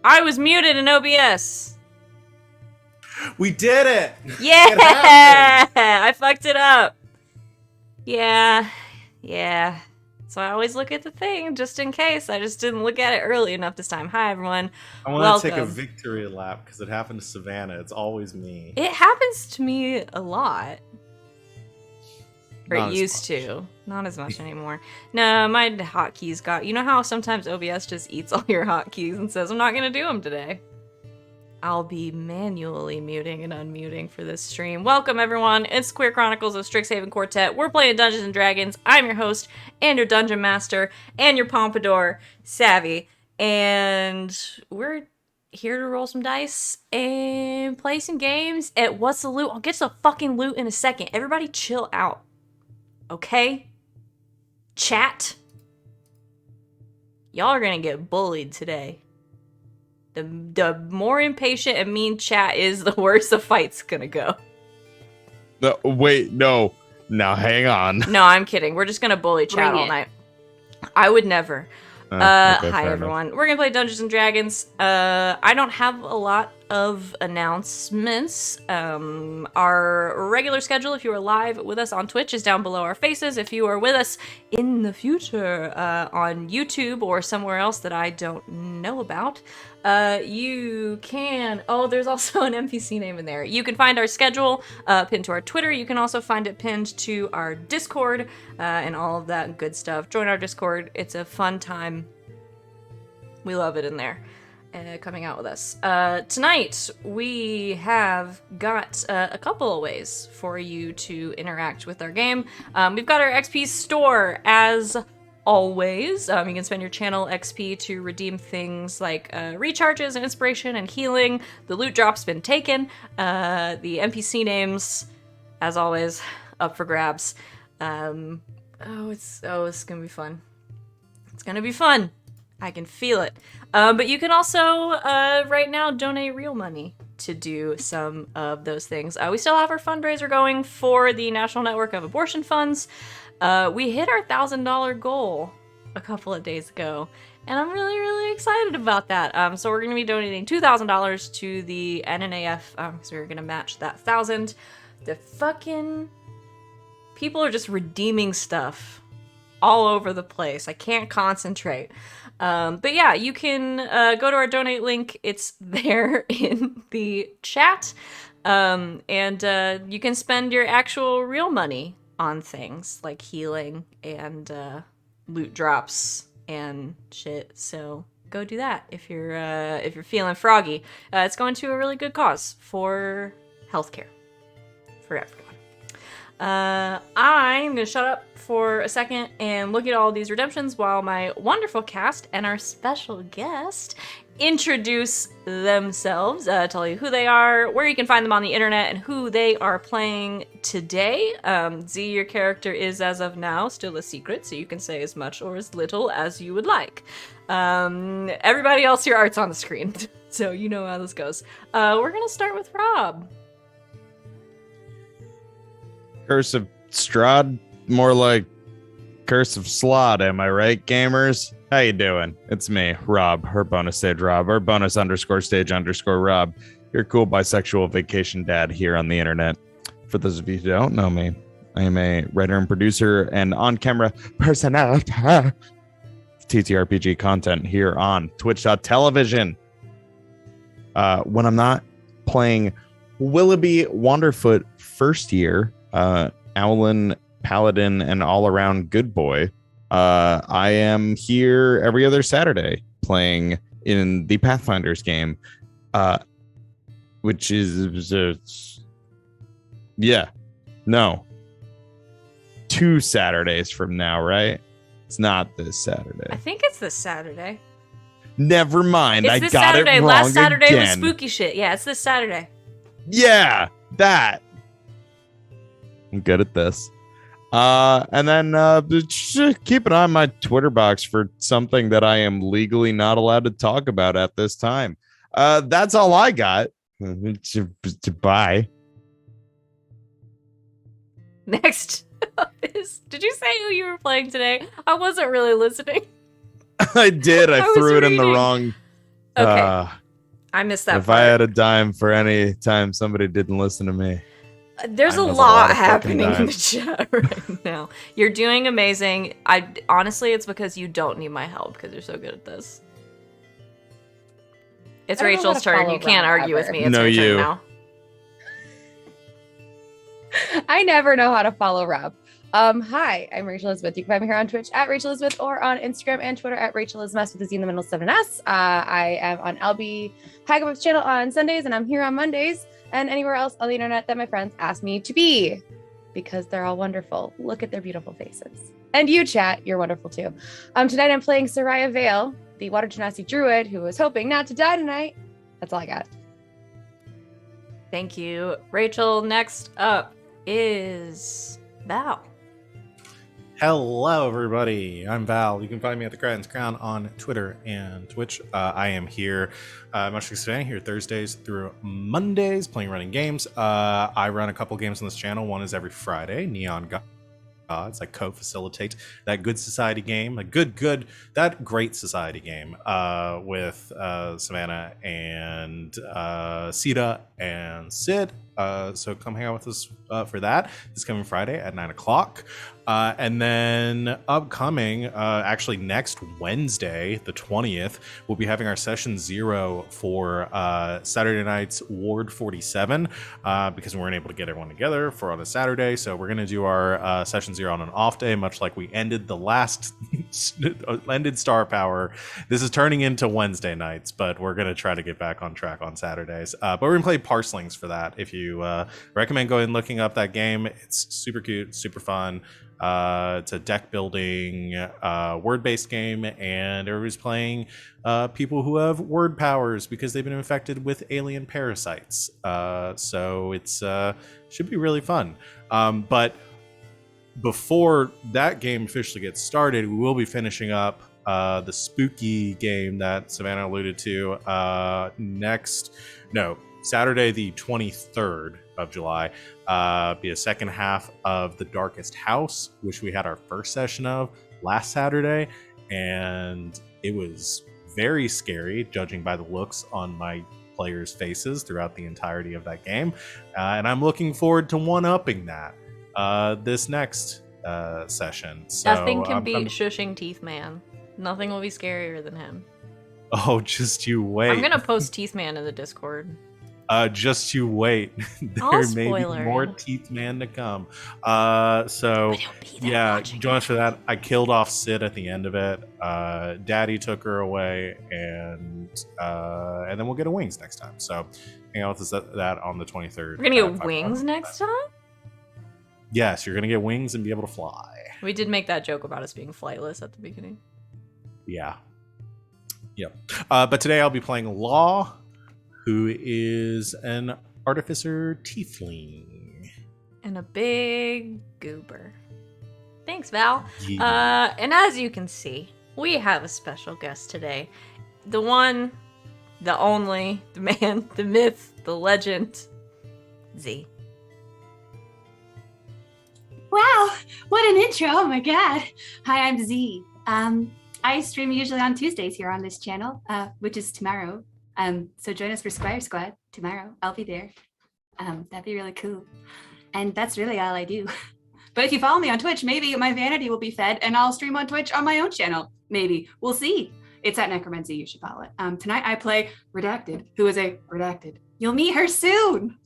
I was muted in OBS. We did it! Yeah! I fucked it up. Yeah. So I always look at the thing just in case. I just didn't look at it early enough this time. Hi, everyone. I want to take a victory lap because it happened to Savannah. It's always me. It happens to me a lot. Or Not it used to. Not as much anymore. No, my hotkeys got... You know how sometimes OBS just eats all your hotkeys and says, I'm not going to do them today? I'll be manually muting and unmuting for this stream. Welcome, everyone. It's Queer Chronicles of Strixhaven Quartet. We're playing Dungeons and Dragons. I'm your host and your Dungeon Master and your Pompadour, Savvy. And we're here to roll some dice and play some games at What's the Loot. I'll get to the fucking loot in a second. Everybody chill out. Okay? Chat. Y'all are gonna get bullied today. The more impatient and mean chat is, the worse the fight's gonna go. No, wait, no. Now, hang on. No, I'm kidding. We're just gonna bully chat all night. I would never. Okay, hi, everyone. We're gonna play Dungeons and Dragons. I don't have a lot of announcements. Our regular schedule, if you are live with us on Twitch, is down below our faces. If you are with us in the future on YouTube or somewhere else that I don't know about, you can... Oh, there's also an NPC name in there. You can find our schedule pinned to our Twitter. You can also find it pinned to our Discord and all of that good stuff. Join our Discord. It's a fun time. We love it in there. Coming out with us. Tonight, we have got a couple of ways for you to interact with our game. We've got our XP store, as always. You can spend your channel XP to redeem things like recharges and inspiration and healing. The loot drop's been taken. The NPC names, as always, up for grabs. It's gonna be fun. It's gonna be fun. I can feel it. But you can also, right now, donate real money to do some of those things. We still have our fundraiser going for the National Network of Abortion Funds. We hit our $1,000 goal a couple of days ago, and I'm really, really excited about that. So we're going to be donating $2,000 to the NNAF, so we're going to match that 1,000. The fucking people are just redeeming stuff all over the place. I can't concentrate. But yeah, you can go to our donate link. It's there in the chat. And you can spend your actual real money on things like healing and loot drops and shit. So go do that if you're feeling froggy. It's going to a really good cause for healthcare for everyone. I'm gonna shut up for a second and look at all these redemptions while my wonderful cast and our special guest introduce themselves, tell you who they are, where you can find them on the internet, and who they are playing today. Z, your character is, as of now, still a secret, so you can say as much or as little as you would like. Everybody else, your art's on the screen, so you know how this goes. We're gonna start with Rob. Curse of Strahd, more like Curse of Slot, am I right, gamers? How you doing? It's me, Rob, her bonus stage Rob, or bonus _stage_ Rob, your cool bisexual vacation dad here on the internet. For those of you who don't know me, I am a writer and producer and on-camera personality of TTRPG content here on Twitch.tv. When I'm not playing Willoughby Wanderfoot first year, Owlin Paladin and all-around good boy, I am here every other Saturday playing in the Pathfinders game, which is 2 Saturdays from now, right? It's not this Saturday. I think it's this Saturday. Never mind. It's I this got Saturday. it wrong Last Saturday again. was spooky shit. Yeah, it's this Saturday. Yeah, that. I'm good at this. And then keep an eye on my Twitter box for something that I am legally not allowed to talk about at this time. That's all I got. Bye. Next up is... Did you say who you were playing today? I wasn't really listening. I did. I threw it in the reading. wrong Okay. I missed that If part. I had a dime for any time somebody didn't listen to me. There's a Mine was lot of fucking happening in the dimes. chat right now. You're doing amazing. Honestly, it's because you don't need my help because you're so good at this. It's I don't know how Rachel's to turn. follow You can't Rob argue with ever. me. It's No, her turn you. now. I never know how to follow Rob. Hi, I'm Rachel Elizabeth. You can find me here on Twitch at Rachel Elizabeth or on Instagram and Twitter at Rachel Elizabeth with a Z in the middle, 7S. I am on LB Hagabup's channel on Sundays, and I'm here on Mondays and anywhere else on the internet that my friends ask me to be because they're all wonderful. Look at their beautiful faces. And you, chat, you're wonderful too. Tonight I'm playing Sereia Vale, the Water Genasi Druid who was hoping not to die tonight. That's all I got. Thank you, Rachel. Next up is Val. Hello, everybody. I'm Val. You can find me at the Kraken's Crown on Twitter and Twitch. I am here, much like Savannah, here Thursdays through Mondays, playing running games. I run a couple games on this channel. One is every Friday, Neon Gods. I co-facilitate that good society game, that great society game with Savannah and Sita and Sid. So come hang out with us for that. This coming Friday at 9 o'clock. And then upcoming, actually next Wednesday, the 20th, we'll be having our session 0 for Saturday night's Ward 47 because we weren't able to get everyone together for on a Saturday. So we're going to do our session 0 on an off day, much like we ended the last ended Star Power. This is turning into Wednesday nights, but we're going to try to get back on track on Saturdays. But we're going to play Parslings for that. If you recommend going and looking up that game, it's super cute, super fun. It's a deck building word-based game, and everybody's playing people who have word powers because they've been infected with alien parasites. So it's should be really fun. But before that game officially gets started, we will be finishing up the spooky game that Savannah alluded to Saturday the 23rd of July. Be a second half of The Darkest House, which we had our first session of last Saturday, and it was very scary, judging by the looks on my players' faces throughout the entirety of that game. And I'm looking forward to one-upping that this next session. So, Nothing can beat Shushing Teeth Man. Nothing will be scarier than him. Oh, just you wait. I'm gonna post Teeth Man in the Discord. Just you wait. There may be more Teeth Man to come. So yeah, join us for that. I killed off Sid at the end of it. Daddy took her away, and then we'll get a wings next time. So hang out with us that on the 23rd. We're gonna get wings next time? Yes, you're gonna get wings and be able to fly. We did make that joke about us being flightless at the beginning. Yeah. Yep. But today I'll be playing Law, who is an artificer tiefling. And a big goober. Thanks, Val. Yeah. And as you can see, we have a special guest today. The one, the only, the man, the myth, the legend, Z. Wow, what an intro. Oh my god. Hi, I'm Z. I stream usually on Tuesdays here on this channel, which is tomorrow. So join us for Squire Squad tomorrow. I'll be there. That'd be really cool. And that's really all I do. But if you follow me on Twitch, maybe my vanity will be fed and I'll stream on Twitch on my own channel. Maybe. We'll see. It's at Necromancy. You should follow it. Tonight I play Redacted, who is a Redacted. You'll meet her soon.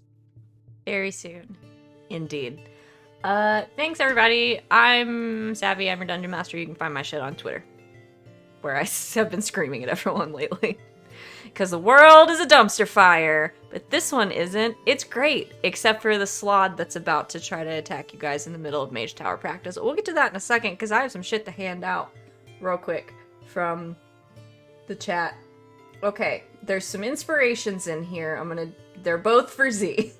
Very soon. Indeed. Thanks everybody. I'm Savvy. I'm your Dungeon Master. You can find my shit on Twitter, where I have been screaming at everyone lately. Because the world is a dumpster fire, but this one isn't. It's great, except for the slod that's about to try to attack you guys in the middle of Mage Tower practice. We'll get to that in a second, because I have some shit to hand out real quick from the chat. Okay, there's some inspirations in here. They're both for Z.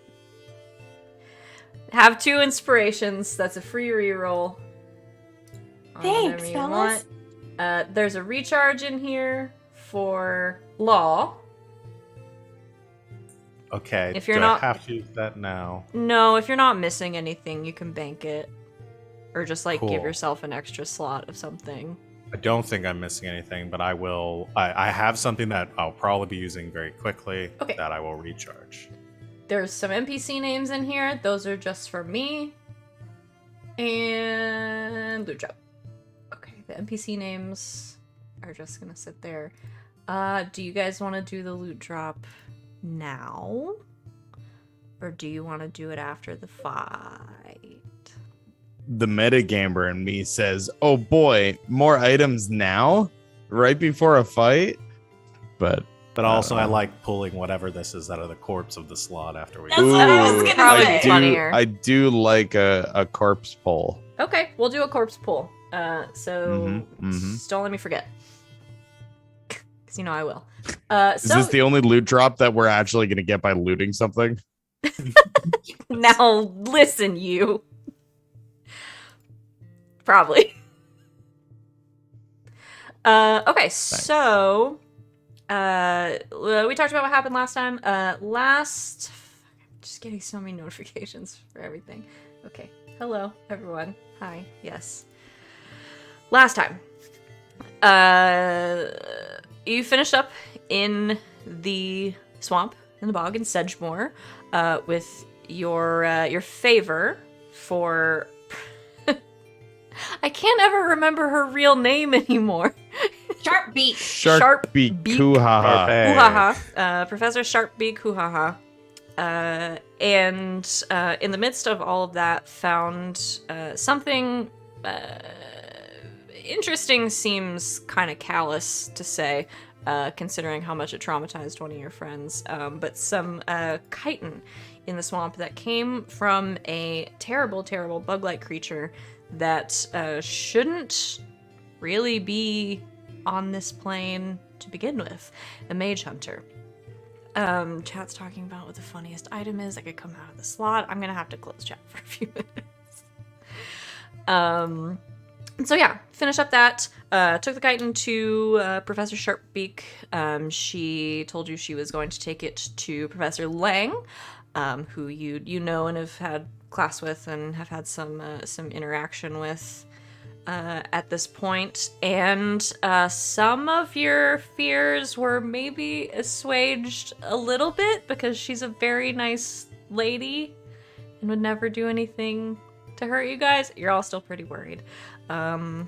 Have 2 inspirations. That's a free reroll. Thanks, fellas. There's a recharge in here for Law. Okay. If you're do not, I have to use that now? No, if you're not missing anything, you can bank it, or just like give Cool. yourself an extra slot of something. I don't think I'm missing anything, but I will. I have something that I'll probably be using very quickly Okay. that I will recharge. There's some NPC names in here. Those are just for me. And loot drop. Okay, the NPC names are just gonna sit there. Do you guys want to do the loot drop now? Or do you want to do it after the fight? The metagamer in me says, oh boy, more items now? Right before a fight? But Also, I like pulling whatever this is out of the corpse of the slot after we. That's what I was gonna I say. do, Funnier. I do like a corpse pull. Okay, we'll do a corpse pull. So just don't let me forget. Because you know I will. Is this the only loot drop that we're actually going to get by looting something? Now listen, you. Probably. Okay, so we talked about what happened last time. I'm just getting so many notifications for everything. Okay. Hello, everyone. Hi. Yes. Last time. You finished up in the swamp, in the bog in Sedgemoor, with your favor for I can't ever remember her real name anymore. Sharpbeak. Sharpbeak Beak. Kuhaha. Hoo-ha-ha. Professor Sharpbeak Hoo-ha-ha. And in the midst of all of that, found something interesting. Seems kind of callous to say, considering how much it traumatized one of your friends. But some chitin in the swamp that came from a terrible, terrible bug-like creature that shouldn't really be on this plane to begin with. A mage hunter. Chat's talking about what the funniest item is that could come out of the slot. I'm gonna have to close chat for a few minutes. So yeah, finish up that. Took the chitin to Professor Sharpbeak. She told you she was going to take it to Professor Lang, who you know and have had class with and have had some interaction with at this point. And some of your fears were maybe assuaged a little bit because she's a very nice lady and would never do anything to hurt you guys. You're all still pretty worried about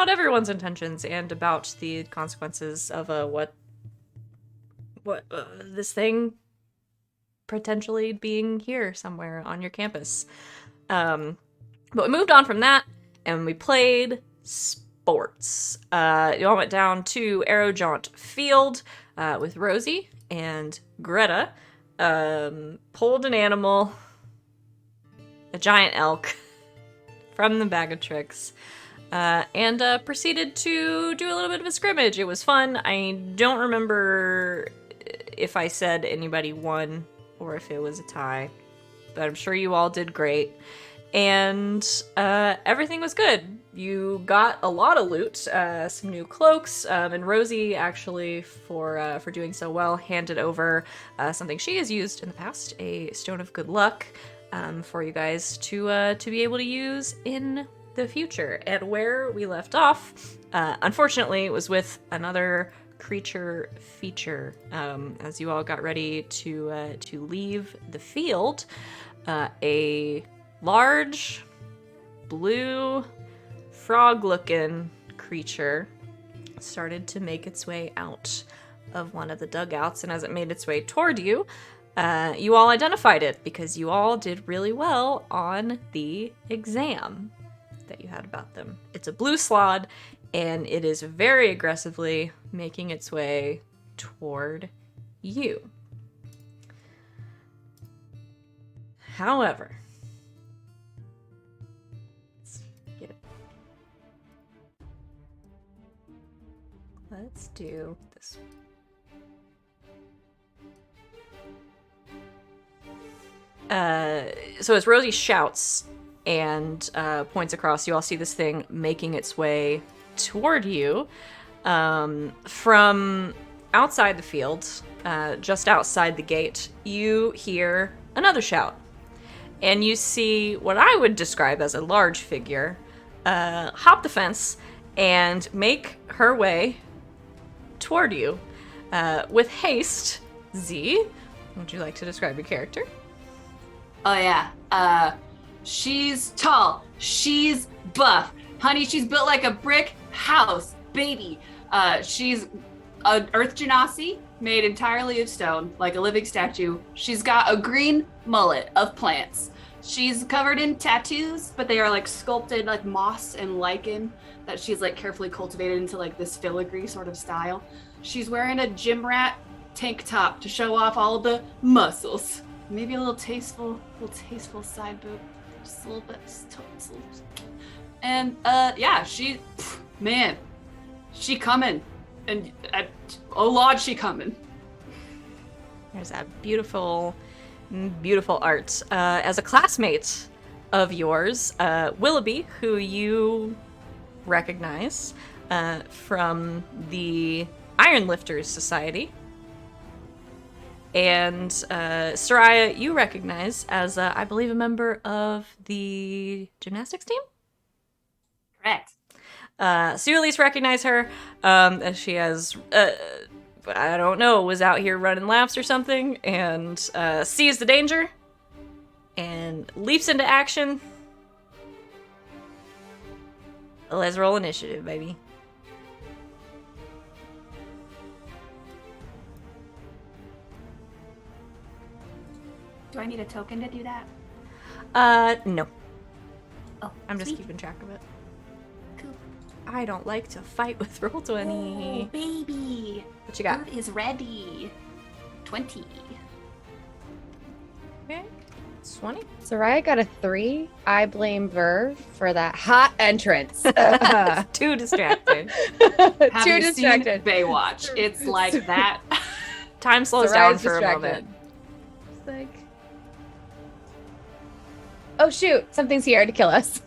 everyone's intentions and about the consequences of what this thing potentially being here somewhere on your campus. But we moved on from that and we played sports. You all went down to Arrowjaunt Field with Rosie and Greta. Pulled an animal, a giant elk, from the bag of tricks, and proceeded to do a little bit of a scrimmage. It was fun. I don't remember if I said anybody won or if it was a tie, but I'm sure you all did great. And everything was good. You got a lot of loot, some new cloaks, and Rosie actually, for doing so well, handed over something she has used in the past, a Stone of Good Luck, for you guys to be able to use in the future. And where we left off, unfortunately, was with another creature feature. As you all got ready to leave the field, a large, blue, frog-looking creature started to make its way out of one of the dugouts, and as it made its way toward you, you all identified it because you all did really well on the exam that you had about them. It's a blue slod, and it is very aggressively making its way toward you. However, let's do this. So as Rosie shouts and points across, you all see this thing making its way toward you. From outside the field, just outside the gate, you hear another shout. And you see what I would describe as a large figure hop the fence and make her way toward you. With haste, Z, would you like to describe your character? Oh yeah. She's tall. She's buff. Honey, she's built like a brick house, baby. She's an earth genasi made entirely of stone, like a living statue. She's got a green mullet of plants. She's covered in tattoos, but they are like sculpted like moss and lichen that she's like carefully cultivated into like this filigree sort of style. She's wearing a gym rat tank top to show off all of the muscles. Maybe a little tasteful side boob, just a little bit. And yeah, she coming, and oh Lord, she coming. There's that beautiful art. As a classmate of yours, Willoughby, who you recognize from the Iron Lifters Society, and Sereia, you recognize as, I believe, a member of the gymnastics team? Correct. So you at least recognize her, as she has, I don't know, was out here running laps or something, and sees the danger, and leaps into action. Let's roll initiative, baby. Do I need a token to do that? No. Oh, I'm just sweet. keeping track of it. Cool. I don't like to fight with roll 20. Oh, baby. What you got? Bird is ready. 20. Okay. 20. Sereia got a 3. I blame Verve for that hot entrance. Too distracted. Have Too you distracted. seen Baywatch? It's like that. Time slows Sereia's down for distracted. a moment. It's like, oh shoot, something's here to kill us.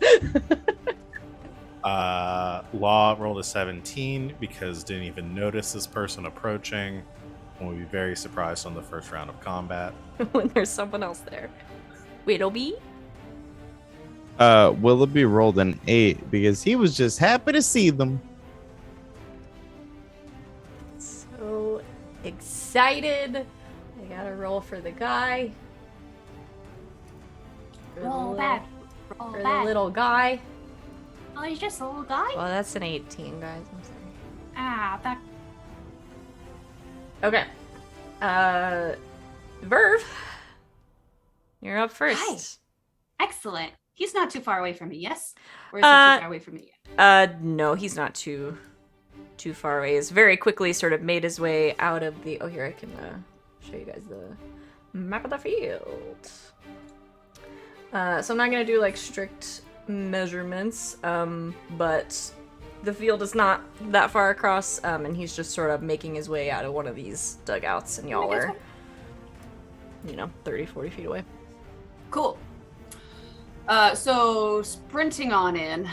Law rolled a 17 because didn't even notice this person approaching. Will be very surprised on the first round of combat. When there's someone else there. Willoughby? Willoughby rolled an 8 because he was just happy to see them. So excited. I gotta roll for the guy. For the Roll little- back. Roll For the back. little guy. Oh, he's just a little guy? Well, that's an 18, guys. I'm sorry. Ah, back. Okay. Verve. You're up first. Excellent. He's not too far away from me, yes? Or is he too far away from me? No, he's not too far away. He's very quickly sort of made his way out of the... Oh, here, I can show you guys the map of the field. So I'm not going to do, like, strict measurements, but the field is not that far across, and he's just sort of making his way out of one of these dugouts, and y'all are, 30, 40 feet away. Cool. So sprinting on in,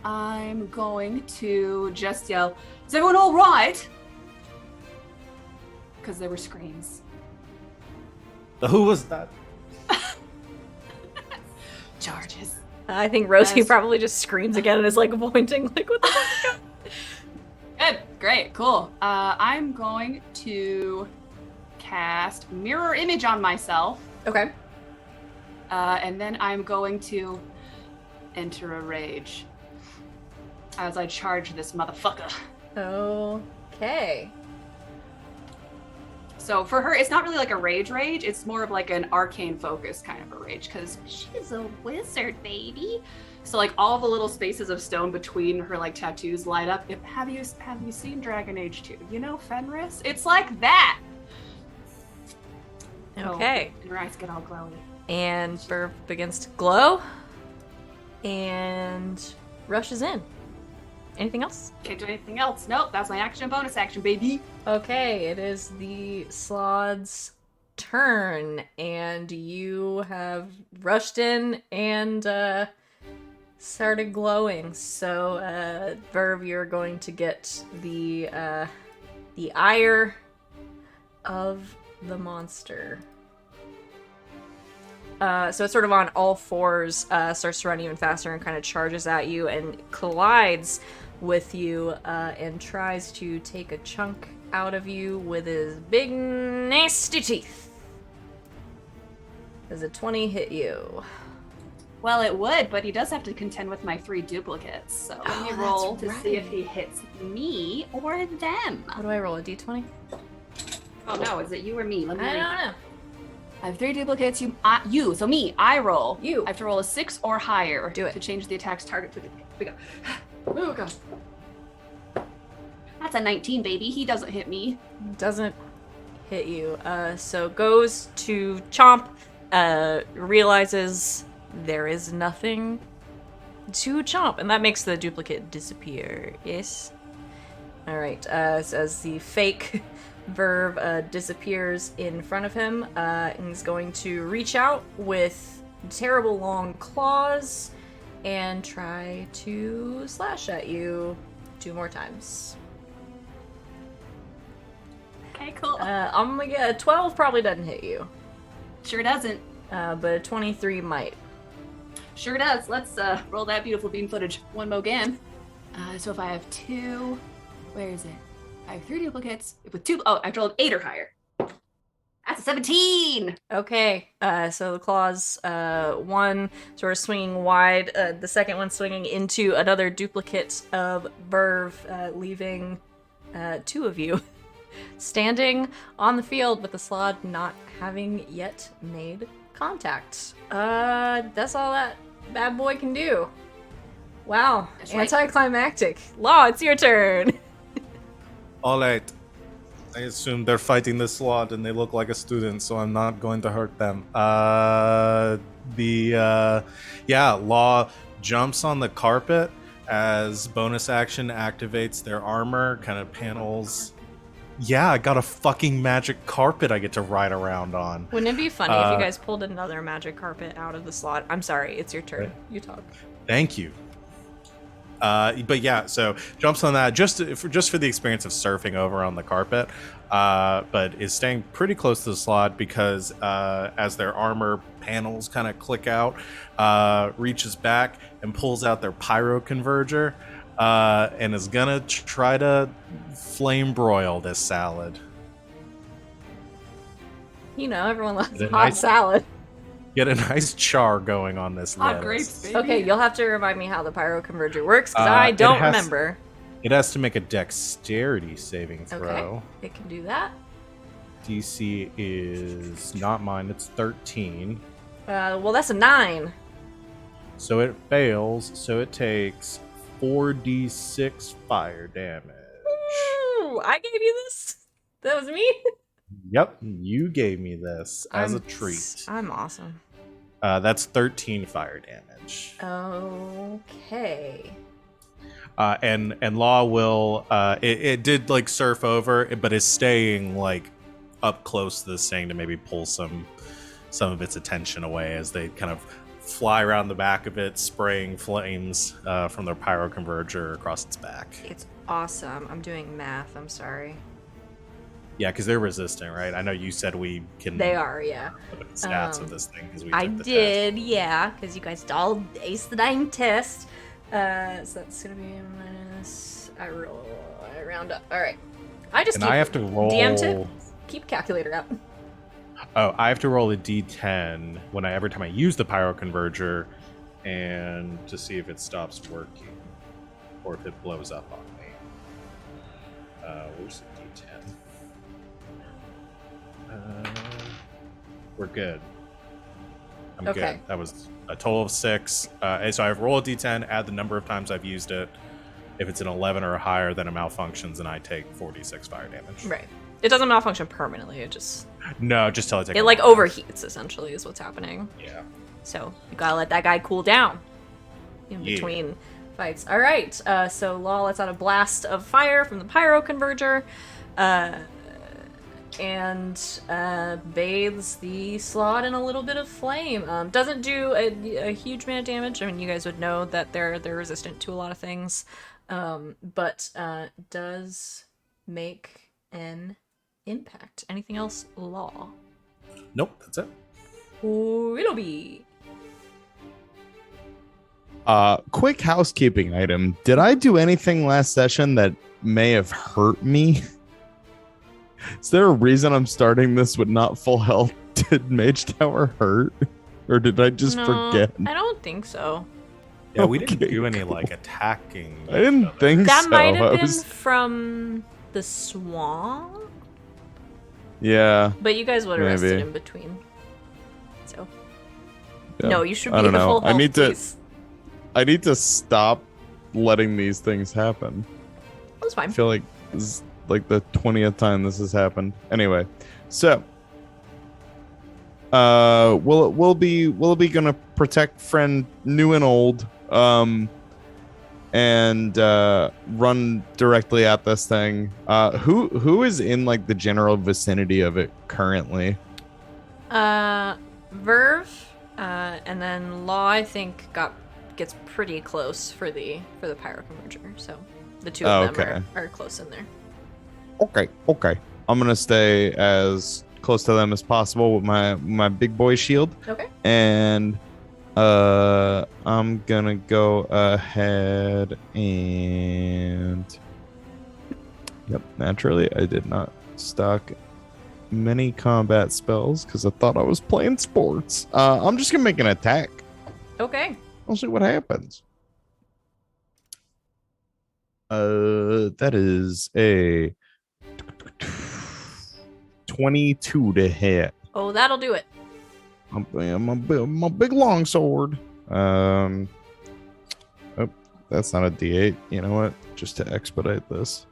I'm going to just yell, "Is everyone all right?" Because there were screams. Who was that? Charges. I think Rosie Yes. probably just screams again and is, like, pointing, like, what the fuck? Good. Great. Cool. I'm going to cast Mirror Image on myself. Okay. And then I'm going to enter a rage as I charge this motherfucker. Okay. So for her, it's not really like a rage, it's more of like an arcane focus kind of a rage, because she's a wizard, baby. So like all the little spaces of stone between her like tattoos light up. Have you seen Dragon Age 2? You know Fenris? It's like that. Okay. And her eyes get all glowy. And Verve begins to glow and rushes in. Anything else? Can't do anything else. Nope, that's my action and bonus action, baby. Okay, it is the Slod's turn, and you have rushed in and started glowing. So, Verve, you're going to get the ire of the monster. So it's sort of on all fours, starts to run even faster and kind of charges at you and collides with you and tries to take a chunk out of you with his big nasty teeth. Does a 20 hit you? Well, it would, but he does have to contend with my 3 duplicates. So let me roll to see if he hits me or them. What do I roll, a d20? Oh no, is it you or me? Let me I read. don't know. I have 3 duplicates. You. So me. I roll. You. I have to roll a 6 or higher. Do it. To change the attack's target to the. We go. Oh god. That's a 19, baby. He doesn't hit me. Doesn't hit you. So goes to chomp, realizes there is nothing to chomp, and that makes the duplicate disappear. Yes. Alright, as the fake verve disappears in front of him, he's going to reach out with terrible long claws and try to slash at you 2 more times. Okay, cool. I'm gonna get a 12 probably doesn't hit you, Sure doesn't. but a 23 might. Sure does. Let's roll that beautiful beam footage one more again. So if I have 2, where is it? I have 3 duplicates with 2. Oh, I rolled 8 or higher. That's a 17. Okay, so the claws, one sort of swinging wide, the second one swinging into another duplicate of Verve, leaving 2 of you standing on the field with the slot not having yet made contact. That's all that bad boy can do. Wow, That's right. anticlimactic. Law, it's your turn. All right. I assume they're fighting the slot and they look like a student, so I'm not going to hurt them. Law jumps on the carpet as bonus action activates their armor, kind of panels. Yeah, I got a fucking magic carpet I get to ride around on. Wouldn't it be funny if you guys pulled another magic carpet out of the slot? I'm sorry, it's your turn. Right. You talk. Thank you. But yeah, so jumps on that just for the experience of surfing over on the carpet, but is staying pretty close to the slot because as their armor panels kind of click out, reaches back and pulls out their pyro converger, and is gonna try to flame broil this salad. You know, everyone loves Is it hot nice? salad. Get a nice char going on this Hot lettuce. grapes, baby. Okay, you'll have to remind me how the pyro converger works, because Uh, I it don't has- remember. It has to make a dexterity saving throw. Okay, it can do that. DC is not mine, it's 13. Well, that's a 9. So it fails, so it takes 4d6 fire damage. Ooh, I gave you this? That was me? Yep, you gave me this as a treat. I'm awesome. That's 13 fire damage. Okay. And Law will it did like surf over, but is staying like up close to this thing to maybe pull some of its attention away as they kind of fly around the back of it, spraying flames from their pyro converger across its back. It's awesome. I'm doing math. I'm sorry. Yeah, because they're resistant, right? I know you said we can. They are, yeah. Look at the stats of this thing because we. I took the did, yeah, because you guys all aced the dang test. So that's gonna be minus. I round up. All right. I just And keep I have to roll. DM tip. Keep calculator out. Oh, I have to roll a d10 every time I use the pyro converger, and to see if it stops working or if it blows up on me. Where's the d10? We're good. I'm Okay. good. That was a total of 6. And so I roll a d10, add the number of times I've used it. If it's an 11 or higher, then it malfunctions, and I take 46 fire damage. Right. It doesn't malfunction permanently. It just No, just till I take. it a like lot. overheats essentially is what's happening. Yeah. So you gotta let that guy cool down in Yeah. between fights. All right. So Law lets out a blast of fire from the pyro converger, and bathes the slot in a little bit of flame. Doesn't do a huge amount of damage. I mean, you guys would know that they're resistant to a lot of things, but does make an impact. Anything else, Law? Nope, that's it. Willoughby. Quick housekeeping item. Did I do anything last session that may have hurt me? Is there a reason I'm starting this with not full health? Did Mage Tower hurt? Or did I just forget? I don't think so. Yeah, we didn't Okay, do any cool. like attacking. I didn't think That so. might have I been was- from the swamp, Yeah. but you guys would have rested Maybe. in between. So Yeah. no, you should I be don't the know. full health, I need to- please. I need to stop letting these things happen. That's I fine. feel like this is like the 20th time this has happened. Anyway, so we'll be gonna protect friend new and old, and run directly at this thing. Who is in like the general vicinity of it currently? Verve, and then Law, I think, gets pretty close for the pyro converger. So the two of them are close in there. Okay. I'm gonna stay as close to them as possible with my big boy shield. Okay. And I'm gonna go ahead and yep, naturally I did not stock many combat spells because I thought I was playing sports. I'm just gonna make an attack. Okay. We'll see what happens. That is a 22 to hit. Oh, that'll do it. My big long sword. Oh, that's not a D8. You know what? Just to expedite this.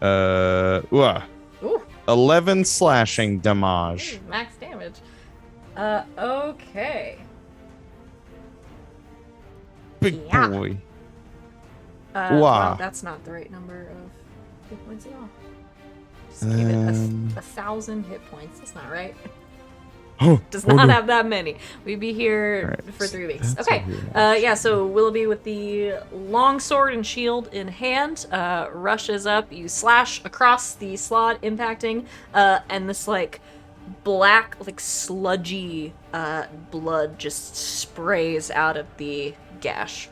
Ooh. 11 slashing damage. Ooh, max damage. Okay. Big Yeah. boy. Well, Wow. that's not the right number of hit points at all. Just gave it a 1,000 hit points. That's not right. Does not have that many. We'd be here Right, for 3 weeks. that's Okay. a weird Yeah, so Willoughby with the long sword and shield in hand rushes up. You slash across the slot, impacting, and this like black, like sludgy blood just sprays out of the gash.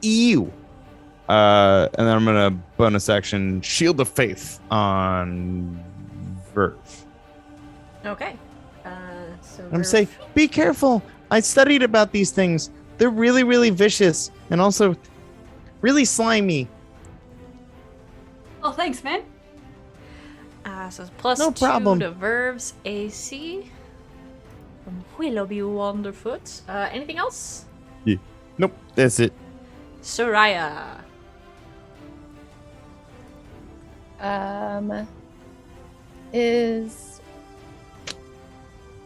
Ew. And then I'm gonna bonus action Shield of Faith on Verve. Okay. So I'm saying, be careful. I studied about these things. They're really, really vicious and also really slimy. Oh, thanks, man. So it's plus No 2 problem. to Verve's AC from Willoughby Wonderfoot. Anything else? Nope, that's it. Sereia. Is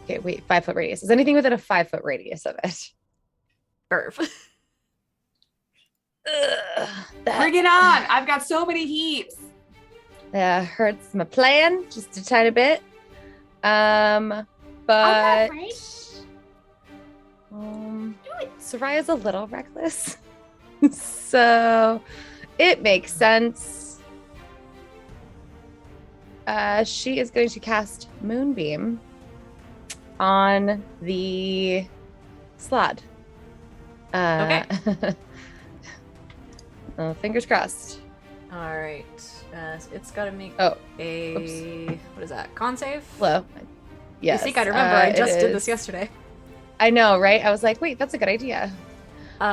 okay. Wait, 5 foot radius. Is anything within a 5 foot radius of it? Verve. Bring it on. I've got so many heaps. Hurts my plan just a tiny bit. But right. Soraya's a little reckless, so it makes sense. She is going to cast Moonbeam on the slot. Okay. Fingers crossed. All right. So it's got to make Oh, what is that? Con save? hello. Yes. I think I remember. I it just did is- this yesterday. I know, right? I was like, wait, that's a good idea. All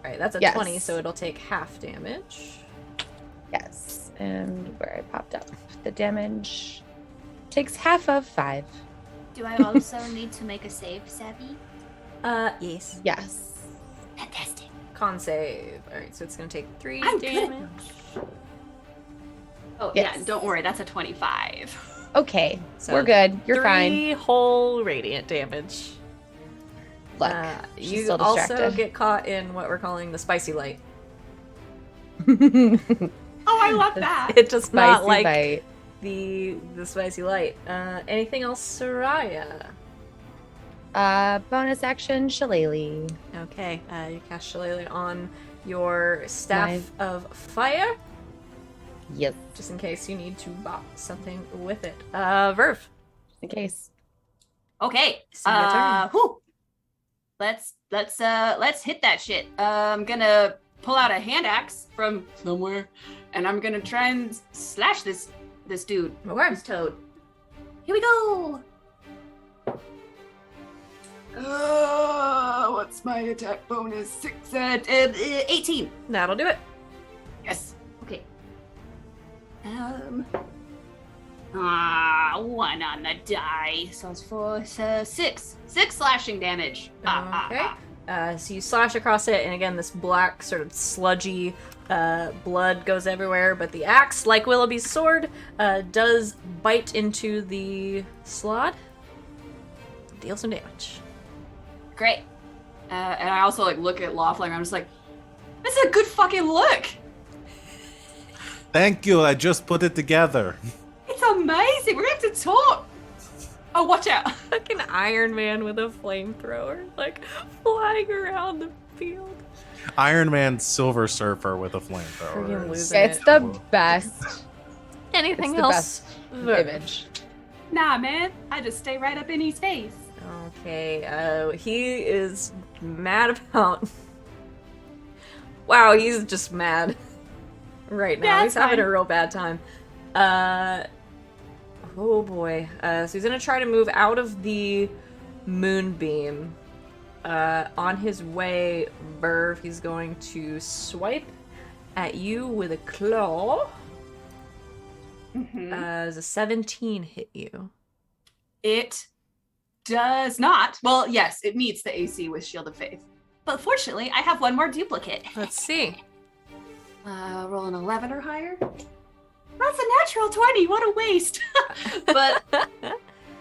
right, that's a yes. 20, so it'll take half damage. Yes. And where I popped up, the damage takes half of 5. Do I also need to make a save, Savvy? Yes. Yes. Fantastic. Con save. All right, so it's gonna take 3 I'm good at damage. Oh, Yes. yeah, don't worry. That's a 25. Okay. So We're good. You're 3 fine. whole radiant damage. Look, she's You still also distracted. get caught in what we're calling the spicy light. Oh, I love that. It does not Spicy like bite. the spicy light. Anything else, Sereia? Bonus action, Shillelagh. Okay, you cast Shillelagh on your staff Nice. of fire, Yes. just in case you need to bop something with it. Verve. Just in case. Okay. So your turn. Whew. let's hit that shit. I'm gonna pull out a hand axe from somewhere, and I'm gonna try and slash this dude. Okay. This toad. Here we go. What's my attack bonus? 6 at 18. That'll do it. Yes. Okay. 1 on the die. So it's 4, so 6 slashing damage. Okay. So you slash across it, and again, this black, sort of sludgy blood goes everywhere. But the axe, like Willoughby's sword, does bite into the slot. Deal some damage. Great. And I also look at Lawfling. I'm just like, this is a good fucking look. Thank you. I just put it together. It's amazing. We're going to have to talk. Oh, watch out. Fucking Iron Man with a flamethrower, flying around the field. Iron Man Silver Surfer with a Freaking flamethrower. losing It's it. the best Anything it's the else? image. Nah, man. I just stay right up in his face. Okay, he is mad about... Wow, he's just mad right now. Yeah, He's it's having fine. a real bad time. Oh boy. So he's gonna try to move out of the moonbeam. On his way, Burv, he's going to swipe at you with a claw. Does a 17 hit you? It does not. Well, yes, it meets the AC with Shield of Faith. But fortunately, I have one more duplicate. Let's see. Roll an 11 or higher. That's a natural 20. What a waste. But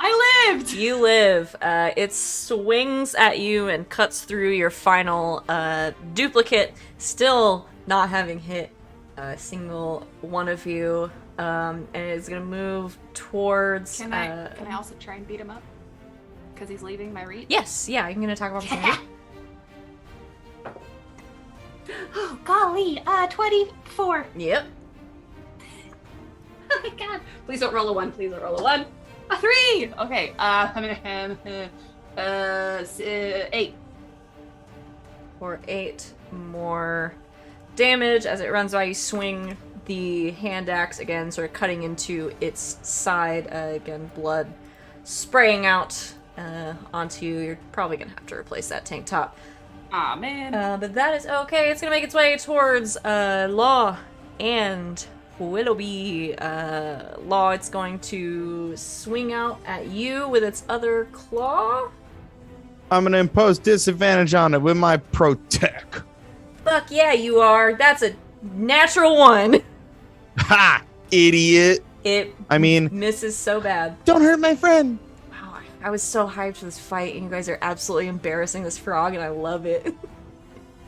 I lived. You live. It swings at you and cuts through your final duplicate, still not having hit a single one of you. And it's gonna move towards. Can I also try and beat him up? Because he's leaving my reach? Yes, yeah, I'm gonna talk about opportunity. Oh, golly. 24. Yep. Oh my god. Please don't roll a 1. Please don't roll a 1. A 3. Okay. I'm gonna 8. For 8 more damage as it runs by. You swing the hand axe again, sort of cutting into its side. Again, blood spraying out onto you. You're probably gonna have to replace that tank top. Aw, man. But that is okay. It's gonna make its way towards Law and Willoughby. Law, it's going to swing out at you with its other claw. I'm gonna impose disadvantage on it with my protect. Fuck yeah, you are. That's a natural 1. Ha! Idiot. It I mean, misses so bad. don't hurt my friend. Wow, I was so hyped for this fight, and you guys are absolutely embarrassing this frog, and I love it.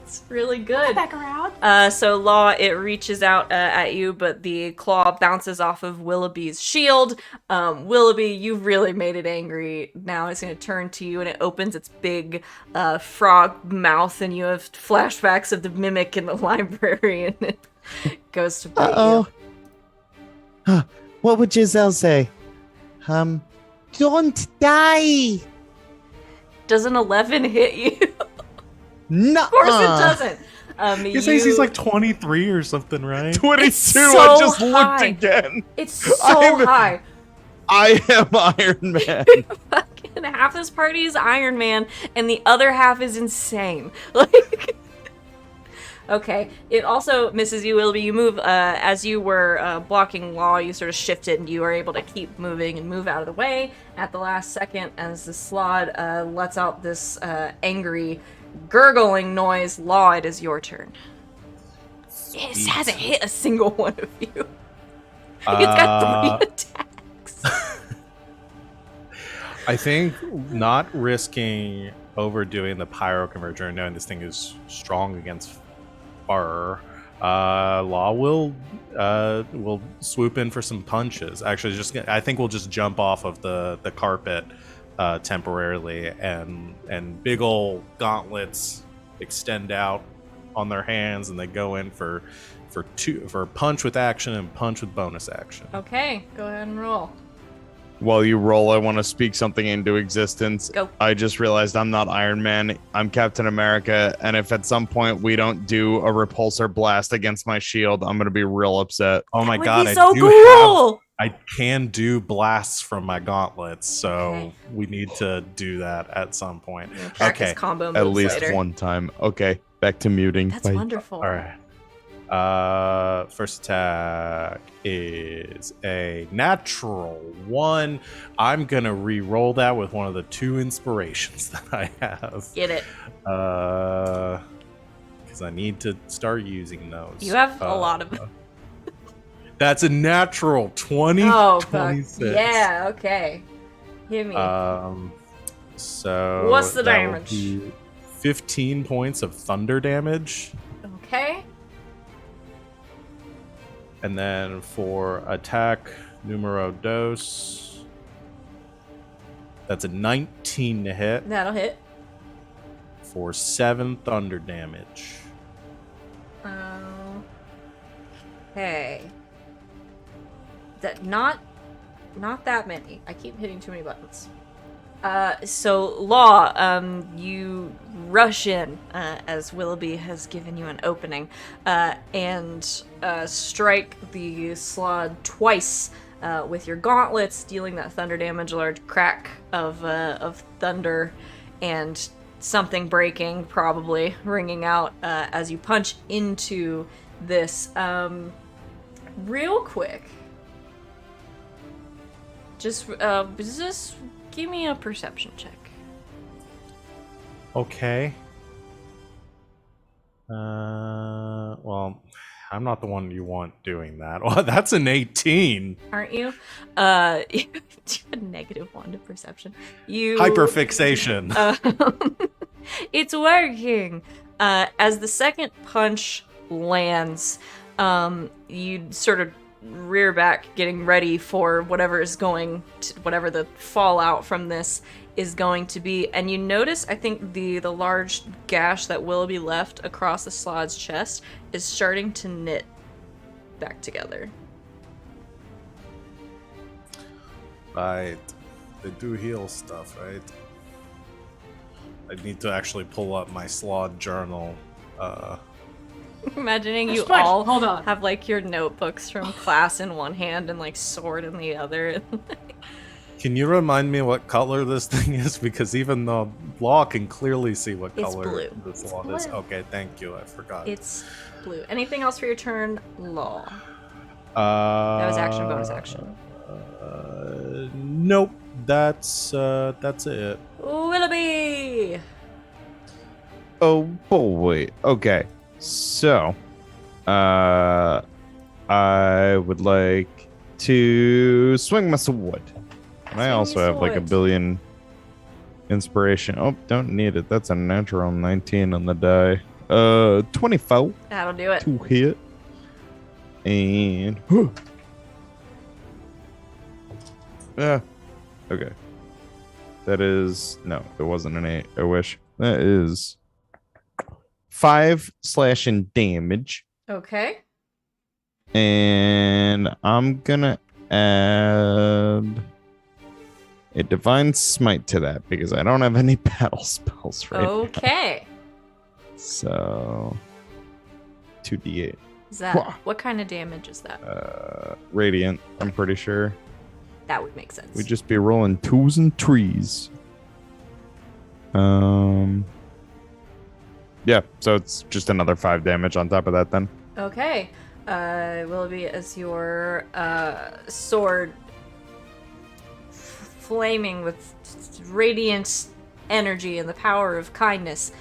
It's really good. Back around. So Law, it reaches out at you, but the claw bounces off of Willoughby's shield. Willoughby, you've really made it angry. Now it's going to turn to you, and it opens its big frog mouth, and you have flashbacks of the mimic in the library, and it goes to bite you. Huh. What would Giselle say? Don't die. Does an 11 hit you? No. Of course it doesn't. He says he's like 23 or something, right? 22. It's so I just high. looked again. It's so high. I am Iron Man. Fucking half this party is Iron Man, and the other half is insane. Like, okay. It also misses you, Willoughby. You move as you were blocking Law. You sort of shifted, and you are able to keep moving and move out of the way at the last second as the Slod lets out this angry gurgling noise. Law, it is your turn. It hasn't hit a single one of you. It's got 3 attacks. I think not risking overdoing the pyro converger and knowing this thing is strong against fire, Law will swoop in for some punches. Actually, I think we'll just jump off of the carpet temporarily, and big ol' gauntlets extend out on their hands, and they go in for punch with action and punch with bonus action. Okay, go ahead and roll. While you roll, I want to speak something into existence. Go. I just realized I'm not Iron Man. I'm Captain America. And if at some point we don't do a repulsor blast against my shield, I'm going to be real upset. Oh my Would god, be I so do cool. I can do blasts from my gauntlets, so Okay. we need to do that at some point. We'll practice Okay. combo moves At least later. one time. Okay, back to muting. That's Bye. wonderful. All right. First attack is a natural 1. I'm gonna re-roll that with one of the 2 inspirations that I have. Get it. Because I need to start using those. You have a lot of them. That's a natural 20. Oh, fuck. 26. Yeah, okay. Hit me. So What's the that will damage? be 15 points of thunder damage. Okay. And then for attack numero dos, that's a 19 to hit That'll hit. for 7 thunder damage. Okay. That not that many. I keep hitting too many buttons. So Law, you rush in as Willoughby has given you an opening, and strike the slod twice with your gauntlets, dealing that thunder damage, a large crack of thunder, and something breaking, probably ringing out as you punch into this. Real quick, just give me a perception check. Okay. Well, I'm not the one you want doing that. Well, that's an 18. Aren't you? You have a -1 to perception. You Hyperfixation. It's working. As the second punch lands, you sort of rear back, getting ready for whatever the fallout from this is going to be, and you notice, I think the large gash that Willoughby left across the slod's chest is starting to knit back together. Right. They do heal stuff, right? I need to actually pull up my slod journal. Imagining you Sponge, all hold on. have like your notebooks from class in one hand and like sword in the other. Can you remind me what color this thing is? Because even though Law can clearly see what It's color blue. this Law is. blue. Okay, thank you. I forgot. It's blue. Anything else for your turn, Law? That was action, bonus action. Nope. That's it. Willoughby! Oh boy. Okay. So, I would like to swing my sword. And I Swing also your have like a sword. billion inspiration. Oh, don't need it. That's a natural 19 on the die. 24 That'll do it. to hit. And yeah. Okay. That is no, it wasn't an 8. I wish. That is 5 slashing damage. Okay. And I'm gonna add a divine smite to that because I don't have any battle spells right now. Okay. So 2d8. Is that what kind of damage is that? Radiant, I'm pretty sure. That would make sense. We'd just be rolling 2s and 3s. Yeah, so it's just another 5 damage on top of that then. Okay. Willoughby, as your sword flaming with radiant energy and the power of kindness,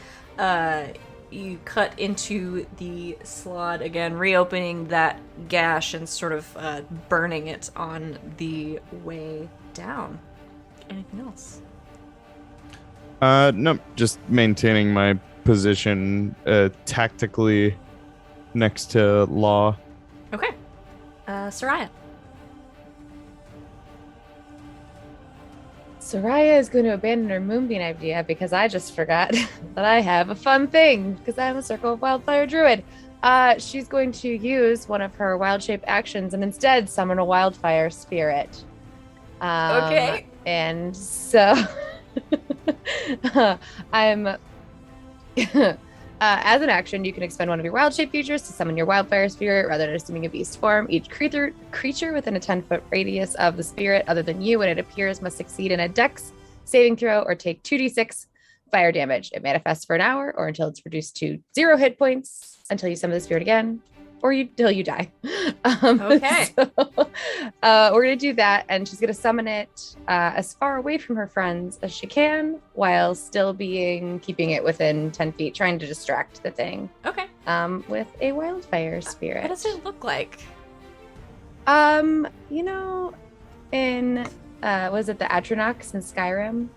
you cut into the slot again, reopening that gash and sort of burning it on the way down. Anything else? Nope, just maintaining my position tactically next to Law. Okay. Sereia. Sereia is going to abandon her moonbeam idea because I just forgot that I have a fun thing because I'm a Circle of Wildfire Druid. She's going to use one of her wild shape actions and instead summon a wildfire spirit. Okay. And so I'm as an action, you can expend one of your wild shape features to summon your wildfire spirit rather than assuming a beast form. Each creature within a 10-foot radius of the spirit other than you when it appears must succeed in a dex saving throw or take 2d6 fire damage. It manifests for an hour or until it's reduced to 0 hit points until you summon the spirit again or till you die. Okay. So, we're going to do that, and she's going to summon it as far away from her friends as she can while still keeping it within 10 feet, trying to distract the thing Okay. with a wildfire spirit. What does it look like? In was it the Atronachs in Skyrim?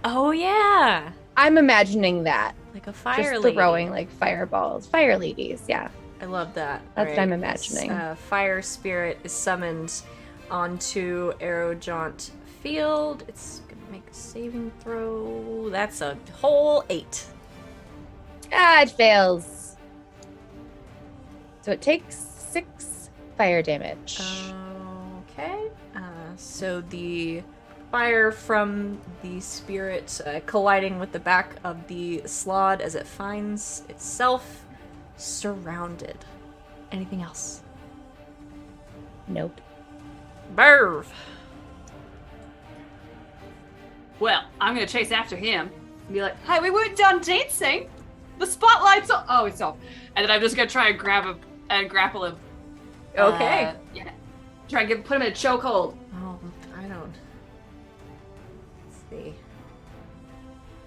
Oh yeah, I'm imagining that. like a fire Just lady. throwing like fireballs. Fire ladies, yeah. I love that. That's what I'm imagining. Fire spirit is summoned onto Aerojaunt Field. It's gonna make a saving throw. That's a whole 8. It fails. So it takes 6 fire damage. Okay. So the fire from the spirit colliding with the back of the slod as it finds itself surrounded. Anything else? Nope. Burv. Well, I'm gonna chase after him and be like, "Hey, we weren't done dancing. The spotlight's on." Oh, it's off. And then I'm just gonna try and grab him and grapple him. Okay. Yeah. Try and put him in a chokehold. Oh, I don't. Let's see.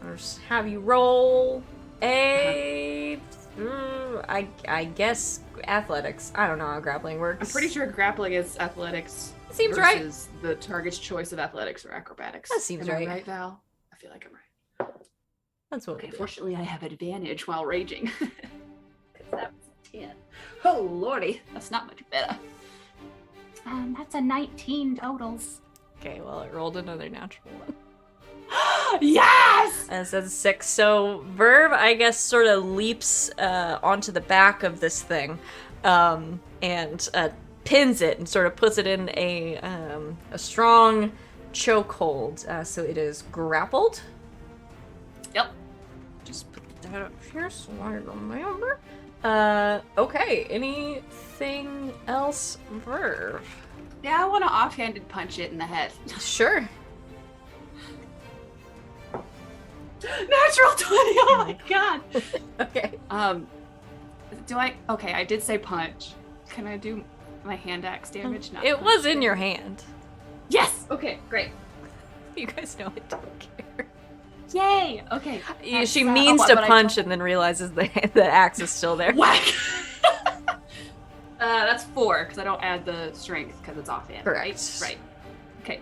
I'll just have you roll a. I guess athletics. I don't know how grappling works. I'm pretty sure grappling is athletics. Seems right. Versus the target's choice of athletics or acrobatics. That seems Am right. I right, Val? I feel like I'm right. That's what Okay, we do. fortunately I have advantage while raging. Because that was a 10. Oh, lordy. That's not much better. That's a 19 totals. Okay, well, it rolled another natural one. Yes! And it says 6. So Verve, I guess, sort of leaps onto the back of this thing and pins it and sort of puts it in a strong chokehold. So it is grappled. Yep. Just put that up here so I remember. Okay, anything else, Verve? Yeah, I want to offhanded punch it in the head. Sure. Natural 20! Oh my god! Okay. Okay, I did say punch. Can I do my hand axe damage? Not It punch. was in your hand. Yes! Okay, great. You guys know I don't care. Yay! Okay. She means to punch and then realizes the axe is still there. Whack! That's 4, because I don't add the strength, because it's offhand. Correct. Right. Okay.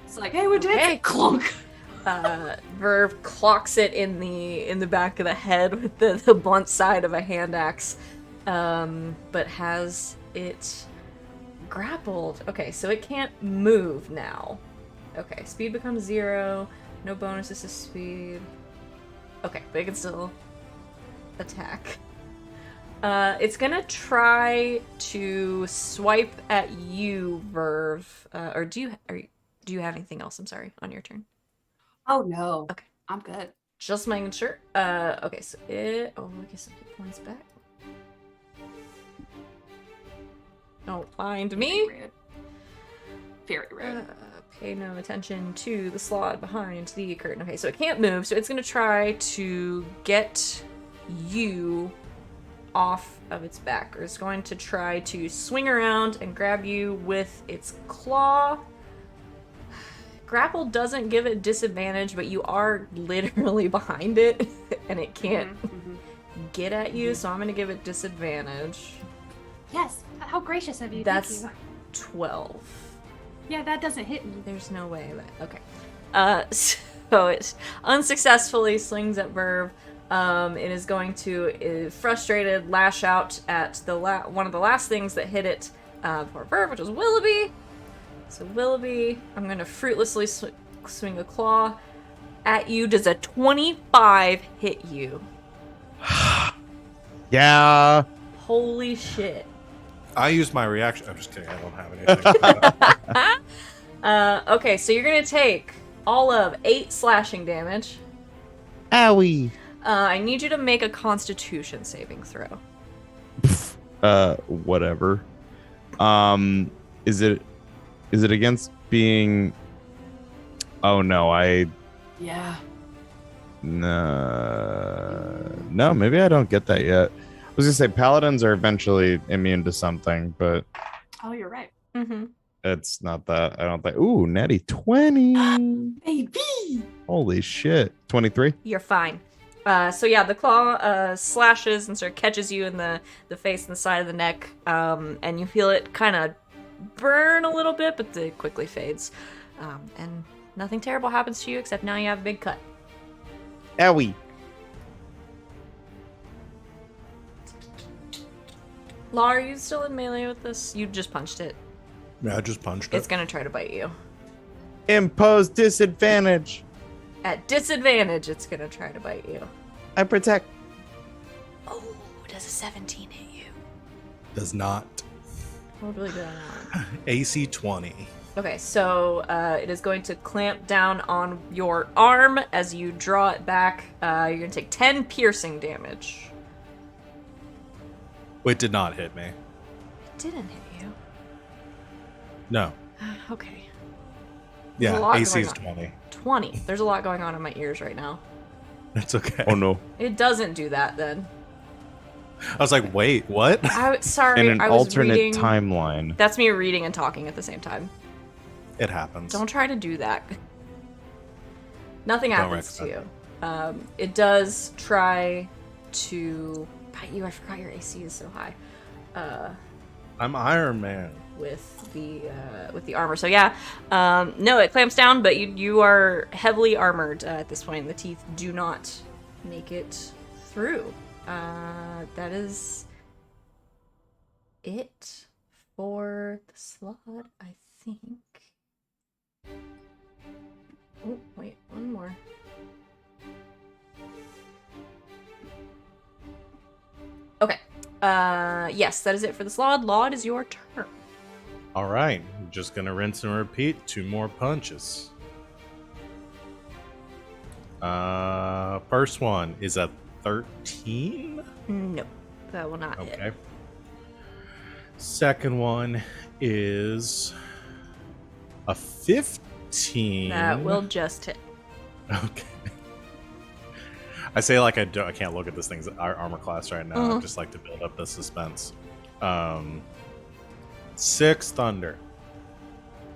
It's like, hey, we're Okay. dancing. Clunk! Verve clocks it in the back of the head with the blunt side of a hand axe, but has it grappled. Okay, so it can't move now. Okay, speed becomes 0. No bonuses to speed. Okay, but it can still attack. It's gonna try to swipe at you, Verve. Or do you have anything else? I'm sorry, on your turn. Oh, no. Okay. I'm good. Just making sure. Okay, so it. Oh, I guess some hit points back. Don't mind me. Very rude. Very rude. Pay no attention to the slot behind the curtain. Okay, so it can't move, so it's gonna try to get you off of its back, or it's going to try to swing around and grab you with its claw. Grapple doesn't give it disadvantage, but you are literally behind it, and it can't get at you, so I'm gonna give it disadvantage. Yes. How gracious of you. That's Thank 12. Yeah, that doesn't hit me. There's no way that. Okay. So it unsuccessfully slings at Verve. It is going to, frustrated, lash out at the one of the last things that hit it for Verve, which was Willoughby. So Willoughby, I'm going to fruitlessly swing a claw at you. Does a 25 hit you? Yeah. Holy shit. I used my reaction. I'm just kidding. I don't have anything. Okay, so you're gonna take all of 8 slashing damage. Owie. I need you to make a Constitution saving throw. Whatever. Is it against being? Oh no, Yeah. No, maybe I don't get that yet. I was gonna say paladins are eventually immune to something, but Oh, you're right. Mm-hmm. it's not that. I don't think. Ooh, natty 20. Baby. Holy shit. 23. You're fine. So yeah, the claw slashes and sort of catches you in the face and the side of the neck, and you feel it kind of burn a little bit, but it quickly fades. And nothing terrible happens to you except now you have a big cut. Owie. Law, are you still in melee with this? You just punched it. Yeah, I just punched it. It's gonna try to bite you. Impose disadvantage. At disadvantage, it's gonna try to bite you. I protect. Oh, does a 17 hit you? Does not. Rolled really good on that one. AC 20. Okay, so it is going to clamp down on your arm as you draw it back. You're gonna take 10 piercing damage. It did not hit me. It didn't hit you. No. Okay. Yeah, a lot AC going is on. 20. 20. There's a lot going on in my ears right now. That's okay. Oh no. It doesn't do that then. I was like, wait, what? Sorry, In an I was alternate reading. timeline. That's me reading and talking at the same time. It happens. Don't try to do that. Nothing Don't happens to you. It does try to bite you. I forgot your AC is so high. I'm Iron Man. With the armor. So yeah, no, it clamps down, but you are heavily armored at this point. The teeth do not make it through. That is it for the slot, I think. Oh, wait, one more. Okay. Yes, that is it for the slot. Law, it is your turn. All right, I'm just gonna rinse and repeat. 2 more punches. First one is a 13. No, that will not hit. Okay. Second one is a 15. That will just hit. Okay. I say like I can't look at this thing's armor class right now. I just like to build up the suspense. 6 thunder.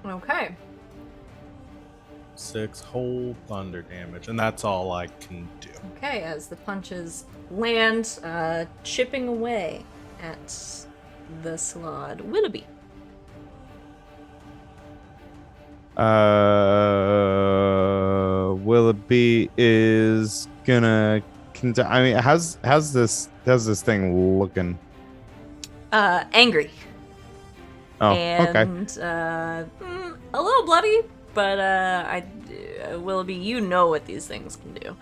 Okay. 6 whole thunder damage, and that's all I can do. Okay, as the punches land, chipping away at the slod. Willoughby. Willoughby is gonna. I mean, how's this thing looking? Angry. Oh, and, okay. A little bloody, but Willoughby, you know what these things can do.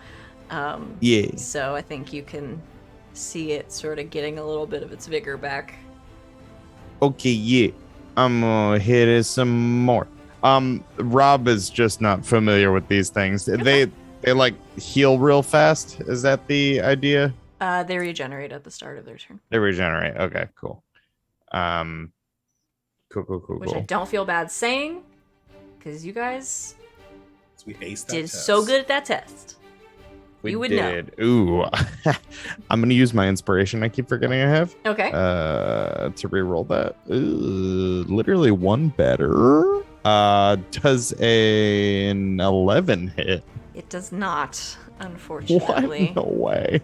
Yeah. So I think you can see it sort of getting a little bit of its vigor back. Okay, yeah. I'm gonna hit it some more. Rob is just not familiar with these things. They like heal real fast. Is that the idea? They regenerate at the start of their turn. They regenerate. Okay, cool. Cool. Which I don't feel bad saying, because you guys So we aced that did test. so good at that test. We You would did. Ooh. I'm gonna use my inspiration I keep forgetting I have. Okay. To reroll that. Ooh, literally one better. Does an 11 hit? It does not, unfortunately. What? No way.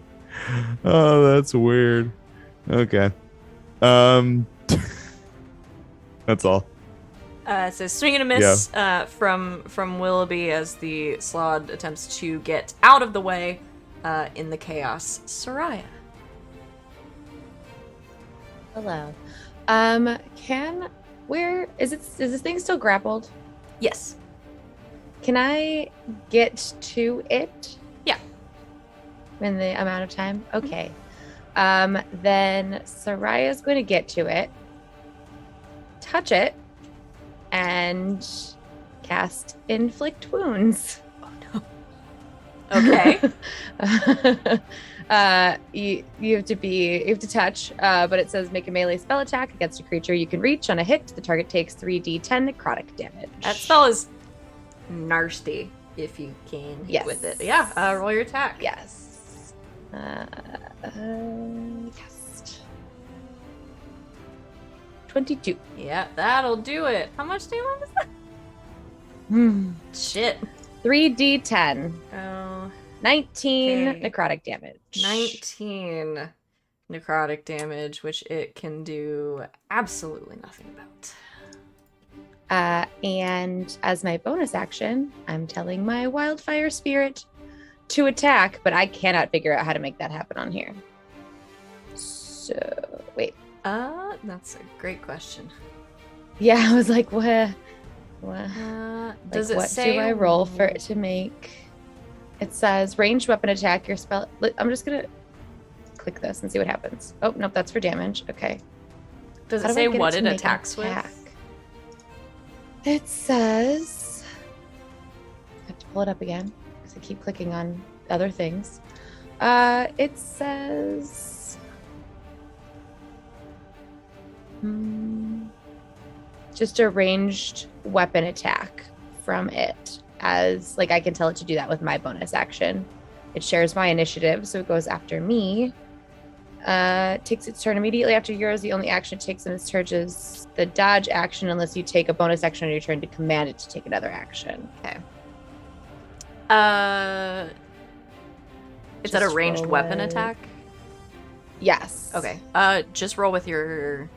Oh, that's weird. Okay. That's all. It says swing and a miss from Willoughby as the slod attempts to get out of the way in the chaos. Sereia. Hello. Is this thing still grappled? Yes. Can I get to it? Yeah. In the amount of time? Okay. Then Sereia's going to get to it, touch it, and cast Inflict Wounds. Okay. You have to touch, but it says make a melee spell attack against a creature you can reach. On a hit, the target takes 3d10 necrotic damage. That spell is nasty if you can hit Yes. with it. Yeah, roll your attack. Yes. Cast. 22. Yeah, that'll do it. How much damage is that? Shit. 3d10. Oh, 19 Okay. necrotic damage. 19 necrotic damage, which it can do absolutely nothing about. And as my bonus action, I'm telling my wildfire spirit to attack, but I cannot figure out how to make that happen on here. So, wait. That's a great question. Yeah, I was like, what? Does it What say do I roll for it to make? It says ranged weapon attack. Your spell. I'm just gonna click this and see what happens. Oh nope, that's for damage. Okay. Does How it do I say get what to it make an attacks attack? with? It says. I have to pull it up again because I keep clicking on other things. It says. Just a ranged weapon attack from it, as like I can tell it to do that with my bonus action. It shares my initiative, so it goes after me. Takes its turn immediately after yours. The only action it takes in its turn is the dodge action, unless you take a bonus action on your turn to command it to take another action. Okay. Is that a Just ranged roll weapon it. attack? Yes. Okay. Just roll with your,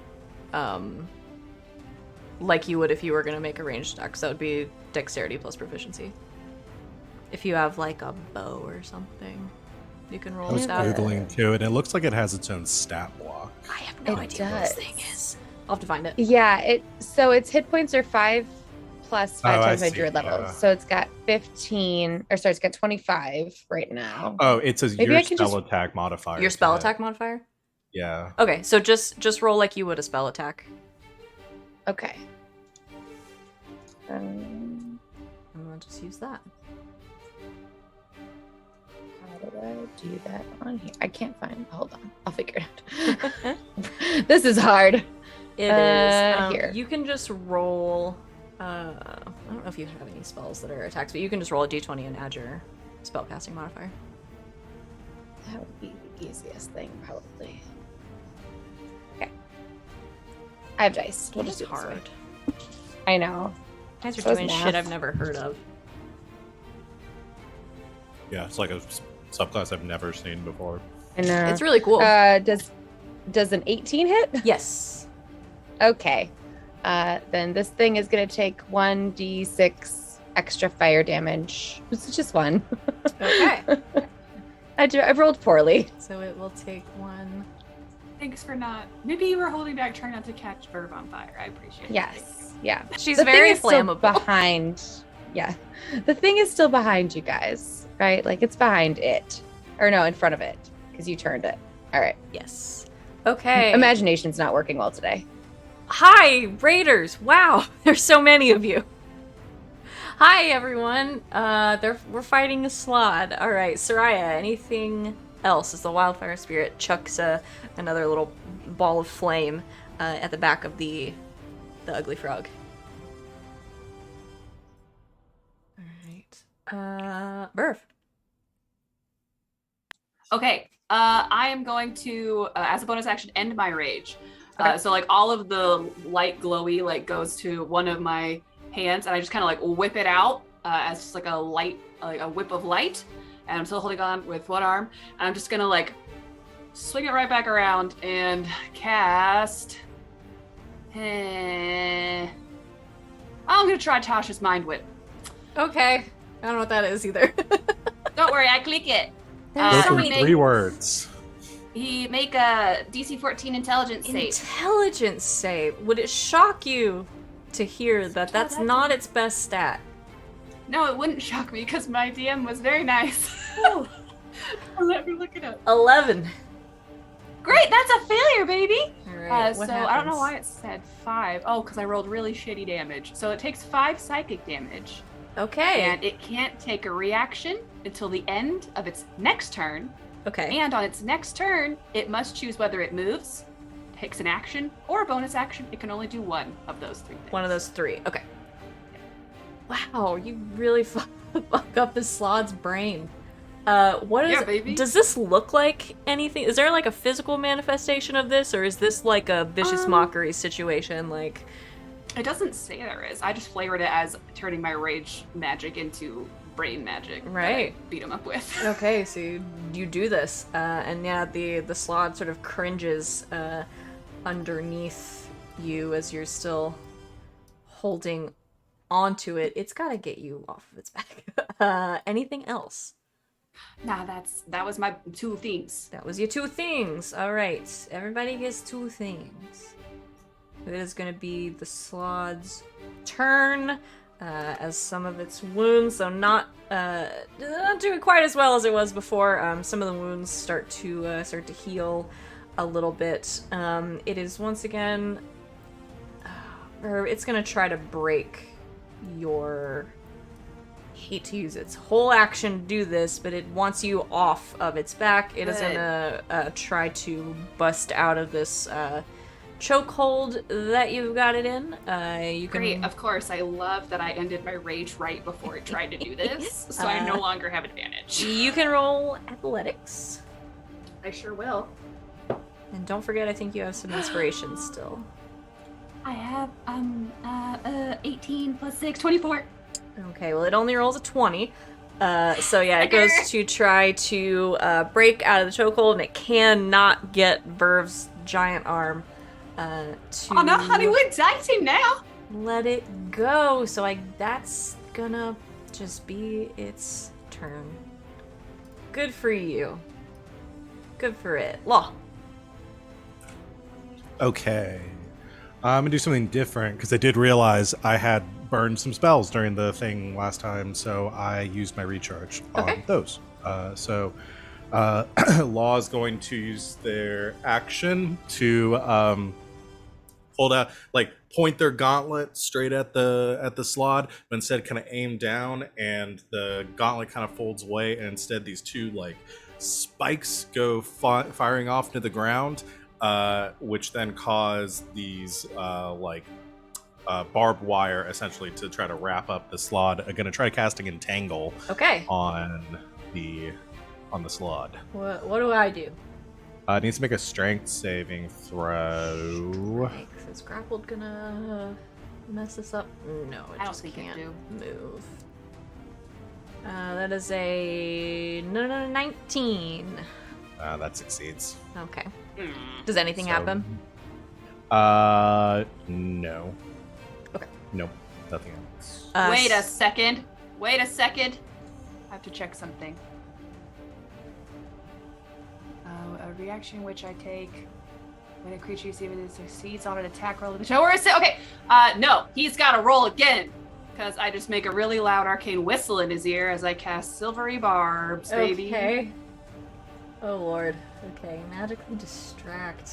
like you would if you were gonna make a ranged attack. So that would be dexterity plus proficiency. If you have like a bow or something, you can roll I was that. Googling too, and it looks like it has its own stat block. I have no It idea what this does. thing is. I'll have to find it. Yeah. So its hit points are 5 plus 5 Oh, I times my see, druid level. yeah. So it's got 15, or sorry, it's got 25 right now. Oh, it says Maybe your I can spell just- attack modifier. Your is spell hit. attack modifier? Yeah. Okay, so just roll like you would a spell attack. Okay. And I'll just use that. How do I do that on here? I can't find. Hold on, I'll figure it out. This is hard. It is. Here. You can just roll. I don't know if you have any spells that are attacks, but you can just roll a d20 and add your spellcasting modifier. That would be the easiest thing, probably. Okay. I have dice. We'll It just is do it this way. hard. I know. You guys are So is doing math. shit I've never heard of. Yeah, it's like a subclass I've never seen before. I know. It's really cool. Does an 18 hit? Yes. Okay. Then this thing is gonna take 1d6 extra fire damage. It's just one. Okay. I've rolled poorly. So it will take one. Thanks for not. Maybe you were holding back, trying not to catch Verb on fire. I appreciate it. Yes. Yeah. She's The very thing is still flammable. behind. Yeah. The thing is still behind you guys, right? Like it's behind it. Or no, in front of it. Because you turned it. All right. Yes. Okay. Imagination's not working well today. Hi, Raiders! Wow, there's so many of you. Hi, everyone. We're fighting a slod. All right, Sereia. Anything else? As the wildfire spirit chucks another little ball of flame at the back of the ugly frog. All right. Burf. Okay. I am going to, as a bonus action, end my rage. Okay. So like all of the light glowy like goes to one of my hands, and I just kind of like whip it out as just like a light, like a whip of light. And I'm still holding on with one arm, and I'm just gonna like swing it right back around and cast. I'm gonna try Tasha's Mind Whip. Okay. I don't know what that is either. Don't worry, I click it. Go so through we 3 words. He make a DC 14 intelligence save. Intelligence save. Would it shock you to hear that that's not its best stat? No, it wouldn't shock me because my DM was very nice. Let me look it up. 11. Great, that's a failure, baby. All right. What so happens? I don't know why it said 5. Oh, because I rolled really shitty damage. So it takes 5 psychic damage. Okay. And it can't take a reaction until the end of its next turn. Okay. And on its next turn, it must choose whether it moves, takes an action, or a bonus action. It can only do one of those 3 things. One of those 3. Okay. Wow, you really fuck up this Slod's brain. What is? Yeah, baby. Does this look like anything? Is there like a physical manifestation of this, or is this like a vicious mockery situation? Like, It doesn't say there is. I just flavored it as turning my rage magic into brain magic. that I Right. beat him up with. okay, so you do this, and yeah, the Slod sort of cringes underneath you as you're still holding onto it. It's got to get you off of its back. Anything else? Nah, that was my 2 things. That was your 2 things. All right, everybody gets 2 things. It is going to be the Slod's turn, as some of its wounds, though not doing quite as well as it was before. Some of the wounds start to heal a little bit. It is once again, or it's going to try to break your. Hate to use its whole action to do this, but it wants you off of its back. It is gonna try to bust out of this chokehold that you've got it in. You can. Great, of course. I love that I ended my rage right before it tried to do this, so I no longer have advantage. You can roll athletics, I sure will. and don't forget, I think you have some inspiration still. I have 18 plus 6, 24. Okay, well, it only rolls a 20. So yeah, it goes to try to break out of the chokehold, and it cannot get Verve's giant arm to Oh no, honey, we're dicing now. let it go. So that's gonna just be its turn. Good for you. Good for it. Law. Okay. I'm gonna do something different because I did realize I had burned some spells during the thing last time, so I used my recharge on those. Law is going to use their action to hold out, like point their gauntlet straight at the Slod, but instead kind of aim down, and the gauntlet kind of folds away, and instead these 2 like spikes go firing off to the ground. Which then cause these barbed wire essentially to try to wrap up the Slod. I'm gonna try casting Entangle on the Slod. What do I do? It needs to make a strength saving throw. Is grappled gonna mess this up? No, it I don't just think it can't do. move. That is a 19. That succeeds. Okay. Does anything happen? No. Okay. Nope. Nothing else. Wait a second. I have to check something. A reaction which I take when a creature you see with it succeeds on an attack roll of the show. Okay. No, he's got to roll again. Because I just make a really loud arcane whistle in his ear as I cast Silvery Barbs, baby. Okay. Oh lord. Okay, magically distract.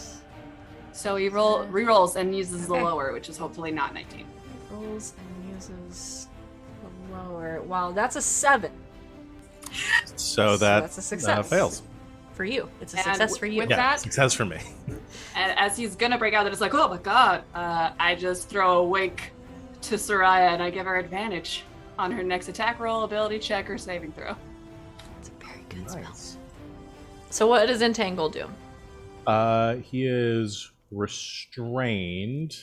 So he re-rolls and uses the lower, which is hopefully not 19. Rolls and uses the lower. Wow, that's a 7. So that's a success. Fails. For you. It's a success for you. with Yeah, that, success for me. and as he's gonna break out, that it's like, oh my god, I just throw a wink to Sereia and I give her advantage on her next attack roll, ability check, or saving throw. It's a very good spell. Nice. So what does Entangle do? He is restrained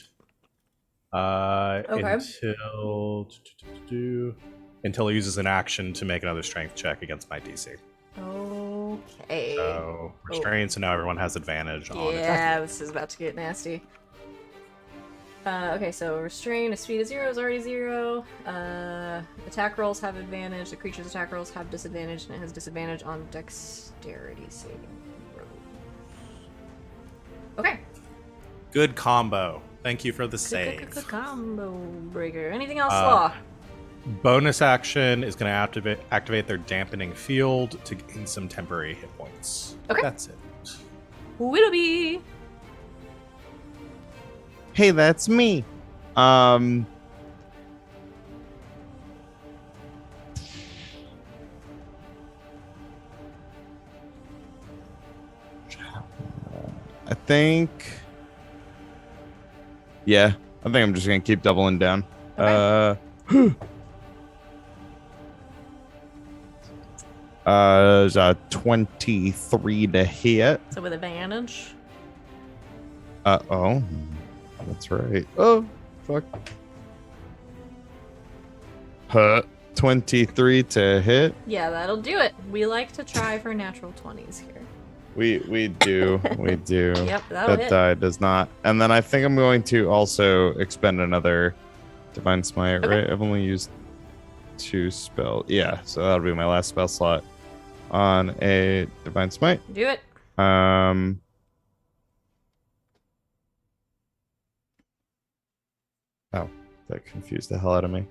until he uses an action to make another strength check against my DC. Okay. So restrained, so now everyone has advantage on Yeah, attack. this is about to get nasty. Okay, so restrain, a speed of 0 is already 0. Attack rolls have advantage. The creature's attack rolls have disadvantage, and it has disadvantage on dexterity saving throws. Okay. Good combo. Thank you for the save. Combo breaker. Anything else, Law? Bonus action is going to activate their dampening field to gain some temporary hit points. Okay. That's it. Willoughby. hey, that's me. I think. Yeah, I think I'm just gonna keep doubling down. There's a 23 to hit. So with advantage. Oh, that's right. Oh, fuck. 23 to hit. Yeah, that'll do it. We like to try for natural 20s here. We do. Yep, that'll That hit. die does not. And then I think I'm going to also expend another Divine Smite, Okay. right? I've only used 2 spells. Yeah, so that'll be my last spell slot on a Divine Smite. Do it. Oh, that confused the hell out of me.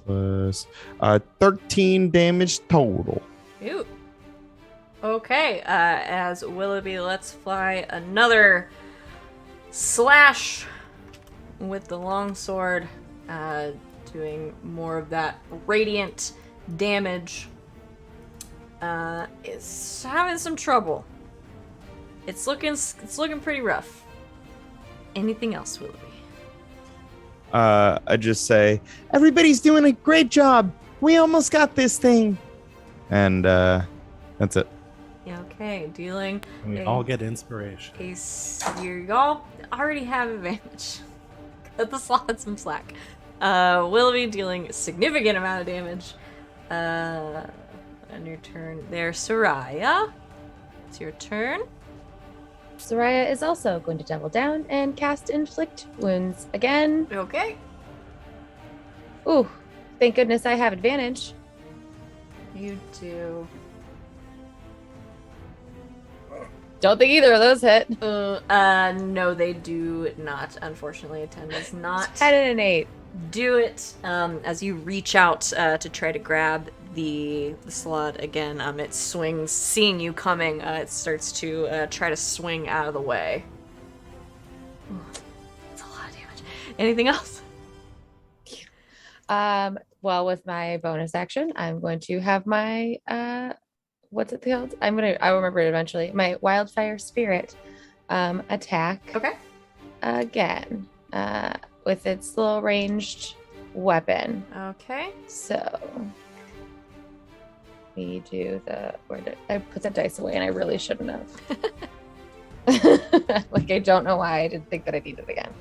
Plus 13 damage total. Ooh. Okay, as Willoughby lets fly another slash with the longsword, doing more of that radiant damage, is having some trouble. It's looking pretty rough. Anything else, Willoughby? I just say, everybody's doing a great job. We almost got this thing. And that's it. Yeah, okay, dealing. And we all get inspiration. Y'all already have advantage. Cut the slot some slack. Willoughby dealing a significant amount of damage. On your turn there, Sereia. It's your turn. Sereia is also going to double down and cast Inflict Wounds again. Okay. Ooh, thank goodness I have advantage. You do. Don't think either of those hit. No, they do not. Unfortunately, a 10 does not 10 and an 8. do it. As you reach out to try to grab the slot again, it swings, seeing you coming, it starts to try to swing out of the way. Ooh, that's a lot of damage. Anything else? Well, with my bonus action, I'm going to have my what's it called? I'll remember it eventually. My Wildfire Spirit attack. Okay. Again. With its little ranged weapon. Okay. So we do I put the dice away and I really shouldn't have. Like, I don't know why I didn't think that I needed it again.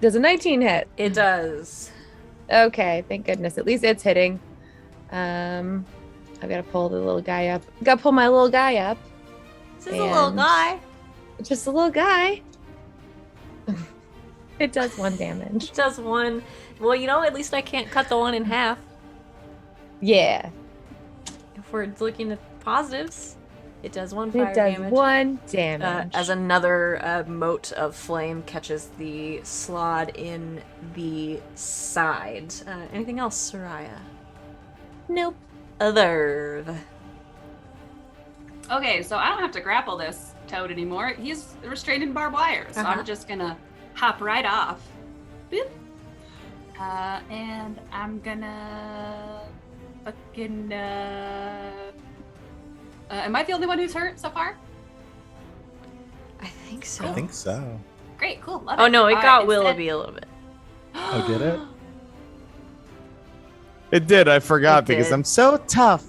Does a 19 hit? It does. Okay, thank goodness. At least it's hitting. I've got to pull the little guy up. Got to pull my little guy up. This is a little And- guy. Just a little guy. It does 1 damage. It does 1. Well, at least I can't cut the 1 in half. Yeah, If we're looking at positives, it does 1 fire it does damage. 1 damage. As another mote of flame catches the slod in the side. Anything else, Sereia? Nope. Other. Okay, so I don't have to grapple this toad anymore. He's restrained in barbed wire, so Uh-huh. I'm just gonna hop right off. Boop. And I'm gonna fucking. Am I the only one who's hurt so far? I think so. I think so. Great, cool, love Oh it. no, it All got right, Willoughby a little bit. Oh, did it? It did. I forgot It because did. I'm so tough.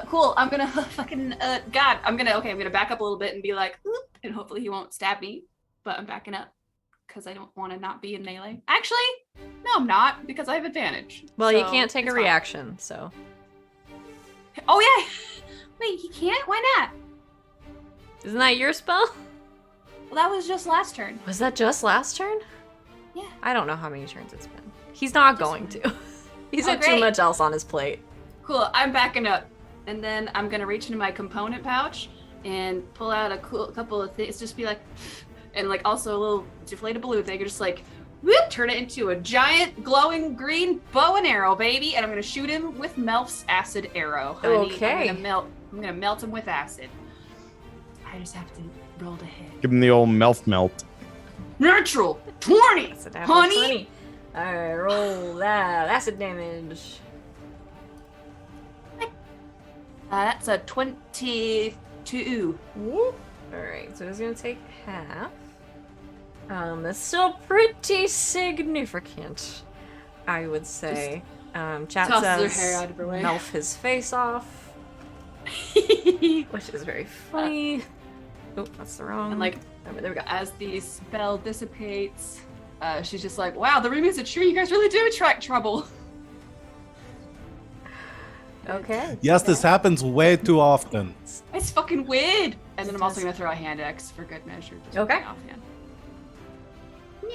Cool. I'm gonna fucking God. I'm gonna back up a little bit and be like, oop, and hopefully he won't stab me. But I'm backing up because I don't want to not be in melee. Actually, no, I'm not because I have advantage. Well, you So can't take a it's fine. reaction, so. Oh yeah. Wait, he can't? Why not? Isn't that your spell? Well, that was just last turn. Was that just last turn? Yeah. I don't know how many turns it's been. He's not going to. He's Oh, had too great. much else on his plate. Cool. I'm backing up, and then I'm gonna reach into my component pouch and pull out a couple of things. Just be like, and like also a little deflated balloon thing. You're just like whoop, turn it into a giant glowing green bow and arrow, baby, and I'm gonna shoot him with Melf's acid arrow. Honey. Okay. I'm gonna melt him with acid. I just have to roll to hit. Give him the old melt. Natural 20, That's a natural honey. 20. All right, roll that acid damage. That's a 22. Whoop. All right, so it's gonna take half. That's still pretty significant, I would say. Chat tosses her says hair out of her way. Melf his face off, which is very funny. Oh, that's the wrong. And like, there we go. as the spell dissipates, she's just like, wow, the rumors are true. You guys really do attract trouble. Okay. Yes, this happens way too often. It's fucking weird. And then I'm also gonna throw a hand axe for good measure. Just Okay. Offhand.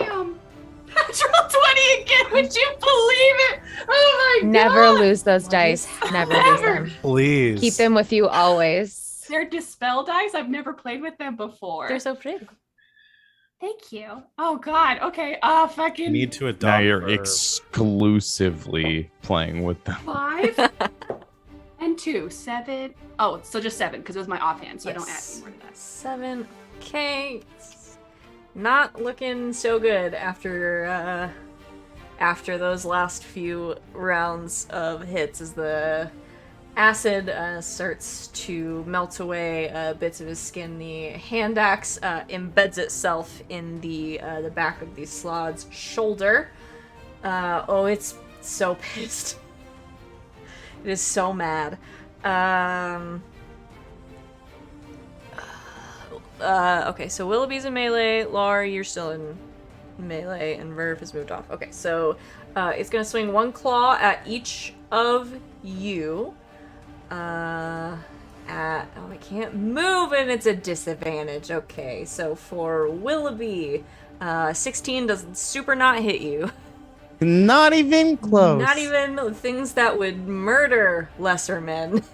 Yum. Natural 20 again. Would you believe it? Oh my god. Never lose those dice. Never lose them. Please. Keep them with you always. They're dispel dice. I've never played with them before. They're so pretty. Thank you. Oh god. Okay. Fucking Need to adopt. Now you're her. exclusively playing with them. 5 and 2. 7. Oh, so just 7 because it was my offhand, so I don't add Yes. any more to that. 7. Okay. Not looking so good after those last few rounds of hits as the acid starts to melt away bits of his skin. The hand axe embeds itself in the back of the Slod's shoulder. Oh, it's so pissed. It is so mad. Okay, so Willoughby's in melee. Lar, you're still in melee, and Verve has moved off. Okay, so it's gonna swing one claw at each of you. Oh, I can't move, and it's a disadvantage. Okay, so for Willoughby, 16 does super not hit you. Not even close. Not even things that would murder lesser men.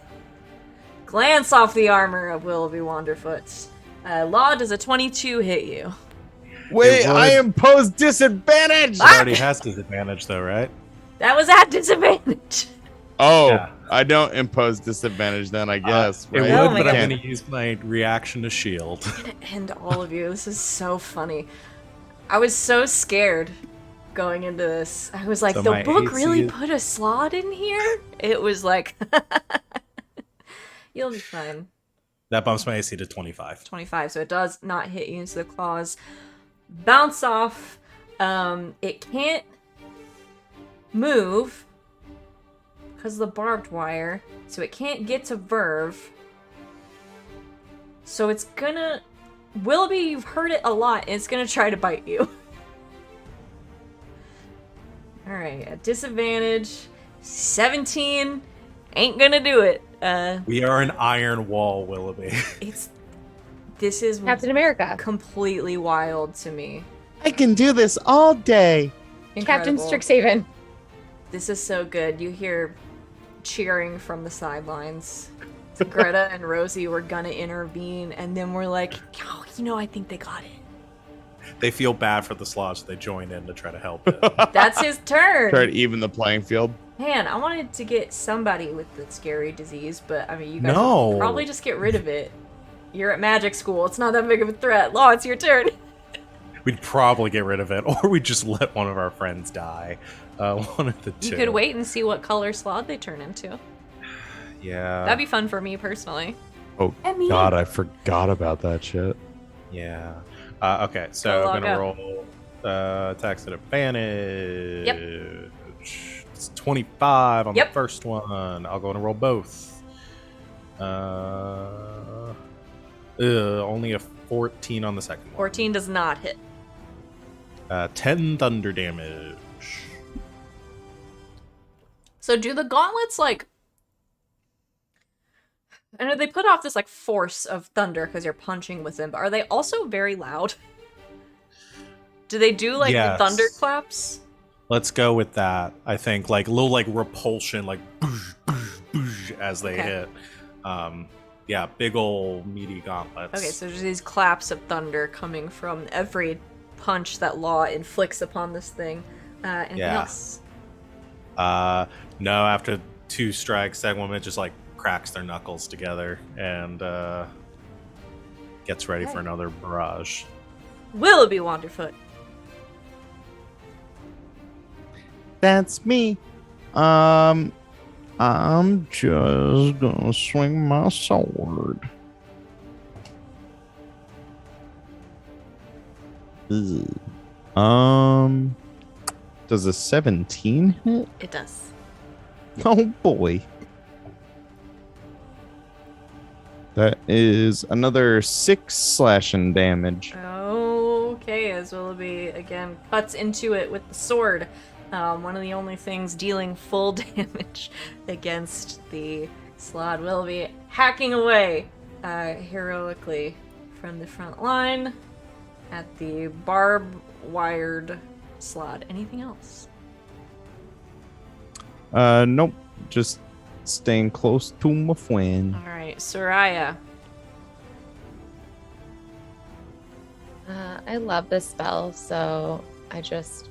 Glance off the armor of Willoughby Wanderfoot. Law, does a 22 hit you? Wait, It would. I impose disadvantage. It already has disadvantage though, right? That was at disadvantage. Oh, Yeah. I don't impose disadvantage then, I guess. It right? Oh would, my but I'm God. going to use my reaction to shield. And all of you, this is so funny. I was so scared going into this. I was like, So the my book AC really is- put a slot in here? It was like, you'll be fine. That bumps my AC to 25. 25, so it does not hit you, so the claws bounce off. It can't move because of the barbed wire, so it can't get to Verve. So it's gonna... Willoughby, you've heard it a lot, and it's gonna try to bite you. Alright, at disadvantage, 17 ain't gonna do it. We are an iron wall, Willoughby. This is Captain America. completely wild to me. I can do this all day. Captain Incredible. Strixhaven. This is so good. You hear cheering from the sidelines. Greta and Rosie were gonna intervene, and then we're like, oh, I think they got it. They feel bad for the slots, so they join in to try to help it. That's his turn. Try to even the playing field. Man, I wanted to get somebody with the scary disease, but I mean, you guys No. would probably just get rid of it. You're at magic school. It's not that big of a threat. Law, it's your turn. We'd probably get rid of it, or we'd just let one of our friends die. One of the two. You could wait and see what color slot they turn into. Yeah. That'd be fun for me personally. Oh, I mean, God, I forgot about that shit. Yeah. Okay, so Go I'm log going to roll attacks at advantage. Yep. It's 25 on Yep. the first one. I'll go and roll both. Only a 14 on the second one. 14 does not hit. 10 thunder damage. So do the gauntlets, like... I know they put off this, like, force of thunder because you're punching with them, but are they also very loud? Do they do, like, Yes. the thunderclaps? Let's go with that. I think like a little like repulsion, like boosh, boosh, boosh, as they Okay. hit. Yeah, big ol' meaty gauntlets. Okay, so there's these claps of thunder coming from every punch that Law inflicts upon this thing. Anything Yeah. else? No, after 2 strikes, that woman just like cracks their knuckles together and gets ready for another barrage. Willoughby Wanderfoot. That's me. I'm just gonna swing my sword. Ugh. Does a 17 hit? It does. Oh boy. That is another 6 slashing damage. Okay, as Willoughby again cuts into it with the sword. One of the only things dealing full damage against the Slod. Willoughby hacking away heroically from the front line at the barb-wired Slod. Anything else? Nope. Just staying close to my friend. All right, Sereia. I love this spell, so I just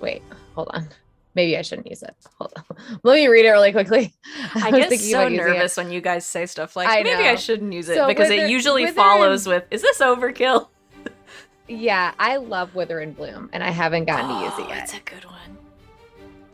hold on. Maybe I shouldn't use it. Hold on. Let me read it really quickly. I was get thinking so about using it. nervous when you guys say stuff like, I maybe I know. shouldn't use it, So because it usually follows with, is this overkill? Yeah, I love Wither and Bloom, and I haven't gotten to use it yet. It's a good one.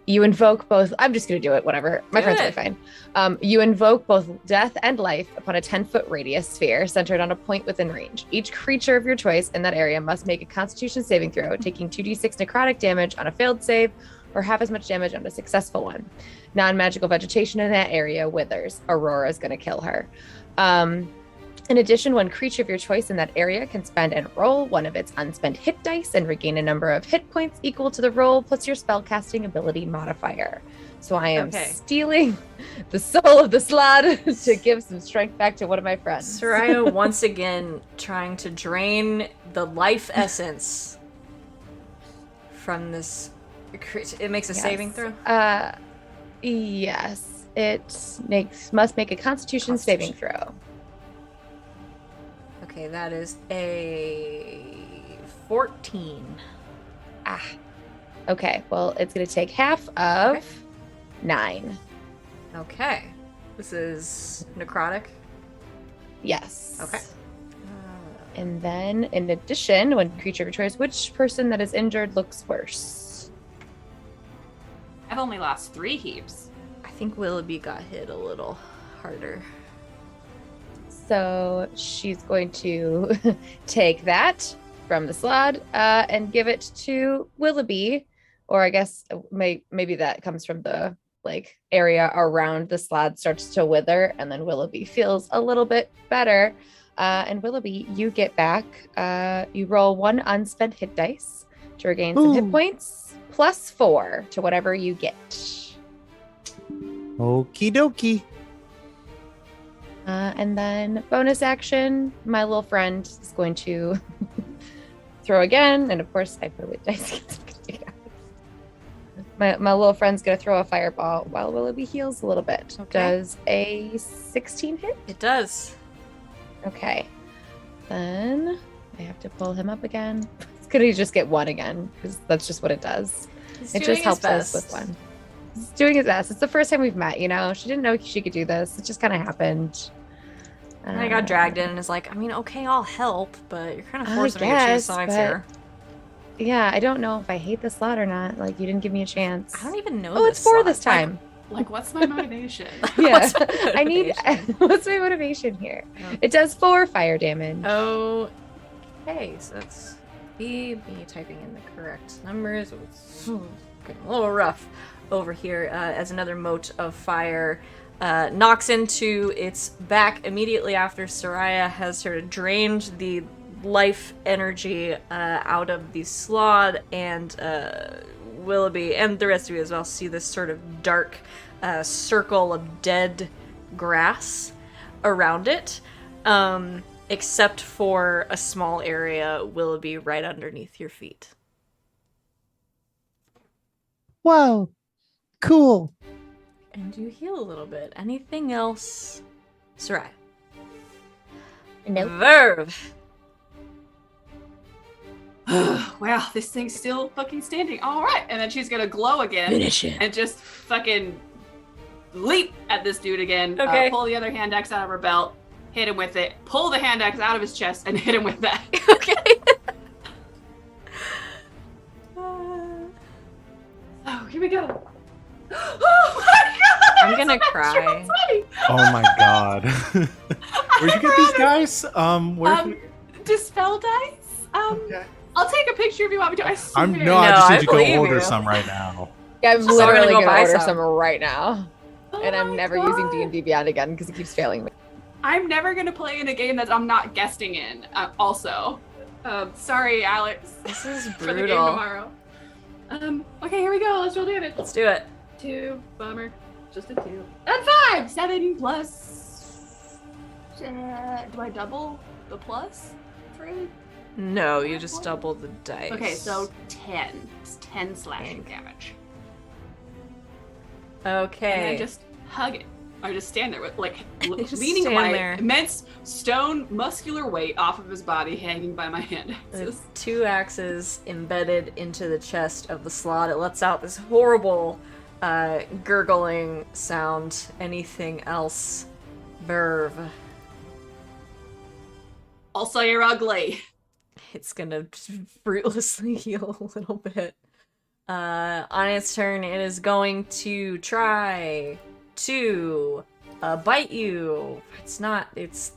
You invoke both. I'm just going to do it, whatever. My Do friends it. are fine. You invoke both death and life upon a 10-foot radius sphere centered on a point within range. Each creature of your choice in that area must make a Constitution saving throw, taking 2d6 necrotic damage on a failed save, or half as much damage on a successful one. Non-magical vegetation in that area withers. Aurora's going to kill her. In addition, one creature of your choice in that area can spend and roll one of its unspent hit dice and regain a number of hit points equal to the roll plus your spellcasting ability modifier. So I am stealing the soul of the Slod to give some strength back to one of my friends. Sereia once again trying to drain the life essence from this creature. It makes a saving throw? Yes. It must make a Constitution saving throw. Okay, that is a 14. Okay, well, it's going to take half of 9. Okay. This is necrotic? Yes. Okay. And then, in addition, when creature of your choice, which person that is injured looks worse? I've only lost 3 heaps. I think Willoughby got hit a little harder. So she's going to take that from the Slod and give it to Willoughby, or I guess maybe that comes from the area around the Slod starts to wither, and then Willoughby feels a little bit better. And Willoughby, you get back. You roll 1 unspent hit dice to regain some hit points, plus 4 to whatever you get. Okie dokie. And then bonus action, my little friend is going to throw again. And of course, I put dice. My little friend's going to throw a fireball while Willoughby heals a little bit. Okay. Does a 16 hit? It does. Okay. Then I have to pull him up again. It's going to just get 1 again because that's just what it does. It just helps us with 1. He's doing his best. It's the first time we've met, She didn't know she could do this. It just kind of happened. And I got dragged in and is like, okay, I'll help, but you're kind of forcing me to choose sides here. Yeah, I don't know if I hate this slot or not. You didn't give me a chance. I don't even know. Oh, it's 4 this time. What's my motivation? Yeah, I need. What's my motivation here? Oh. It does 4 fire damage. Okay, so that's me typing in the correct numbers. It's getting a little rough over here as another mote of fire knocks into its back immediately after Sereia has sort of drained the life energy out of the Slod, and Willoughby and the rest of you as well see this sort of dark circle of dead grass around it, except for a small area, Willoughby, right underneath your feet. Wow. Cool. And you heal a little bit. Anything else? Sereia. Nope. Verve. Wow, this thing's still fucking standing. All right. And then she's going to glow again. Finish it. And just fucking leap at this dude again. Okay. Pull the other hand axe out of her belt, hit him with it, pull the hand axe out of his chest, and hit him with that. Okay. Oh, here we go. Oh my god! I'm gonna It's a natural cry. 20. Oh my god. Where'd you get these dice? Dispel dice. Okay. I'll take a picture if you want me to. I swear. I No, just I need to go believe order you. some right now. Yeah, I'm So I'm literally gonna go gonna buy order some. some right now. Oh And I'm my never God. using D&D Beyond again because it keeps failing me. I'm never gonna play in a game that I'm not guesting in. Also, sorry, Alex, This is for the game brutal. tomorrow. Okay, here we go. Let's roll damage. Let's do it. 2, bummer. Just a 2. And 5! 7 plus. Do I double the plus? 3? No, you just double the dice. Okay, so 10. It's 10 slashing damage. Okay. And then just hug it. Or just stand there with, like, Just leaning stand my there. immense stone muscular weight off of his body, hanging by my hand. With 2 axes embedded into the chest of the slot, it lets out this horrible gurgling sound. Anything else? Verve. Also, you're ugly. It's gonna fruitlessly heal a little bit. On its turn, it is going to try to bite you. It's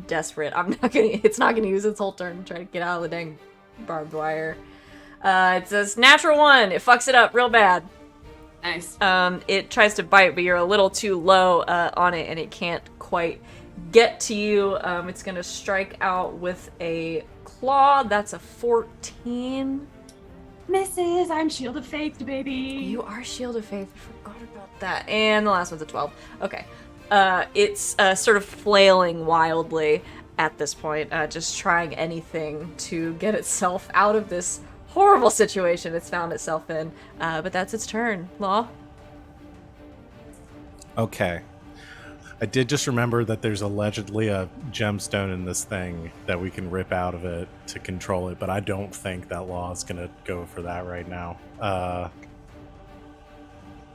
desperate. It's not gonna use its whole turn to try to get out of the dang barbed wire. It says natural 1. It fucks it up real bad. Nice. It tries to bite, but you're a little too low on it, and it can't quite get to you. It's gonna strike out with a claw. That's a 14. Misses, I'm Shield of Faith, baby. You are Shield of Faith. I forgot about that. And the last one's a 12. Okay. It's sort of flailing wildly at this point, just trying anything to get itself out of this horrible situation it's found itself in. But that's its turn. Law? Okay. I did just remember that there's allegedly a gemstone in this thing that we can rip out of it to control it, but I don't think that Law is going to go for that right now.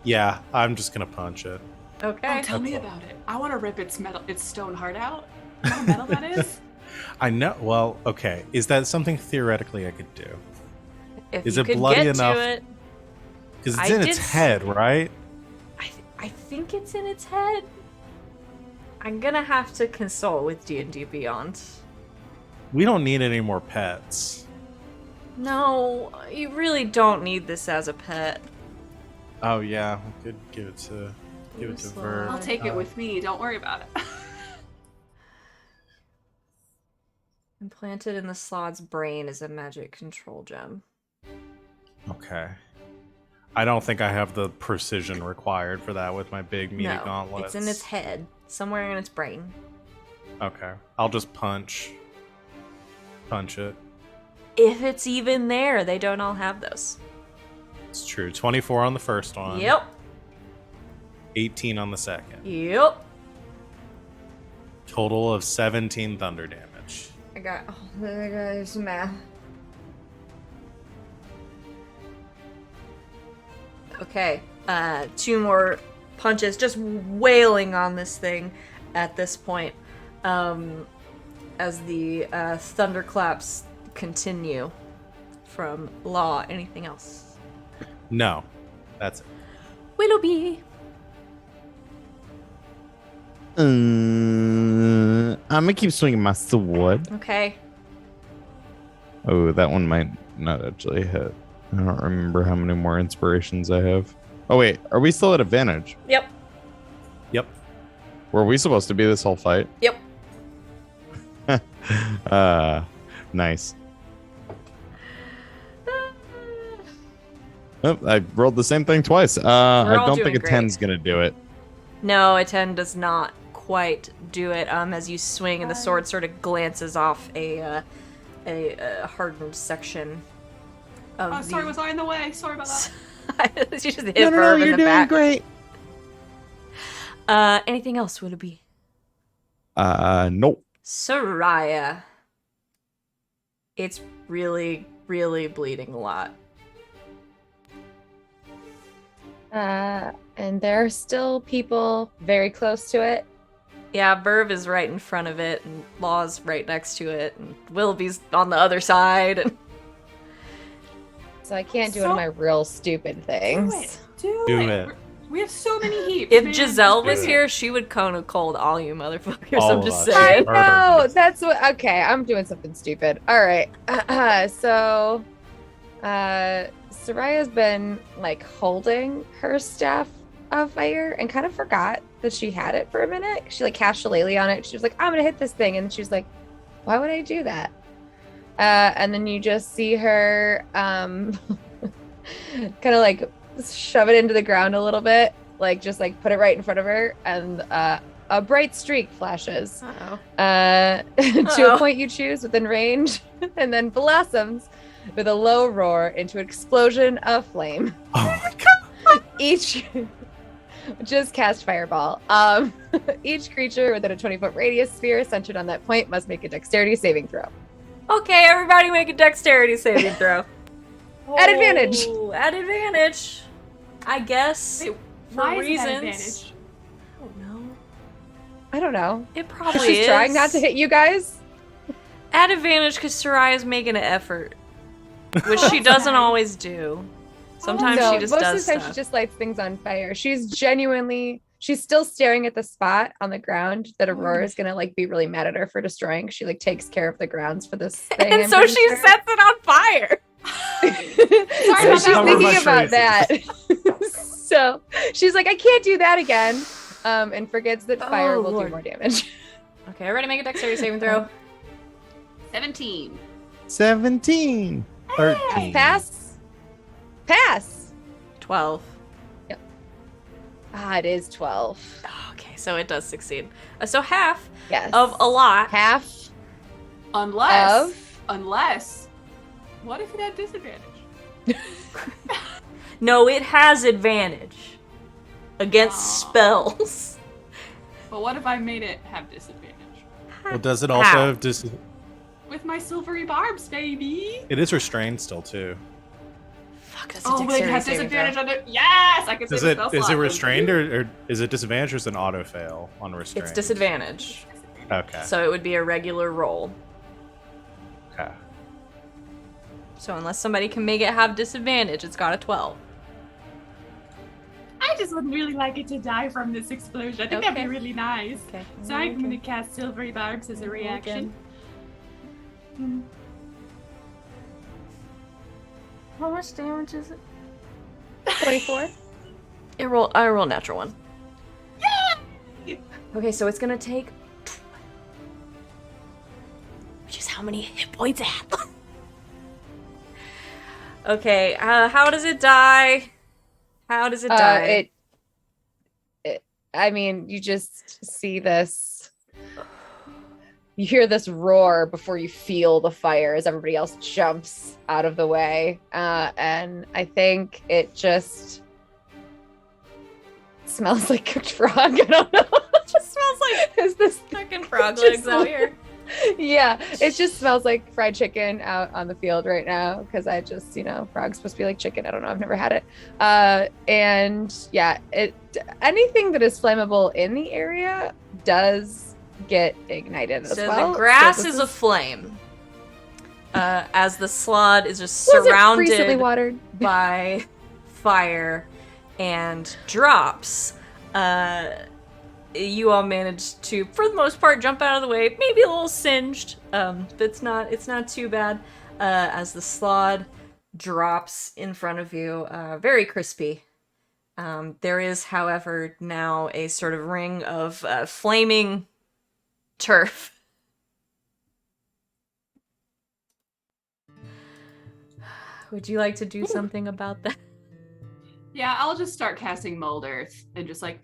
Yeah, I'm just going to punch it. Okay. Oh, tell me about it. I want to rip its stone heart out. You know how metal that is? I know. Well, okay. Is that something theoretically I could do? If Is you it could bloody get enough? to it, Because it's I in did its head, right? I think it's in its head. I'm gonna have to consult with D&D Beyond. We don't need any more pets. No, you really don't need this as a pet. Oh yeah, we could give it to Useless. Verve. I'll take it with me. Don't worry about it. Implanted in the slot's brain is a magic control gem. Okay. I don't think I have the precision required for that with my big meaty No, gauntlets. it's in its head, somewhere in its brain. Okay. I'll just punch it. If it's even there, they don't all have those. It's true. 24 on the first one. Yep. 18 on the second. Yep. Total of 17 thunder damage. I got some math. Okay, 2 more punches, just wailing on this thing at this point, as the thunderclaps continue from Law. Anything else? No. That's it. Willoughby. I'm gonna keep swinging my sword. Okay. Oh, that one might not actually hit. I don't remember how many more inspirations I have. Oh wait, are we still at advantage? Yep. Yep. Were we supposed to be this whole fight? Yep. Nice. Oh, I rolled the same thing twice. I all don't doing think a great. 10's gonna do it. No, a 10 does not quite do it. As you swing and the sword sort of glances off a hardened section of Oh, sorry, was I in the way? Sorry about that. you just hit Verve in the back. great. Anything else, Willoughby? Nope. Sereia. It's really really bleeding a lot. And there are still people very close to it. Yeah, Verve is right in front of it, and Law's right next to it, and Willoughby's on the other side. And So I can't do one of my real stupid things. Do Do it. it. We have so many heaps. if man. Giselle was Yeah. here, she would cone a cold all you motherfuckers. All I'm of just us. I saying. Murder. know. That's what. Okay, I'm doing something stupid. All right. So, Sereia's been like holding her staff of fire and kind of forgot that she had it for a minute. She like cast Shillelagh on it. She was like, "I'm gonna hit this thing," and she was like, "Why would I do that?" And then you just see her kind of like shove it into the ground a little bit, like just like put it right in front of her, and a bright streak flashes Uh-oh. to Uh-oh. a point you choose within range, and then blossoms with a low roar into an explosion of flame. Oh my god. Each just cast fireball. Each creature within a 20-foot radius sphere centered on that point must make a dexterity saving throw. Okay, everybody make a dexterity saving throw. At advantage. Oh, at advantage. I guess. Wait, for why is it reasons. at advantage? I don't know. I don't know. It probably She's is. trying not to hit you guys. At advantage because Sereia's making an effort, which she doesn't always do. Sometimes No, she just most does of the time stuff. she just lights things on fire. She's still staring at the spot on the ground that Aurora is gonna like be really mad at her for destroying. She like takes care of the grounds for this thing. And I'm so pretty she sure. sets it on fire. So about she's that. thinking How about much that. So she's like, I can't do that again. And forgets that fire Oh, will Lord. do more damage. Okay, everybody make a dexterity saving throw. 17. 17. 13. Pass. Pass. 12. Ah, it is 12. Okay, so it does succeed. So half Yes. of a lot. half Unless. of Unless. What if it had disadvantage? No, it has advantage against Aw. spells. But what if I made it have disadvantage? Well, does it also How? have With my silvery barbs, baby. It is restrained still too. Fuck, that's a Oh, but it dexterity has saving disadvantage throw. on it. Yes, I can Is say it the spell is it slot. restrained or is it disadvantage or is it an auto fail on restrained? It's disadvantage. Okay. So it would be a regular roll. Okay. So unless somebody can make it have disadvantage, it's got a 12. I just would really like it to die from this explosion. I think that'd Okay. be really nice. Okay. So I'm going to cast Silvery Barbs as a reaction. How much damage is it? 24. I roll natural one. Okay, so it's gonna take. Which is how many hit points it has. Okay, how does it die? How does it die? I mean, you just see this. You hear this roar before you feel the fire as everybody else jumps out of the way. And I think it just smells like cooked frog. I don't know. It just smells like Is this fucking frog Just legs out here. yeah, it just smells like fried chicken out on the field right now because I just, frog's supposed to be like chicken. I don't know. I've never had it. And yeah, anything that is flammable in the area does get ignited as So well. the grass So this is aflame. As the slod is just was it recently surrounded watered. by fire and drops. You all managed to, for the most part, jump out of the way. Maybe a little singed, but it's not too bad. As the slod drops in front of you, very crispy. There is, however, now a sort of ring of flaming turf. Would you like to do something about that? Yeah, I'll just start casting mold earth and just like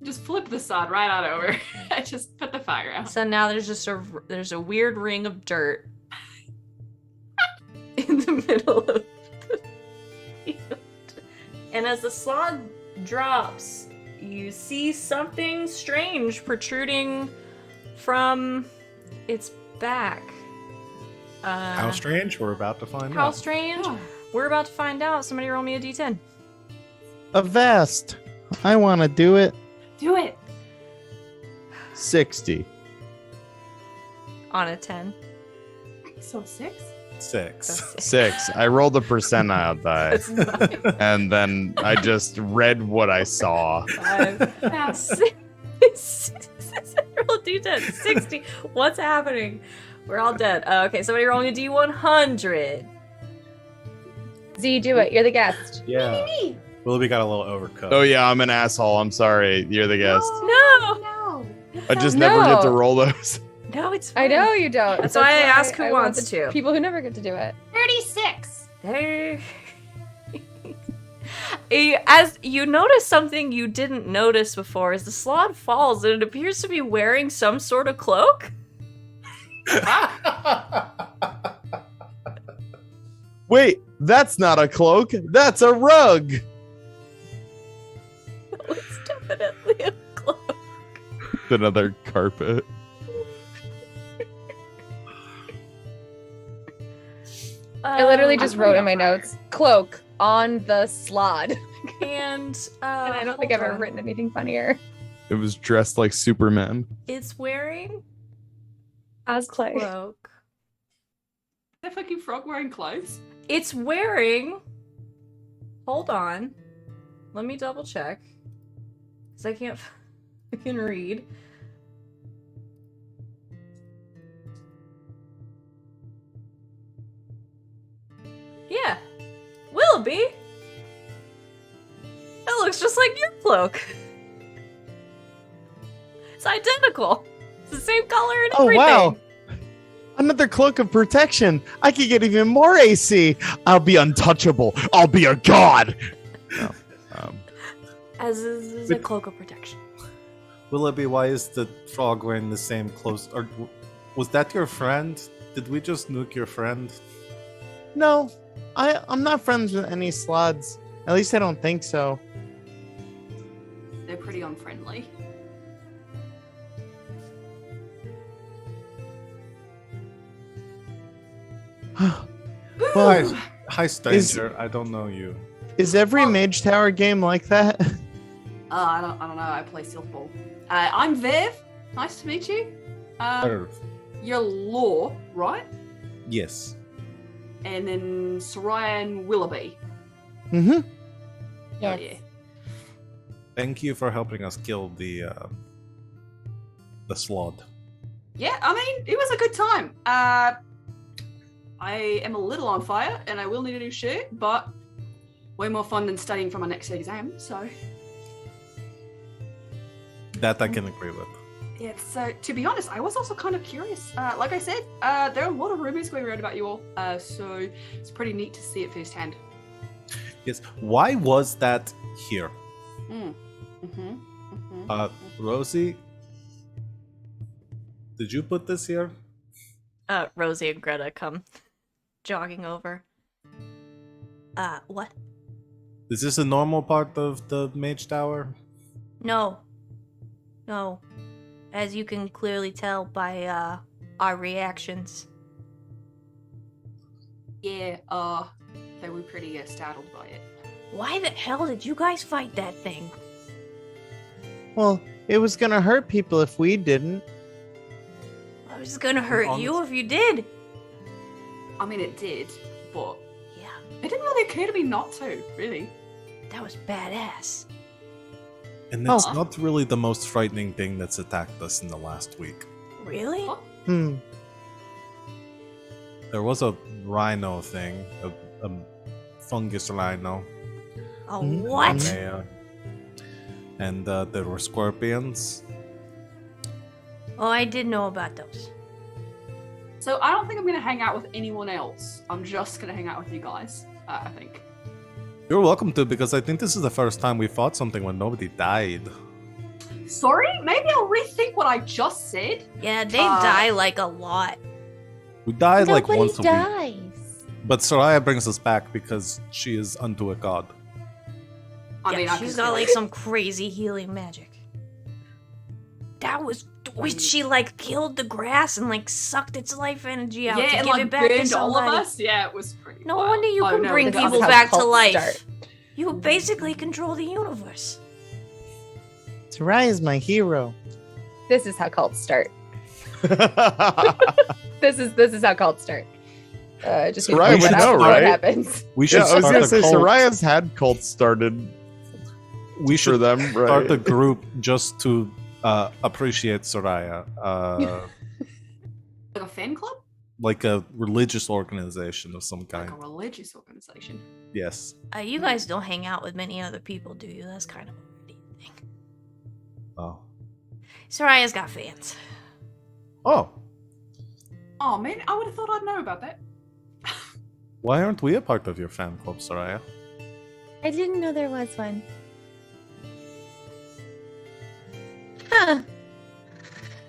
just flip the sod right on over. I just put the fire out. So now there's a weird ring of dirt in the middle of the field. And as the slod drops, you see something strange protruding from its back. How strange? We're about to find How out. strange? We're about to find out. Somebody roll me a d10. A vest. I want to do it. Do it. 60. On a 10. So 6? 6. 6. I rolled a percentile die. That's 9. And then I just read what I saw. 5. Yeah. 6. Roll a d10. 60. What's happening? We're all dead. Okay, somebody rolling a d100. Z, do it. You're the guest. Yeah. Me. Willoughby got a little overcooked. Oh yeah, I'm an asshole. I'm sorry. You're the guest. No. No. I just never get to No. roll those. No, it's I fine. know you don't. That's why I ask who I want wants the to. People who never get to do it. 36. There. As you notice something you didn't notice before, as the slot falls and it appears to be wearing some sort of cloak. Wait, that's not a cloak. That's a rug. It's definitely a cloak. Another carpet. I literally Um, just I'm wrote in putting my it notes, cloak on the slod. and And I don't think I've ever written anything funnier. It was dressed like Superman. It's wearing As Clay. cloak. That fucking frog wearing clothes. It's wearing. Hold on. Let me double check. Because I can't fucking read. Yeah. Willoughby. That looks just like your cloak. It's identical. It's the same color and Oh, everything. wow. Another cloak of protection. I could get even more AC. I'll be untouchable. I'll be a god. No. As is a cloak of protection. Willoughby, why is the frog wearing the same clothes? Or was that your friend? Did we just nuke your friend? No, I'm not friends with any slots. At least I don't think so. They're pretty unfriendly. Well, Hi, stranger. I don't know you. is every Mage Tower game like that? I don't know. I play Silk Ball. I'm Viv. Nice to meet you. You're Law, right? Yes. And then Sereia and Willoughby. Mm-hmm. Oh, yeah. Thank you for helping us kill the slod. Yeah, I mean, it was a good time. I am a little on fire, and I will need a new shirt, but way more fun than studying for my next exam, so... That I can agree with. Yeah, so to be honest, I was also kind of curious. Like I said, there are a lot of rumors going around about you all, so it's pretty neat to see it firsthand. Yes. Why was that here? Rosie, did you put this here? Rosie and Greta come jogging over. What? Is this a normal part of the Mage Tower? No. No. As you can clearly tell by, our reactions. Yeah, they were pretty startled by it. Why the hell did you guys fight that thing? Well, it was gonna hurt people if we didn't. I was gonna hurt you if you did. I mean, it did, but Yeah, it didn't really occur to me not to, really. that was badass. And it's not really the most frightening thing that's attacked us in the last week. Really? What? There was a rhino thing, a fungus rhino. Oh, Mm-hmm. what? And there were scorpions. Oh, I did know about those. So I don't think I'm going to hang out with anyone else. I'm just going to hang out with you guys, I think. You're welcome to, because I think this is the first time we fought something when nobody died. Sorry? Maybe I'll rethink what I just said. Yeah, they die like a lot. We died like Nobody once a week. dies. But Sereia brings us back because she is unto a god. I Yeah, mean, I she's can got feel like it. some crazy healing magic. That was Wait, she like killed the grass and like sucked its life energy out Yeah, to and give like it back to burned all of somebody. us. Yeah, it was pretty. No wild. wonder you Oh, can no, bring this is people how back to cults life. start. You basically control the universe. Sereia's my hero. This is how cults start. This is how cults start. Just Sereia would that know, out before right? it happens. We should Yeah, I was start gonna a say cult. Sereia's had cults started We for should them, right? start a group just to appreciate Sereia. Like a fan club, Like a religious organization of some like kind. a religious organization. Yes. You guys don't hang out with many other people, do you? That's kind of a weird thing. Oh. Soraya's got fans. Oh. Oh man, I would have thought I'd know about that. Why aren't we a part of your fan club, Sereia? I didn't know there was one. Huh.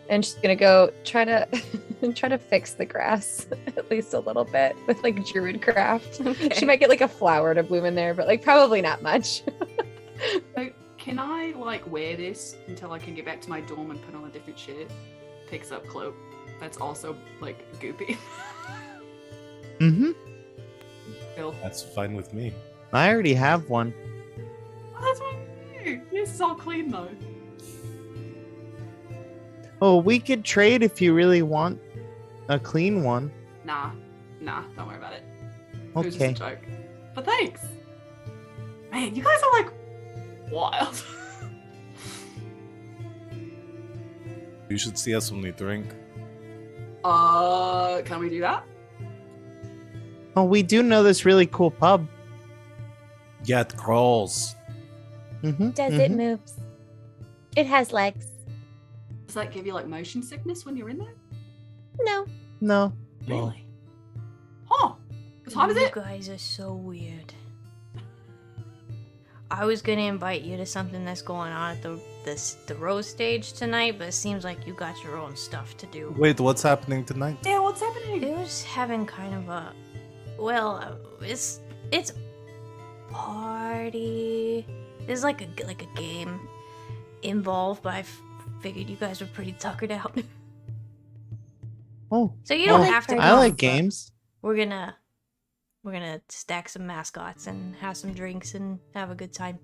And she's gonna go try to fix the grass at least a little bit with like druid craft. Okay. She might get like a flower to bloom in there, but like probably not much. So, can I like wear this until I can get back to my dorm and put on a different shirt? Picks up cloak. That's also like goopy. Mm-hmm. Phil. That's fine with me. I already have one. Oh, that's what I do. This is all clean though. Oh, we could trade if you really want a clean one. Nah, don't worry about it. It was just a Okay. joke. But thanks. Man, you guys are like wild. You should see us when we drink. Can we do that? Oh, we do know this really cool pub. Yeah, it crawls. Mm-hmm. It moves? It has legs. Does that give you like motion sickness when you're in there? No. No. Really? Huh. What time is You it? guys are so weird. I was gonna invite you to something that's going on at the Rose stage tonight, but it seems like you got your own stuff to do. Wait, what's happening tonight? Yeah, what's happening? It was having kind of a, it's a party. There's like a game involved, but I figured you guys were pretty tuckered out. Oh, So you don't oh, have to come. I like but games. We're gonna stack some mascots and have some drinks and have a good time.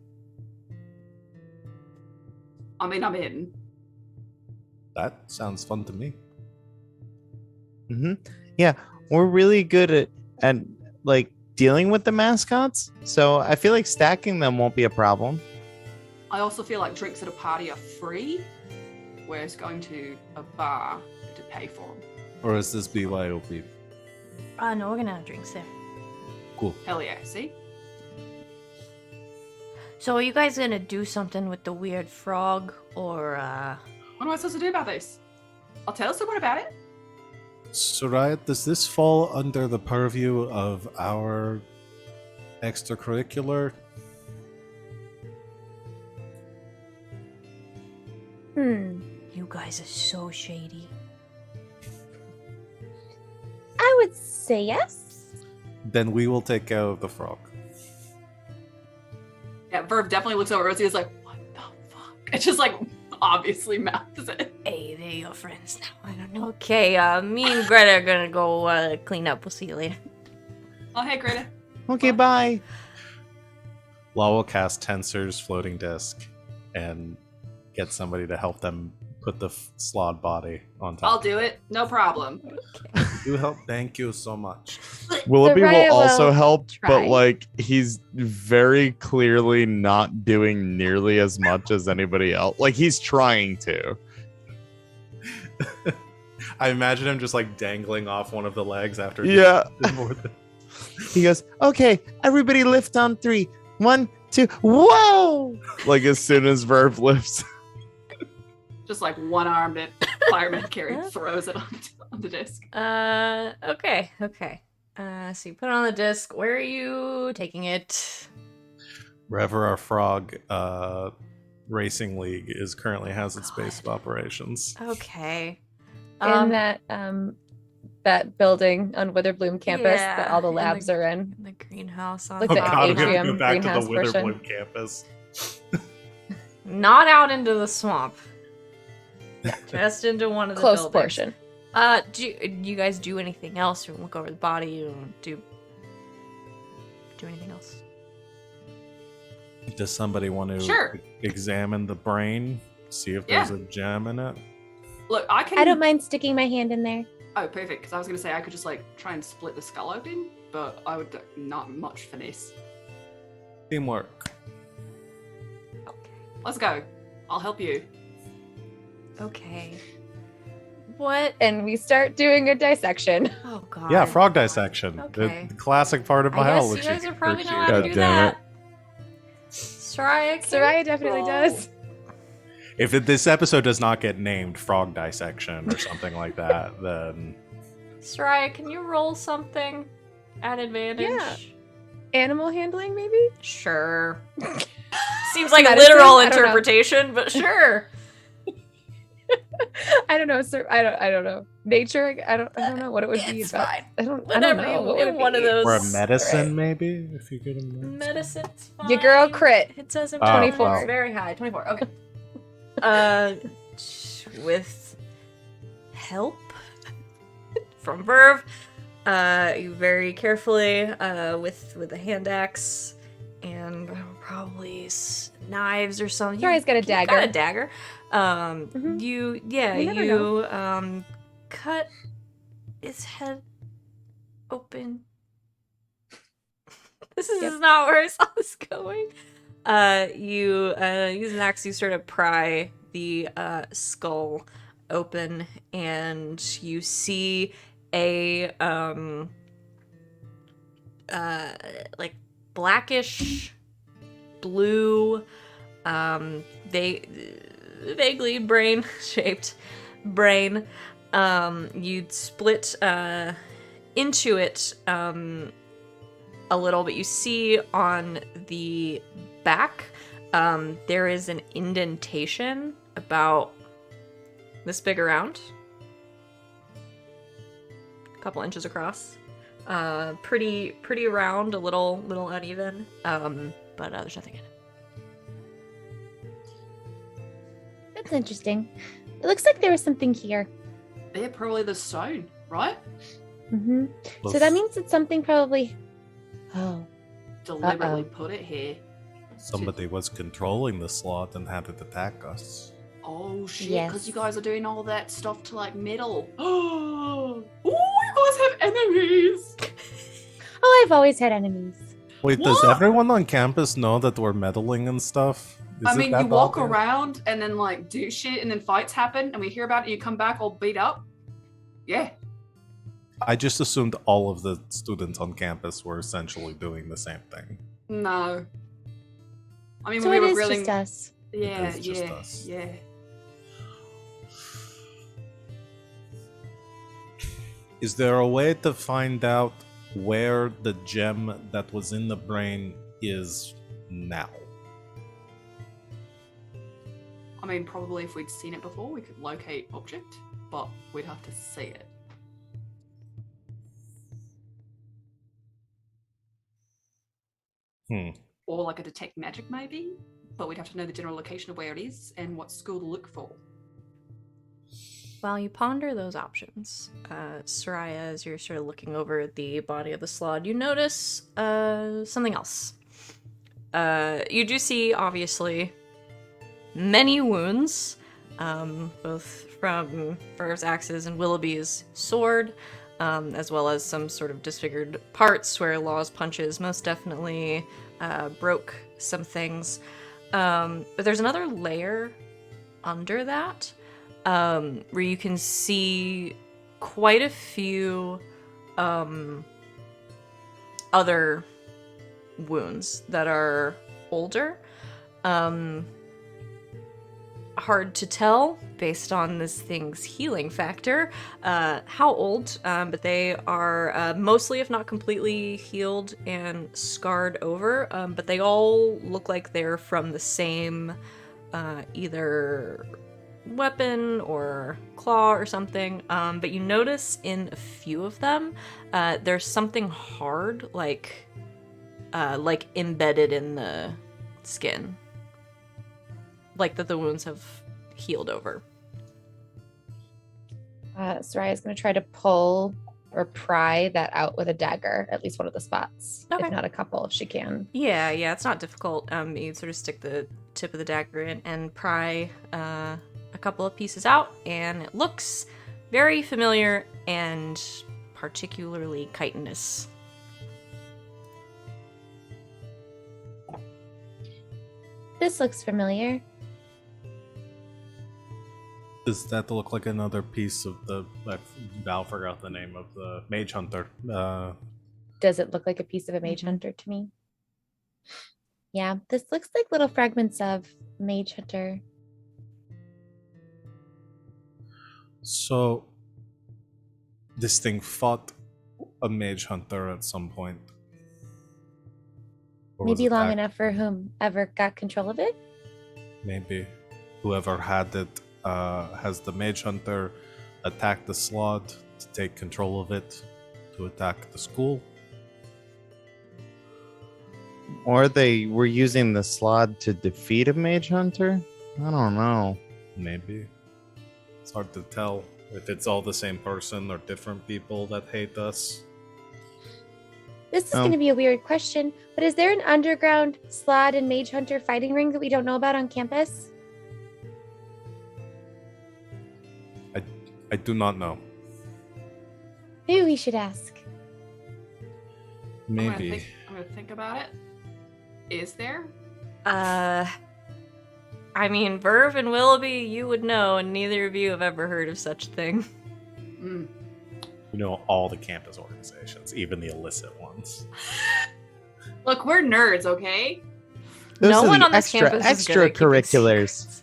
I mean, I'm in. That sounds fun to me. Mm-hmm. Yeah, we're really good at like dealing with the mascots, so I feel like stacking them won't be a problem. I also feel like drinks at a party are free, whereas going to a bar you have to pay for them. Or is this BYOB? No, we're gonna have drinks there. Cool. Hell yeah, see? So are you guys gonna do something with the weird frog, or What am I supposed to do about this? I'll tell someone about it. Sereia, does this fall under the purview of our extracurricular? you guys are so shady? I would say yes. Then we will take care of the frog. Yeah, Verve definitely looks over at Rosie and is like, what the fuck? It's just like, obviously mouths it. Hey, they're your friends now. I don't know. Okay, me and Greta are gonna go clean up. We'll see you later. Oh, hey, Greta. Okay, bye. Law will cast Tensor's floating disc and get somebody to help them put the slod body on top. I'll do it. No problem. You help. Thank you so much. Willoughby Sereia will also will help, try. but like he's very clearly not doing nearly as much as anybody else. Like he's trying to. I imagine him just like dangling off one of the legs after. Yeah. More than... He goes, okay, everybody lift on 3. 1, 2, whoa! Like as soon as Verve lifts. Just like one-armed it, fireman carry throws it on the disc. Okay. So you put it on the disc. Where are you taking it? Wherever our frog racing league is currently has its base of operations. Okay. In that building on Witherbloom campus that all the in labs are in. The greenhouse on Like Oh the top. god, we're gonna atrium go back to the greenhouse portion. Witherbloom campus. Not out into the swamp. Just into one of the Close buildings. portion. Do you guys do anything else? You look over the body. You do anything else? Does somebody want to Sure. examine the brain? See if Yeah. there's a gem in it? Look, I can. I don't mind sticking my hand in there. Oh, perfect. Because I was going to say I could just like try and split the skull open, but I would not much finesse. Teamwork. Let's go. I'll help you. Okay. What? And we start doing a dissection. Oh god. Yeah, frog dissection. Okay. The classic part of I guess biology. you guys are probably for not allowed sure. to do God damn that. Soraya, Soraya definitely does. If this episode does not get named frog dissection or something like that, then Soraya, can you roll something at advantage? Yeah. Animal handling, maybe? Sure. Seems like a Medicine? literal I don't know. interpretation, but sure. I don't know, sir. I don't know. Nature? I don't know what it would be It's about. fine. I don't Whatever know. you What would it one of be? those. or a medicine maybe if you get a medicine. Medicine's fine. Your girl crit. It says in Oh, 24. It's very high. 24. Okay. With help from Verve, you very carefully, with a hand axe and probably knives or something. Soraya's got a You got dagger. a dagger. Mhm. You never know. cut its head open. This is not where I saw this going. You use an axe. You sort of pry the skull open, and you see a like blackish blue, vaguely brain shaped brain. You'd split into it a little, but you see on the back there is an indentation about this big around, a couple inches across, pretty round, a little uneven, but there's nothing in it. That's interesting. It looks like there was something here. They're probably the stone, right? Mm-hmm. So that means it's something probably. Oh. Deliberately put it here. Somebody was controlling the slot and had it attack us. Oh shit! Yes. Because you guys are doing all that stuff to like metal. Oh, you guys have enemies. Oh, I've always had enemies. Wait, does What? everyone on campus know that we're meddling and stuff? Is I it mean, that you walk obvious? around and then like do shit, and then fights happen, and we hear about it, and you come back all beat up. Yeah. I just assumed all of the students on campus were essentially doing the same thing. No. I mean, So when it we were is grilling. just us. Yeah, It is just yeah, us. yeah. Is there a way to find out where the gem that was in the brain is now? I mean, probably if we'd seen it before, we could locate object, but we'd have to see it. Or like a detect magic, maybe, but we'd have to know the general location of where it is and what school to look for. While you ponder those options, Sereia, as you're sort of looking over the body of the slod, you notice something else. You do see, obviously, many wounds, both from Verve's axes and Willoughby's sword, as well as some sort of disfigured parts where Law's punches most definitely broke some things. But there's another layer under that, where you can see quite a few other wounds that are older. Hard to tell based on this thing's healing factor how old, but they are mostly, if not completely, healed and scarred over, but they all look like they're from the same either weapon or claw or something, but you notice in a few of them there's something hard, like embedded in the skin, like that the wounds have healed over. Soraya's going to try to pull or pry that out with a dagger, at least one of the spots, Okay. if not a couple, if she can. Yeah, it's not difficult. You sort of stick the tip of the dagger in and pry a couple of pieces out, and it looks very familiar and particularly chitinous. This looks familiar. Does that look like another piece of the... Val forgot the name of the Mage Hunter. Does it look like a piece of a mage hunter to me? Yeah, this looks like little fragments of mage hunter. So, this thing fought a Mage Hunter at some point. Or was Maybe long attacked? enough for whomever got control of it. Maybe whoever had it has the Mage Hunter attack the slot to take control of it to attack the school. Or they were using the slot to defeat a mage hunter? I don't know. Maybe. It's hard to tell if it's all the same person or different people that hate us. This is going to be a weird question, but is there an underground slot and mage hunter fighting ring that we don't know about on campus? I do not know. Maybe we should ask. Maybe. I'm gonna think about it. Is there? I mean, Verve and Willoughby, you would know, and neither of you have ever heard of such a thing. Mm. We know all the campus organizations, even the illicit ones. Look, we're nerds, okay? Those No are one the on this campus is good at keeping extracurriculars. secrets.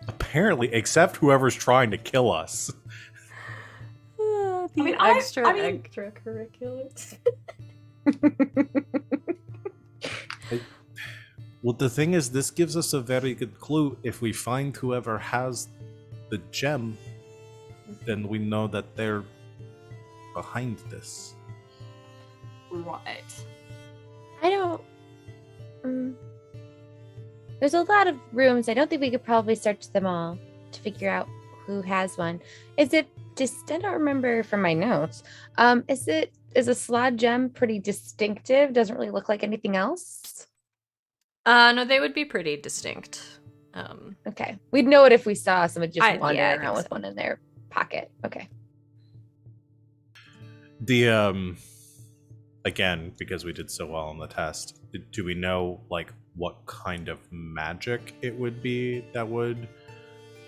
Apparently, except whoever's trying to kill us. The I mean, extracurriculars. Well, the thing is, this gives us a very good clue. If we find whoever has the gem, then we know that they're behind this. Right. I don't. There's a lot of rooms. I don't think we could probably search them all to figure out who has one. Is it just? I don't remember from my notes. Is a slot gem pretty distinctive? Doesn't really look like anything else. No, they would be pretty distinct. Okay, we'd know it if we saw someone just I wandering think around with so. one in their pocket. Okay. The again, because we did so well on the test, do we know like what kind of magic it would be that would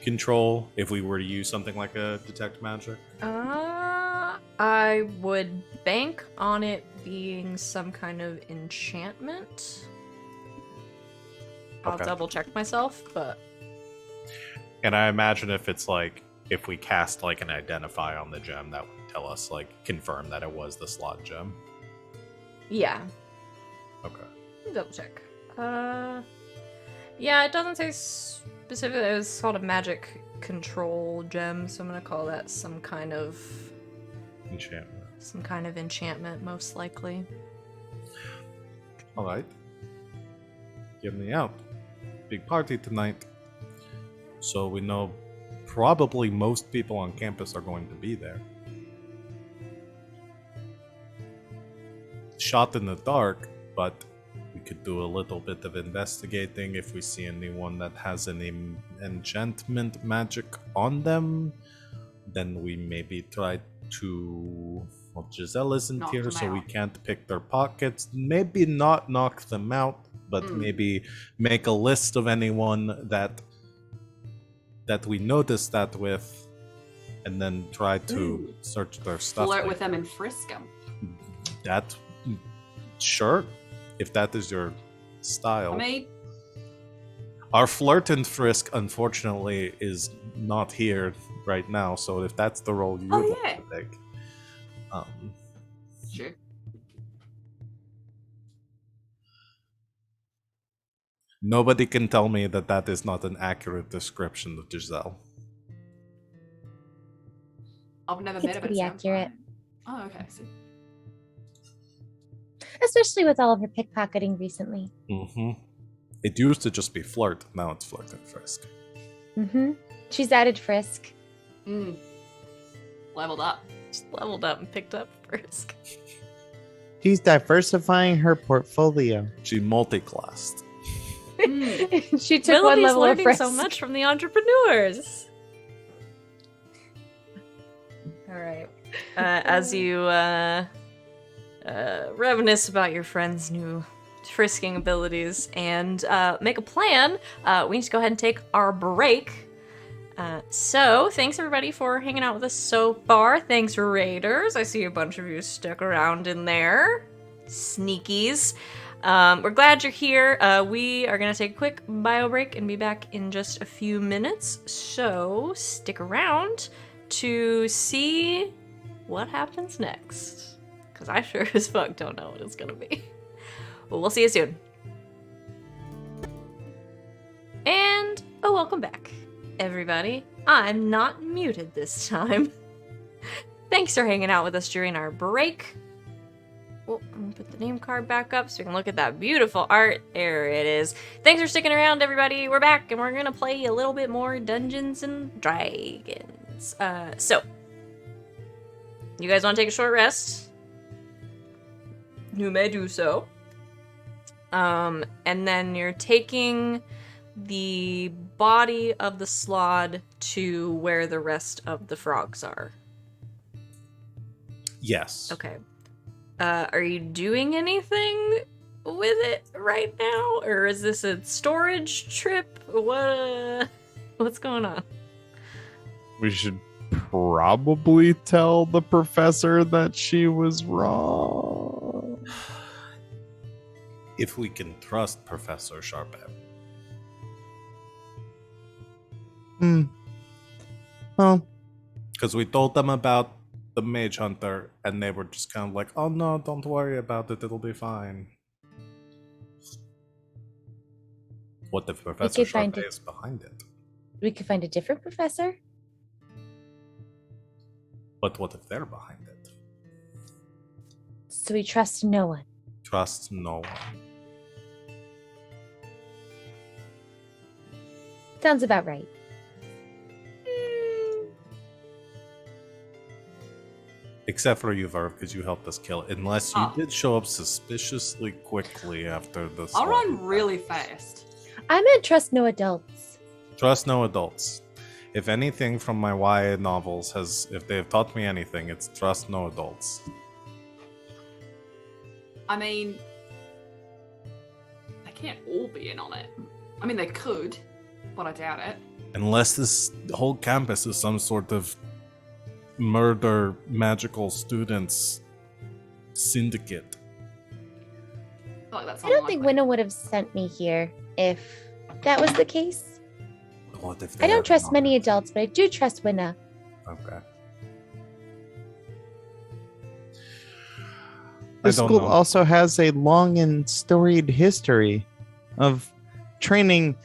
control if we were to use something like a detect magic? I would bank on it being some kind of enchantment. I'll Okay. double check myself, but And I imagine if it's like, if we cast like an identify on the gem, that would tell us, like, confirm that it was the slot gem. yeah, Okay. double check. Yeah, it doesn't say specifically. It was called a magic control gem, so I'm gonna call that some kind of enchantment, most likely. Alright. Get me out. Big party tonight. So we know probably most people on campus are going to be there. Shot in the dark, but we could do a little bit of investigating if we see anyone that has any enchantment magic on them. Then we maybe try to... Well, Giselle isn't Knock here, them so we out. can't pick their pockets. Maybe not knock them out, but maybe make a list of anyone that we noticed that with, and then try to search their stuff. Flirt like with them and frisk them. that. Sure, if that is your style. I mean, Our flirt and frisk, unfortunately, is not here right now. So if that's the role you would like to take, sure. nobody can tell me that that is not an accurate description of Giselle. I've never It's met her, but it pretty sounds accurate. fine. Oh, okay. So, Especially with all of her pickpocketing recently. Mm-hmm. It used to just be flirt. Now it's flirt and frisk. She's added frisk. Leveled up. Just leveled up and picked up Frisk. She's diversifying her portfolio. She multi-classed. She took one Willoughby's level of learning frisk. so much from the entrepreneurs. All right. As you reminisce about your friend's new frisking abilities and make a plan, we need to go ahead and take our break. So, thanks everybody for hanging out with us so far. Thanks, Raiders. I see a bunch of you stuck around in there. Sneakies. We're glad you're here. We are going to take a quick bio break and be back in just a few minutes. So, stick around to see what happens next. Because I sure as fuck don't know what it's going to be. Well, we'll see you soon. And welcome back, everybody. I'm not muted this time. Thanks for hanging out with us during our break. Oh, I'm gonna put the name card back up so we can look at that beautiful art. There it is. Thanks for sticking around, everybody. We're back, and we're gonna play a little bit more Dungeons and Dragons. So, you guys want to take a short rest? You may do so. And then you're taking the body of the Slod to where the rest of the frogs are. Yes. Okay. Are you doing anything with it right now, or is this a storage trip? What's going on? We should probably tell the professor that she was wrong. If we can trust Professor Sharphead. Well, Because we told them about the Mage Hunter, and they were just kind of like, oh no, don't worry about it, it'll be fine. What if Professor could find Sharphead it. is behind it? We could find a different professor. But what if they're behind it? So we trust no one. Trust no one. Sounds about right. Except for you, Verv, because you helped us kill it. Unless you Oh. did show up suspiciously quickly after this. I'll run really fast. I meant trust no adults. Trust no adults. If anything from my YA novels if they have taught me anything, it's trust no adults. I mean, they can't all be in on it. I mean, they could, but I doubt it. Unless this whole campus is some sort of murder magical students syndicate. I feel like that's I don't think unlikely. Winna would have sent me here if that was the case. What if I they don't have trust many knowledge? adults, but I do trust Winna. Okay. the I don't school know. also has a long and storied history of training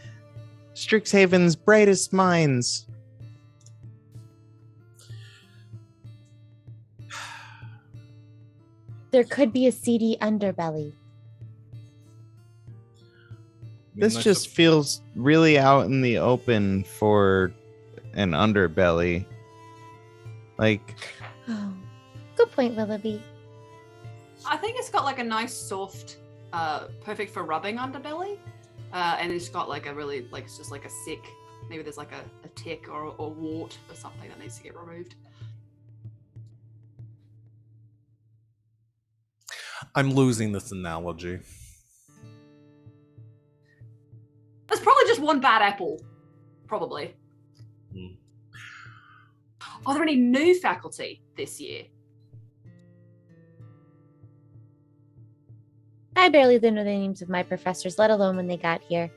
Strixhaven's brightest minds. There could be a seedy underbelly. This That's just feels really out in the open for an underbelly. Like, Oh, good point, Willoughby. I think it's got like a nice soft, perfect for rubbing underbelly, and it's got like a really like it's just like a sick. Maybe there's like a tick or wart or something that needs to get removed. I'm losing this analogy. There's probably just one bad apple, probably. Hmm. Are there any new faculty this year? I barely know the names of my professors, let alone when they got here.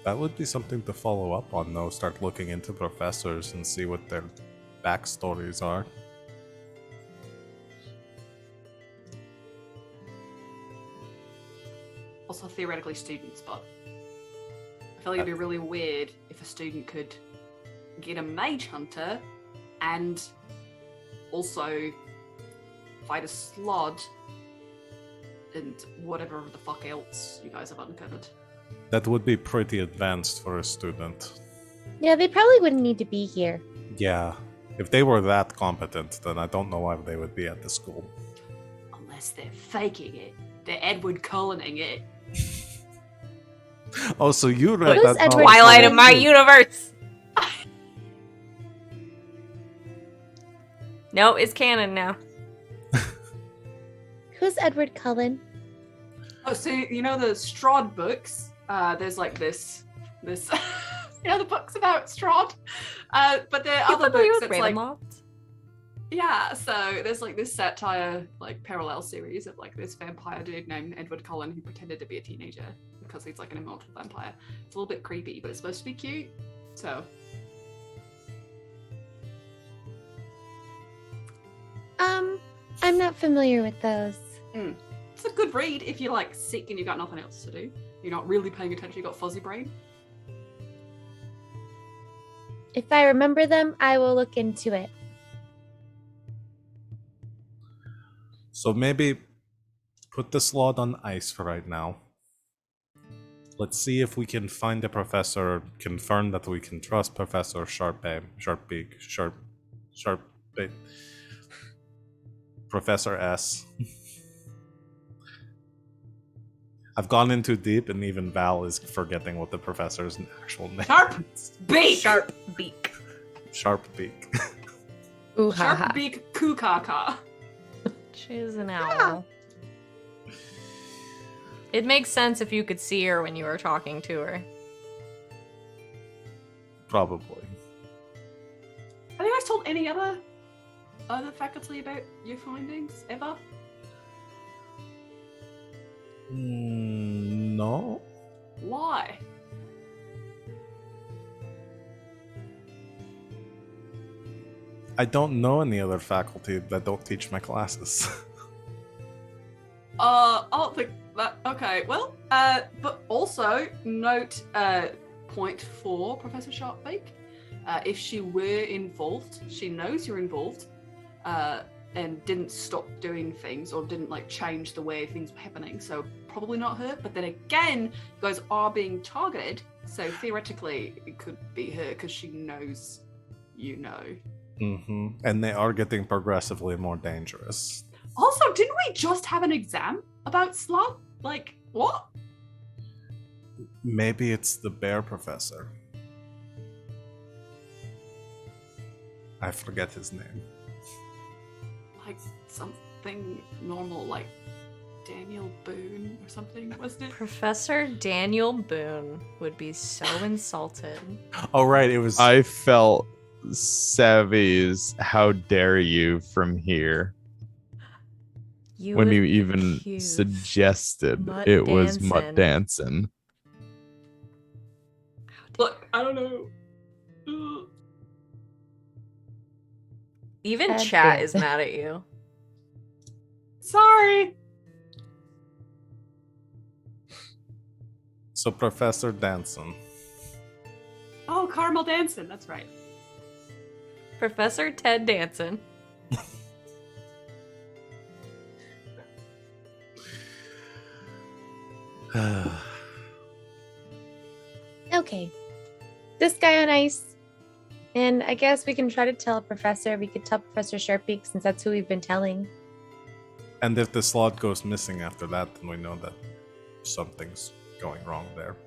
That would be something to follow up on, though. Start looking into professors and see what their backstories are. Also, theoretically, students, but I feel like it'd be really weird if a student could get a mage hunter and also fight a slod and whatever the fuck else you guys have uncovered. That would be pretty advanced for a student. Yeah, they probably wouldn't need to be here. Yeah. If they were that competent, then I don't know why they would be at the school. Unless they're faking it. They're Edward Cullening it. Oh, so you read What is that Edward novel Twilight of too. my universe. No, it's canon now. Who's Edward Cullen? Oh, so you know the Strahd books? There's like this, you know the books about Strahd? But there are other books that's like, yeah, so there's like this satire, like parallel series of like this vampire dude named Edward Cullen who pretended to be a teenager because he's like an immortal vampire. It's a little bit creepy, but it's supposed to be cute. So I'm not familiar with those. it's a good read if you're like sick and you've got nothing else to do. You're not really paying attention, you've got fuzzy brain. If I remember them, I will look into it. So maybe put the slot on ice for right now. Let's see if we can find a professor, confirm that we can trust Professor Sharpbeak, Professor S. I've gone in too deep, and even Val is forgetting what the professor's actual name is. Beak! Sharp beak. Sharpbeak. Ooh, ha, ha. Sharpbeak Kukaka. She's an owl. It makes sense if you could see her when you were talking to her. Probably. Have you guys told any other faculty about your findings ever? No. Why? I don't know any other faculty that don't teach my classes. I don't think that. Okay, well, but also note point for Professor Sharpbeak. If she were involved, she knows you're involved, and didn't stop doing things or didn't like change the way things were happening. So probably not her. But then again, you guys are being targeted, so theoretically it could be her because she knows you know. Mm-hmm. And they are getting progressively more dangerous. Also, didn't we just have an exam about Slot? Like, what? Maybe it's the bear professor. I forget his name. Like something normal, like Daniel Boone or something, wasn't it? Professor Daniel Boone would be so insulted. Oh, right. It was. I felt Savvy's "How dare you" from here when you even suggested Mutt it was Mutt dancin'. Dancin'. Look, I don't know. Ugh. Even Bad chat bit. is mad at you. Sorry. So Professor Danson. Oh, Caramel Dancing. That's right. Professor Ted Danson. Okay. This guy on ice. And I guess we can try to tell Professor. We could tell Professor Sharpbeak since that's who we've been telling. And if the slot goes missing after that, then we know that something's going wrong there.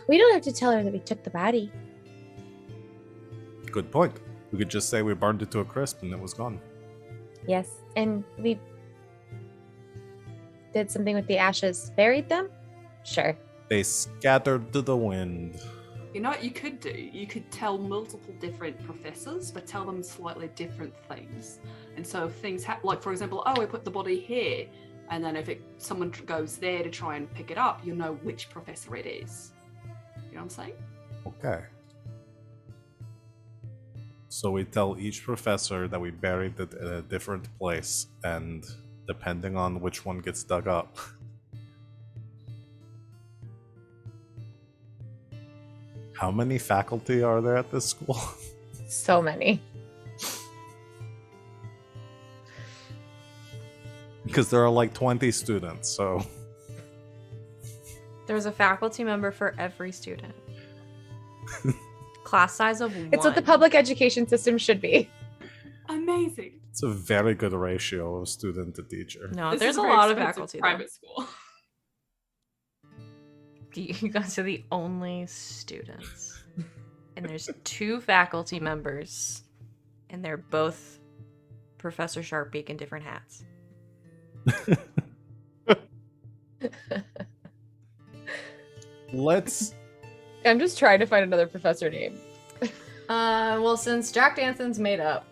We don't have to tell her that we took the body. Good point. We could just say we burned it to a crisp and it was gone. Yes. And we did something with the ashes. Buried them? Sure. They scattered to the wind. You know what you could do? You could tell multiple different professors, but tell them slightly different things. And so if things like, for example, oh, we put the body here, and then if someone goes there to try and pick it up, you'll know which professor it is. You know what I'm saying? Okay. So we tell each professor that we buried it in a different place, and depending on which one gets dug up. How many faculty are there at this school? So many. Because there are like 20 students, so... There's a faculty member for every student. class size of 1. It's what the public education system should be. Amazing. It's a very good ratio of student to teacher. No, This there's is a very lot of expensive faculty. private school. You guys are the only students. And there's 2 faculty members. And they're both Professor Sharpbeak in different hats. Let's. I'm just trying to find another professor name. Well, since Jack Danson's made up,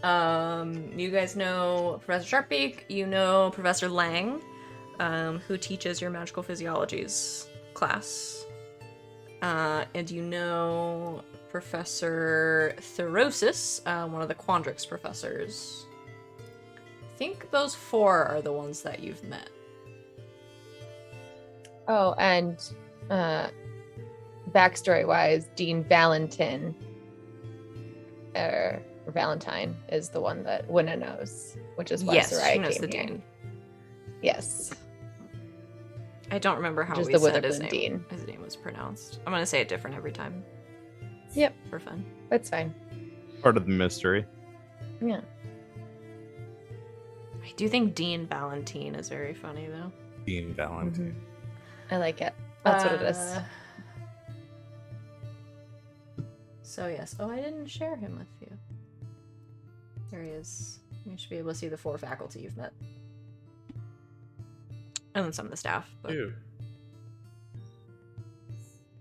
you guys know Professor Sharpbeak, you know Professor Lang, who teaches your magical physiologies class. And you know Professor Therosis, one of the Quandrix professors. I think those 4 are the ones that you've met. Oh, and backstory-wise, Dean Valentine is the one that Winna knows, which is why Yes, Sereia she knows came the here. dean. Yes. I don't remember how Which is we the said his Witherbloom name. dean. His name was pronounced. I'm gonna say it different every time. Yep. For fun. That's fine. Part of the mystery. Yeah. I do think Dean Valentine is very funny though. Dean Valentine. I like it. That's what it is. So yes. Oh, I didn't share him with you. There he is. You should be able to see the 4 faculty you've met. And then some of the staff. But... Ew.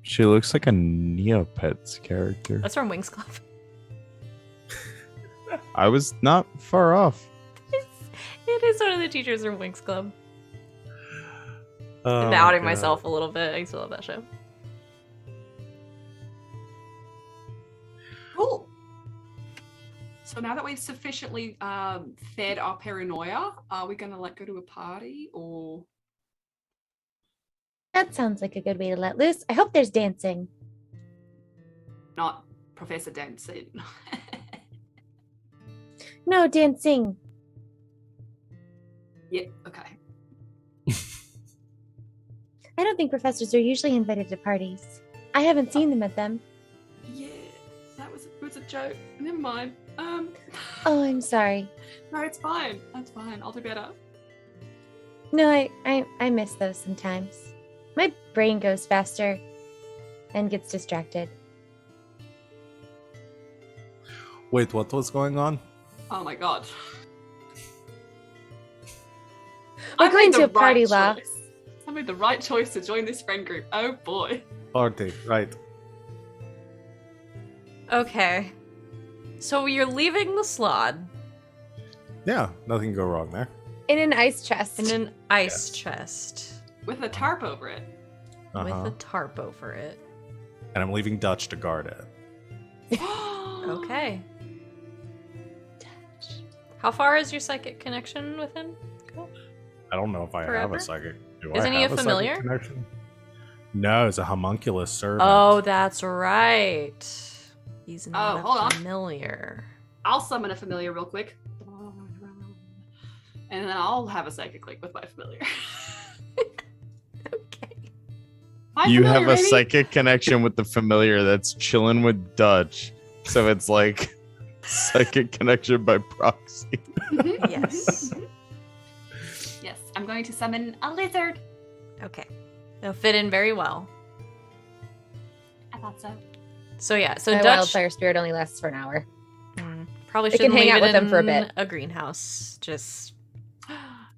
She looks like a Neopets character. That's from Wings Club. I was not far off. It is one of the teachers from Wings Club. Oh, I'm outing God. myself a little bit. I used to love that show. Cool. So now that we've sufficiently fed our paranoia, are we going to go to a party or? That sounds like a good way to let loose. I hope there's dancing. Not Professor Danson. No, dancing. Yeah, okay. I don't think professors are usually invited to parties. I haven't seen them at them. Yeah, that was a joke. Never mind. Oh, I'm sorry. No, it's fine. That's fine. I'll do better. No, I miss those sometimes. My brain goes faster and gets distracted. Wait, what was going on? Oh my god. We're I going made to the a party, right La. choice. I made the right choice to join this friend group. Oh boy. Party, right. Okay. So you're leaving the slod Yeah, nothing can go wrong there. In an ice chest. in an ice Yes. chest With a tarp over it. Uh-huh. with a tarp over it. And I'm leaving Dutch to guard it. Okay. How far is your psychic connection with him? Go. I don't know if I have Forever? a psychic. Do Isn't I he have a psychic familiar? connection? No, it's a homunculus servant. Oh, that's right. He's Oh, not hold on. familiar. I'll summon a familiar real quick. And then I'll have a psychic link with my familiar. Okay. My You have familiar, a baby. psychic connection with the familiar that's chilling with Dutch. So it's like psychic connection by proxy. Yes. Yes, I'm going to summon a lizard. Okay. They'll fit in very well. I thought so. So yeah, so My Dutch wildfire spirit only lasts for an hour. probably It can shouldn't hang leave out it with them in for a bit. a greenhouse. Just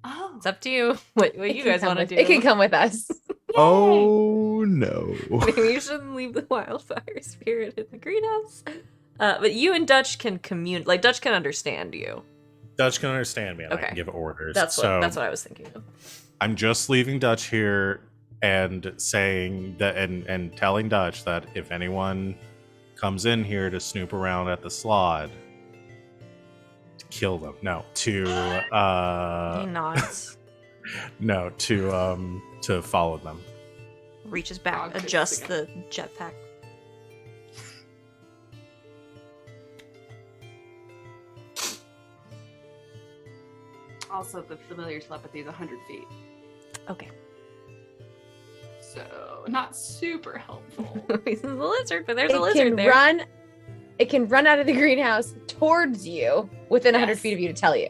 Oh. it's up to you. What It you can guys come want to with- do? It can come with us. Oh no. Maybe you shouldn't leave the wildfire spirit in the greenhouse. But you and Dutch can communicate. Like Dutch can understand you. Dutch can understand me and I Okay. can give orders. That's so what I was thinking of. I'm just leaving Dutch here and saying that and telling Dutch that if anyone comes in here to snoop around at the slot, to kill them. No, He nods, no, to follow them. reaches back, Dog adjusts kissing the jetpack. Also, the familiar telepathy is 100 feet. Okay. so not super helpful. He's a lizard, but there's a It lizard can there. run. It can run out of the greenhouse towards you within 100 Yes. feet of you to tell you.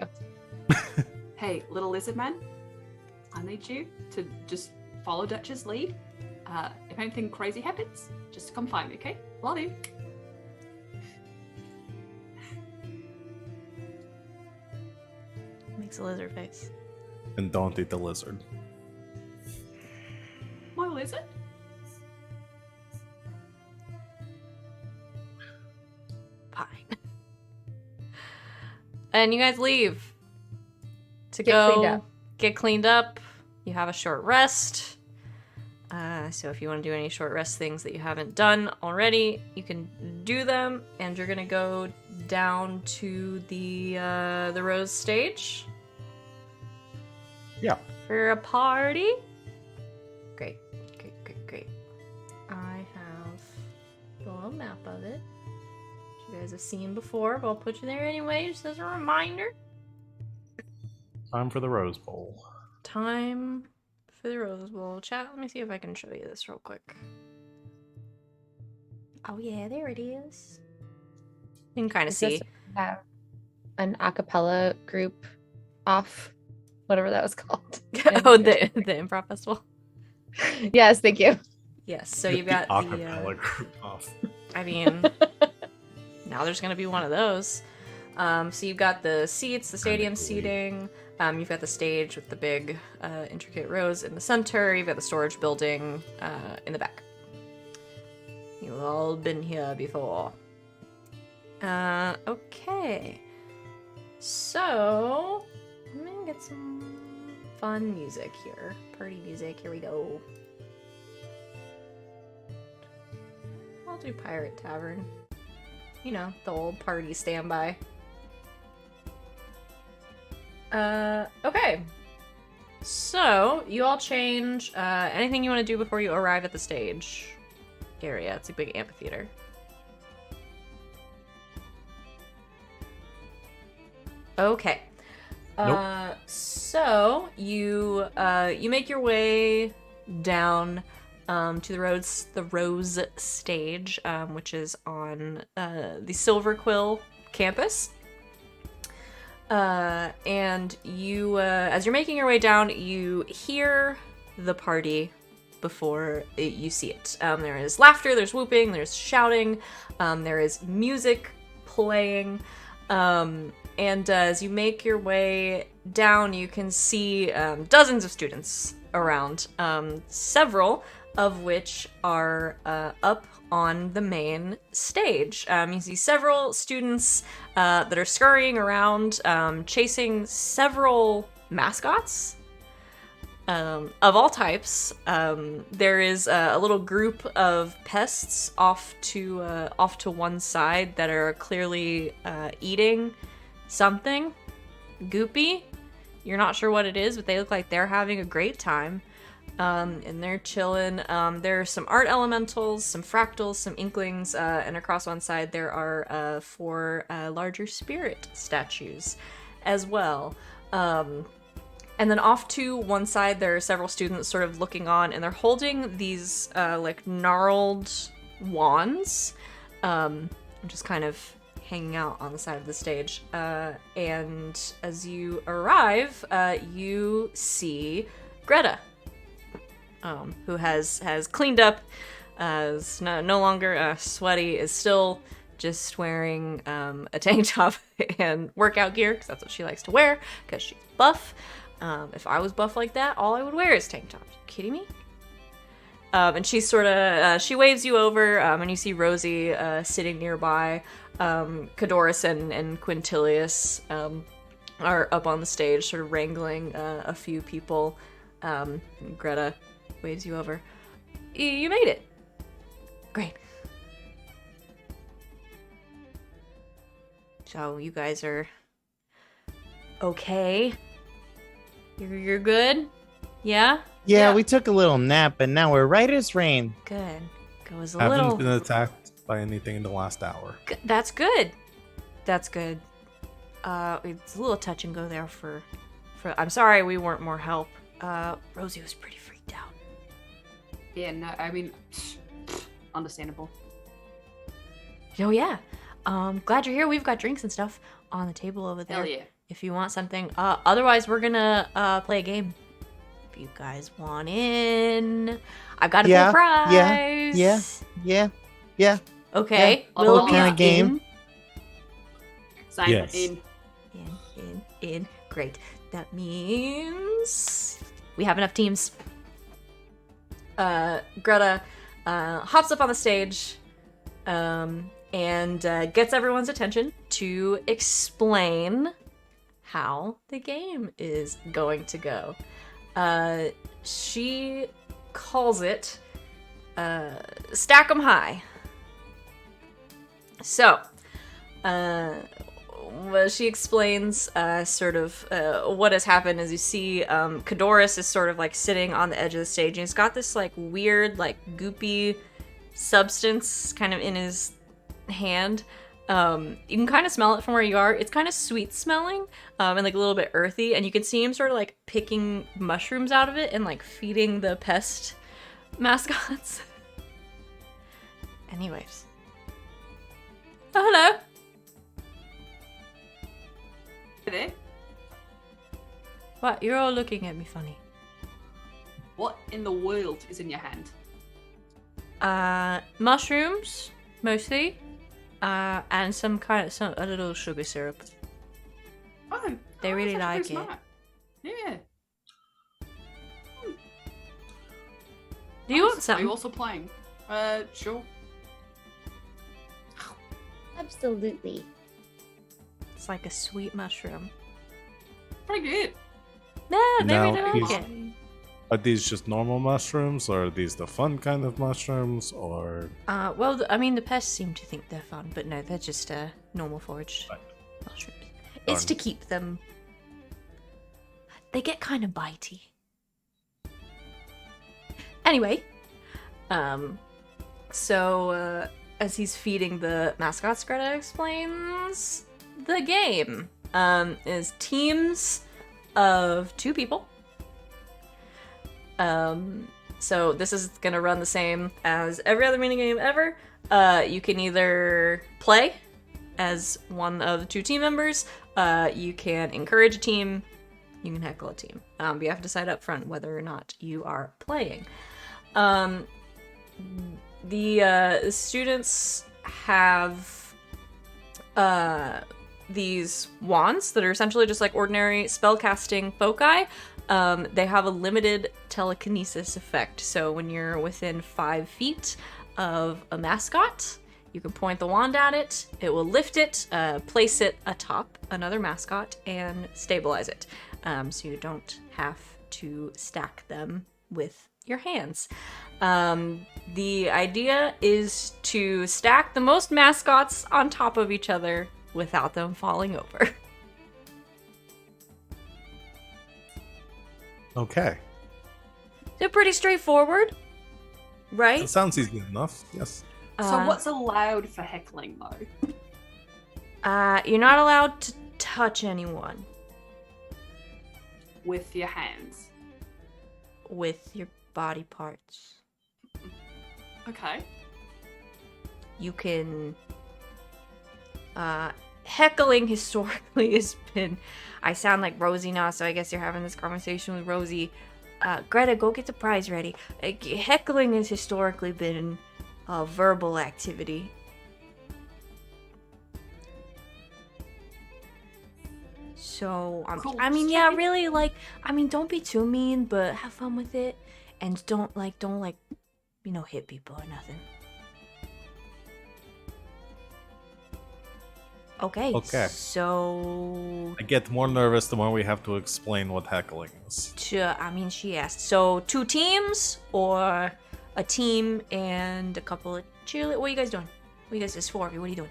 Hey, little lizard man, I need you to just follow Dutch's lead. If anything crazy happens, just come find me, okay? Love you. Makes a lizard face. And don't eat the lizard. My lizard? Fine. And you guys leave to Get go cleaned up. get cleaned up. You have a short rest. So if you want to do any short rest things that you haven't done already, you can do them. And you're gonna go down to the Rose stage. Yeah. For a party. Great. I have the little map of it. Which you guys have seen before, but I'll put you there anyway, just as a reminder. Time for the Rose Bowl. Time for the Rose Bowl. Chat, let me see if I can show you this real quick. Oh yeah, there it is. You can kind of Is this see. have an a cappella group off, whatever that was called. Oh, the improv festival. Yes, thank you. Yes, so you've got acapella group off. I mean, now there's gonna be one of those. So you've got the seats, the stadium seating. You've got the stage with the big, intricate rows in the center. You've got the storage building in the back. You've all been here before. Okay. So, I'm gonna get some fun music here. Party music, here we go. I'll do Pirate Tavern. You know, the old party standby. Okay. So, you all change anything you want to do before you arrive at the stage area. It's a big amphitheater. Okay. So you make your way down to the Rose stage, which is on the Silver Quill campus. And you, as you're making your way down, you hear the party before you see it. There is laughter, there's whooping, there's shouting, there is music playing. And as you make your way down, you can see dozens of students around, several of which are up on the main stage. You see several students that are scurrying around, chasing several mascots of all types. There is a little group of pests off to one side that are clearly eating something goopy. You're not sure what it is, but they look like they're having a great time. And they're chilling. There are some art elementals, some fractals, some inklings, and across one side there are 4 larger spirit statues as well. And then off to one side there are several students sort of looking on, and they're holding these like gnarled wands, just kind of hanging out on the side of the stage. And as you arrive, you see Greta. Who has cleaned up, is no longer sweaty, is still just wearing a tank top and workout gear, because that's what she likes to wear, because she's buff. If I was buff like that, all I would wear is tank tops. Are you kidding me? And she sort of, she waves you over, and you see Rosie sitting nearby. Cadoris and Quintilius are up on the stage, sort of wrangling a few people. Greta waves you over. You made it. Great. So you guys are okay? You're good? Yeah? Yeah, we took a little nap, and now we're right as rain. Good. It was a Haven't little... been attacked by anything in the last hour. That's good. That's good. It's a little touch and go there for... I'm sorry we weren't more help. Rosie was pretty freaked out. Yeah, no, I mean, understandable. Oh yeah. Glad you're here. We've got drinks and stuff on the table over there. Hell yeah. If you want something. Otherwise we're gonna play a game. If you guys want in. I've got a cool prize. Yeah. Okay. Yeah. Willoughby What kind of game? Sign Yes. in. In. Great. That means we have enough teams. Greta hops up on the stage and gets everyone's attention to explain how the game is going to go. She calls it Stack 'em High. So, she explains sort of what has happened. As you see, Kadoris is sort of like sitting on the edge of the stage, and he's got this like weird, like goopy substance kind of in his hand. You can kind of smell it from where you are. It's kind of sweet smelling and like a little bit earthy, and you can see him sort of like picking mushrooms out of it and like feeding the pest mascots. Anyways. Oh, hello. There. What? You're all looking at me funny. What in the world is in your hand? Mushrooms, mostly. And a little sugar syrup. Oh, They really that's actually like pretty it. smart. Yeah. Do you want Are some? you also playing? Sure. Absolutely. It's like a sweet mushroom. Pretty good. Yeah, they Now, really like he's- it. Are these just normal mushrooms, or are these the fun kind of mushrooms, or Well, I mean, the pests seem to think they're fun, but no, they're just normal forage Right. mushrooms. It's to Darn. keep them. They get kind of bitey. Anyway, so as he's feeding the mascots, Greta explains the game. Is teams of 2 people. So this is gonna run the same as every other minigame ever. You can either play as one of the 2 team members, you can encourage a team, you can heckle a team. But you have to decide up front whether or not you are playing. The students have these wands that are essentially just like ordinary spellcasting foci. They have a limited telekinesis effect, so when you're within 5 feet of a mascot, you can point the wand at it, it will lift it, place it atop another mascot, and stabilize it. So you don't have to stack them with your hands. The idea is to stack the most mascots on top of each other without them falling over. okay? They're pretty straightforward, right? That sounds easy enough. Yes. So what's allowed for heckling though? You're not allowed to touch anyone With your hands. with your body parts. Okay. You can heckling historically has been, I sound like Rosie now, so I guess you're having this conversation with Rosie. Greta, go get the prize ready. Heckling has historically been a verbal activity. So, Cool. I mean, Just yeah, checking. really, like, I mean, don't be too mean, but have fun with it. And don't hit people or nothing. Okay. Okay. So, I get more nervous the more we have to explain what heckling is. she asked. So, 2 teams or a team and a couple of cheerleaders? What are you guys doing? There's 4 of you. What are you doing?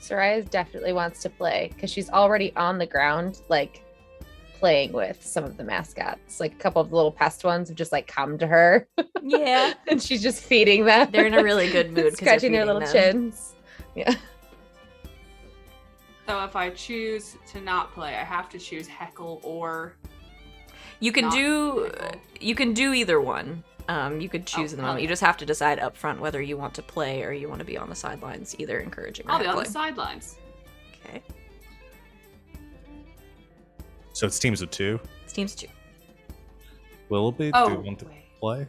Sereia definitely wants to play because she's already on the ground, like playing with some of the mascots. Like a couple of the little pest ones have just like come to her Yeah. and she's just feeding them. They're in a really good mood 'cause you're scratching their feeding little them. chins. Yeah. So if I choose to not play, I have to choose heckle or You can Not do critical. you can do either one. You could choose in the moment. okay. You just have to decide up front whether you want to play or you want to be on the sidelines, either encouraging or I'll be on the heckling. sidelines. Okay. So it's teams of 2. It's teams 2. Willoughby, Oh, do you want to wait. play?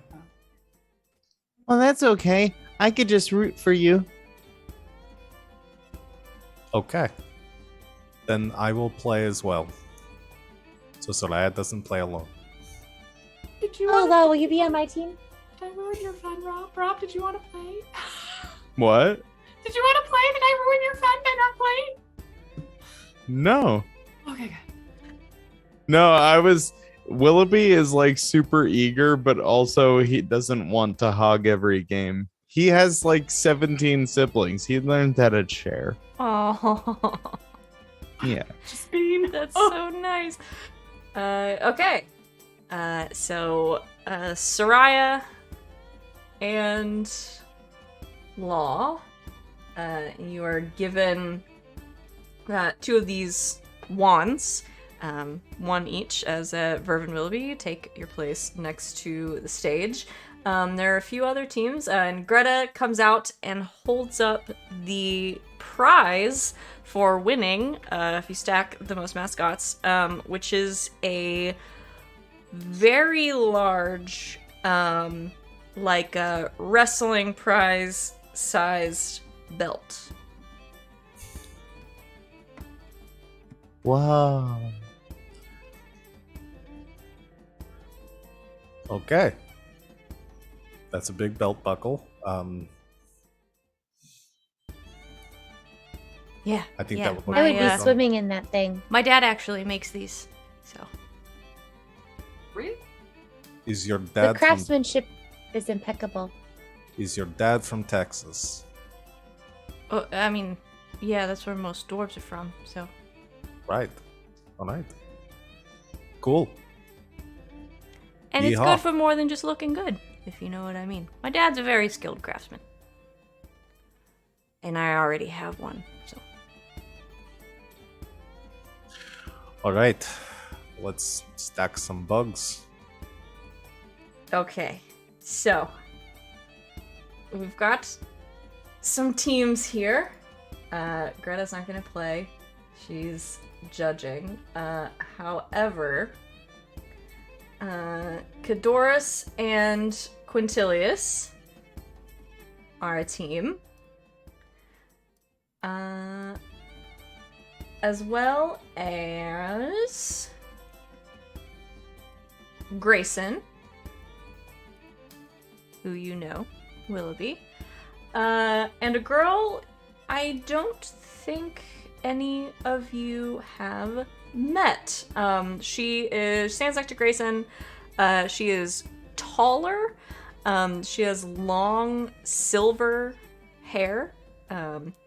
Well, that's okay. I could just root for you. Okay. Then I will play as well. So Sereia doesn't play alone. Did you Oh, want Lo, will you be on my team? to ruin your fun, Rob? Rob, did you want to play? What? Did you want to play? Did I ruin your fun by not playing? No. Okay, good. No, I was. Willoughby is like super eager, but also he doesn't want to hog every game. He has like 17 siblings. He learned how to share. Oh, Yeah. Just being. that's so nice. Okay. So Sereia and Law, you are given 2 of these wands. One each as Verve and Willoughby. You take your place next to the stage. There are a few other teams, and Greta comes out and holds up the prize for winning, if you stack the most mascots, which is a very large, like a wrestling prize sized belt. Wow. Okay. That's a big belt buckle. Yeah. I think yeah. that would look I would My, be awesome. swimming in that thing. My dad actually makes these, so. Really? Is your The dad craftsmanship is impeccable. from Texas? Oh, I mean, yeah, that's where most dwarves are from, so. Right. All right. Cool. And it's Yeehaw. good for more than just looking good, if you know what I mean. My dad's a very skilled craftsman. And I already have one, so. All right. Let's stack some bugs. Okay, so. We've got some teams here. Greta's not gonna play. She's judging. However, Cadorus and Quintilius are a team. As well as Grayson, who you know, Willoughby, and a girl I don't think any of you have met. She stands next to Grayson. She is taller. She has long silver hair.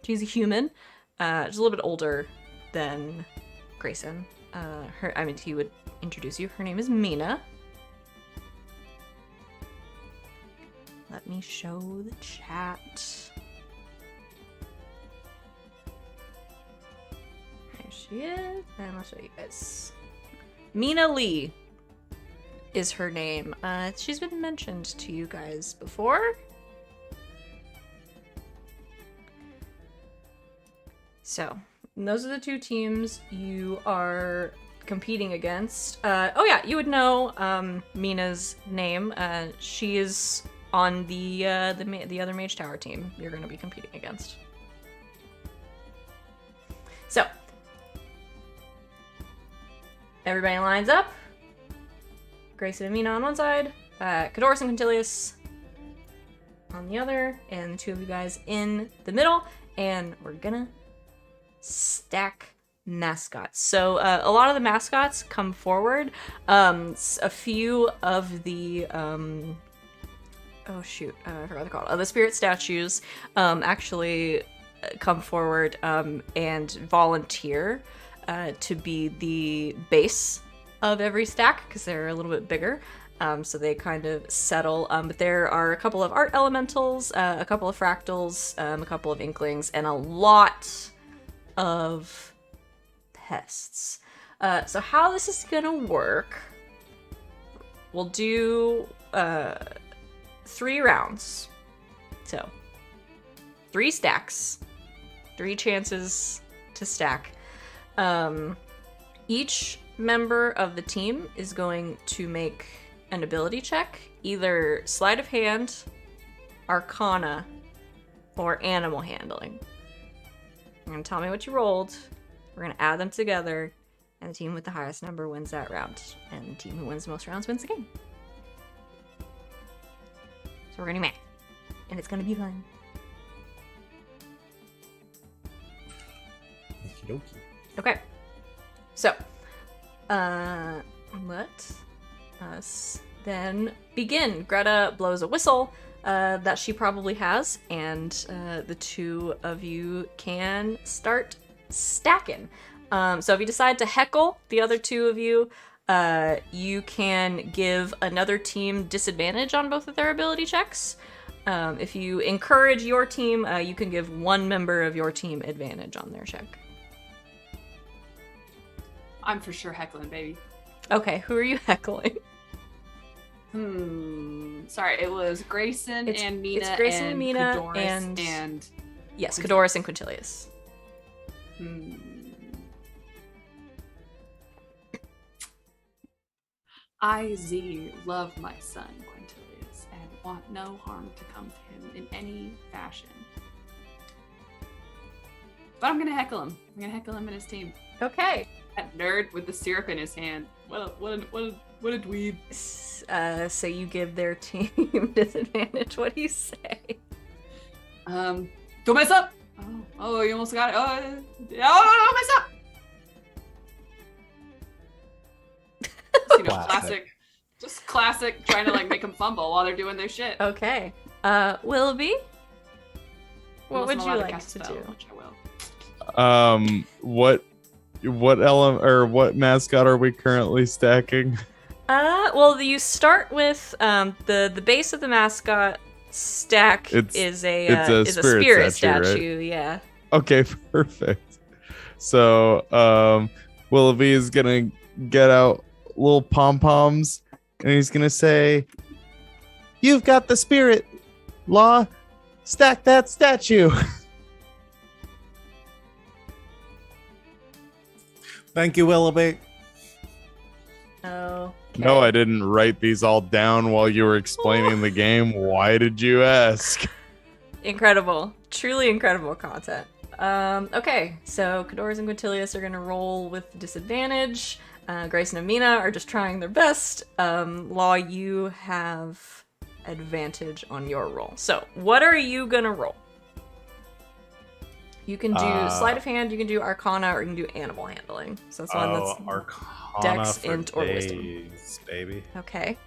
She's a human. She's a little bit older than Grayson. He would introduce you. Her name is Mina. Let me show the chat. There she is. And I'll show you guys. Mina Lee is her name. She's been mentioned to you guys before. So, those are the 2 teams you are competing against. Oh yeah, you would know Mina's name. She is on the other Mage Tower team you're going to be competing against. So, everybody lines up. Grayson and Mina on one side, Cadorus and Quintilius on the other, and the 2 of you guys in the middle, and we're gonna stack mascots. So a lot of the mascots come forward. A few of the oh shoot, I forgot what they're called. The spirit statues actually come forward and volunteer to be the base of every stack because they're a little bit bigger. So they kind of settle. But there are a couple of art elementals, a couple of fractals, a couple of inklings, and a lot of pests. So how this is gonna work we'll do 3 rounds. So 3 stacks, 3 chances to stack. Each member of the team is going to make an ability check, either sleight of hand, arcana, or animal handling. You're gonna tell me what you rolled. We're gonna add them together, and the team with the highest number wins that round. And the team who wins the most rounds wins the game. So we're gonna do math, and it's gonna be fun. Okey-dokey. Okay. So, let us then begin. Greta blows a whistle that she probably has, and the 2 of you can start stacking. So if you decide to heckle the other 2 of you, you can give another team disadvantage on both of their ability checks. If you encourage your team, you can give one member of your team advantage on their check. I'm for sure heckling, baby. Okay, who are you heckling? Sorry, it was Grayson and Mina. It's Grayson and Mina Cadoris and yes, Cadoris and Quintilius. I, Z, love my son Quintilius and want no harm to come to him in any fashion. But I'm gonna heckle him. I'm gonna heckle him and his team. Okay. That nerd with the syrup in his hand. What a dweeb. So you give their team disadvantage. What do you say? Don't mess up. Oh, you almost got it. Oh, don't mess up. You know, classic, trying to like make them fumble while they're doing their shit. Okay. Willoughby, what would you like to spell, do? Which I will. What element or what mascot are we currently stacking? Well, you start with the base of the mascot stack is a spirit statue, right? Yeah. Okay, perfect. So, Willoughby is gonna get out little pom-poms and he's gonna say, "You've got the spirit, Law. Stack that statue." Thank you, Willoughby. Oh. No, I didn't write these all down while you were explaining the game. Why did you ask? Incredible. Truly incredible content. Okay, so Cadoris and Quintilius are going to roll with disadvantage. Grayson and Mina are just trying their best. Law, you have advantage on your roll. So, what are you going to roll? You can do sleight of hand, you can do arcana, or you can do animal handling. So that's one that's arcana dex, for int, or wisdom. days, baby. Okay.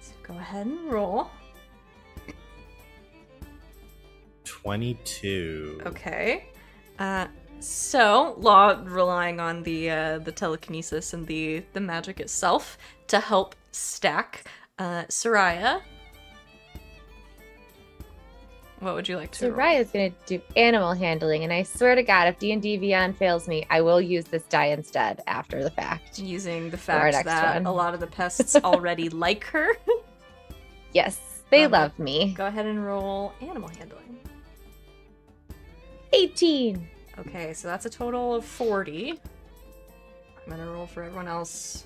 So go ahead and roll. 22. Okay. So Law, relying on the telekinesis and the magic itself to help stack. Sereia, what would you like to roll? Sereia's going to do animal handling, and I swear to God, if D&D Beyond fails me, I will use this die instead after the fact. Using the our fact next that one. a lot of the pests already like her. Yes, they Go ahead. love me. Go ahead and roll animal handling. 18. Okay, so that's a total of 40. I'm gonna roll for everyone else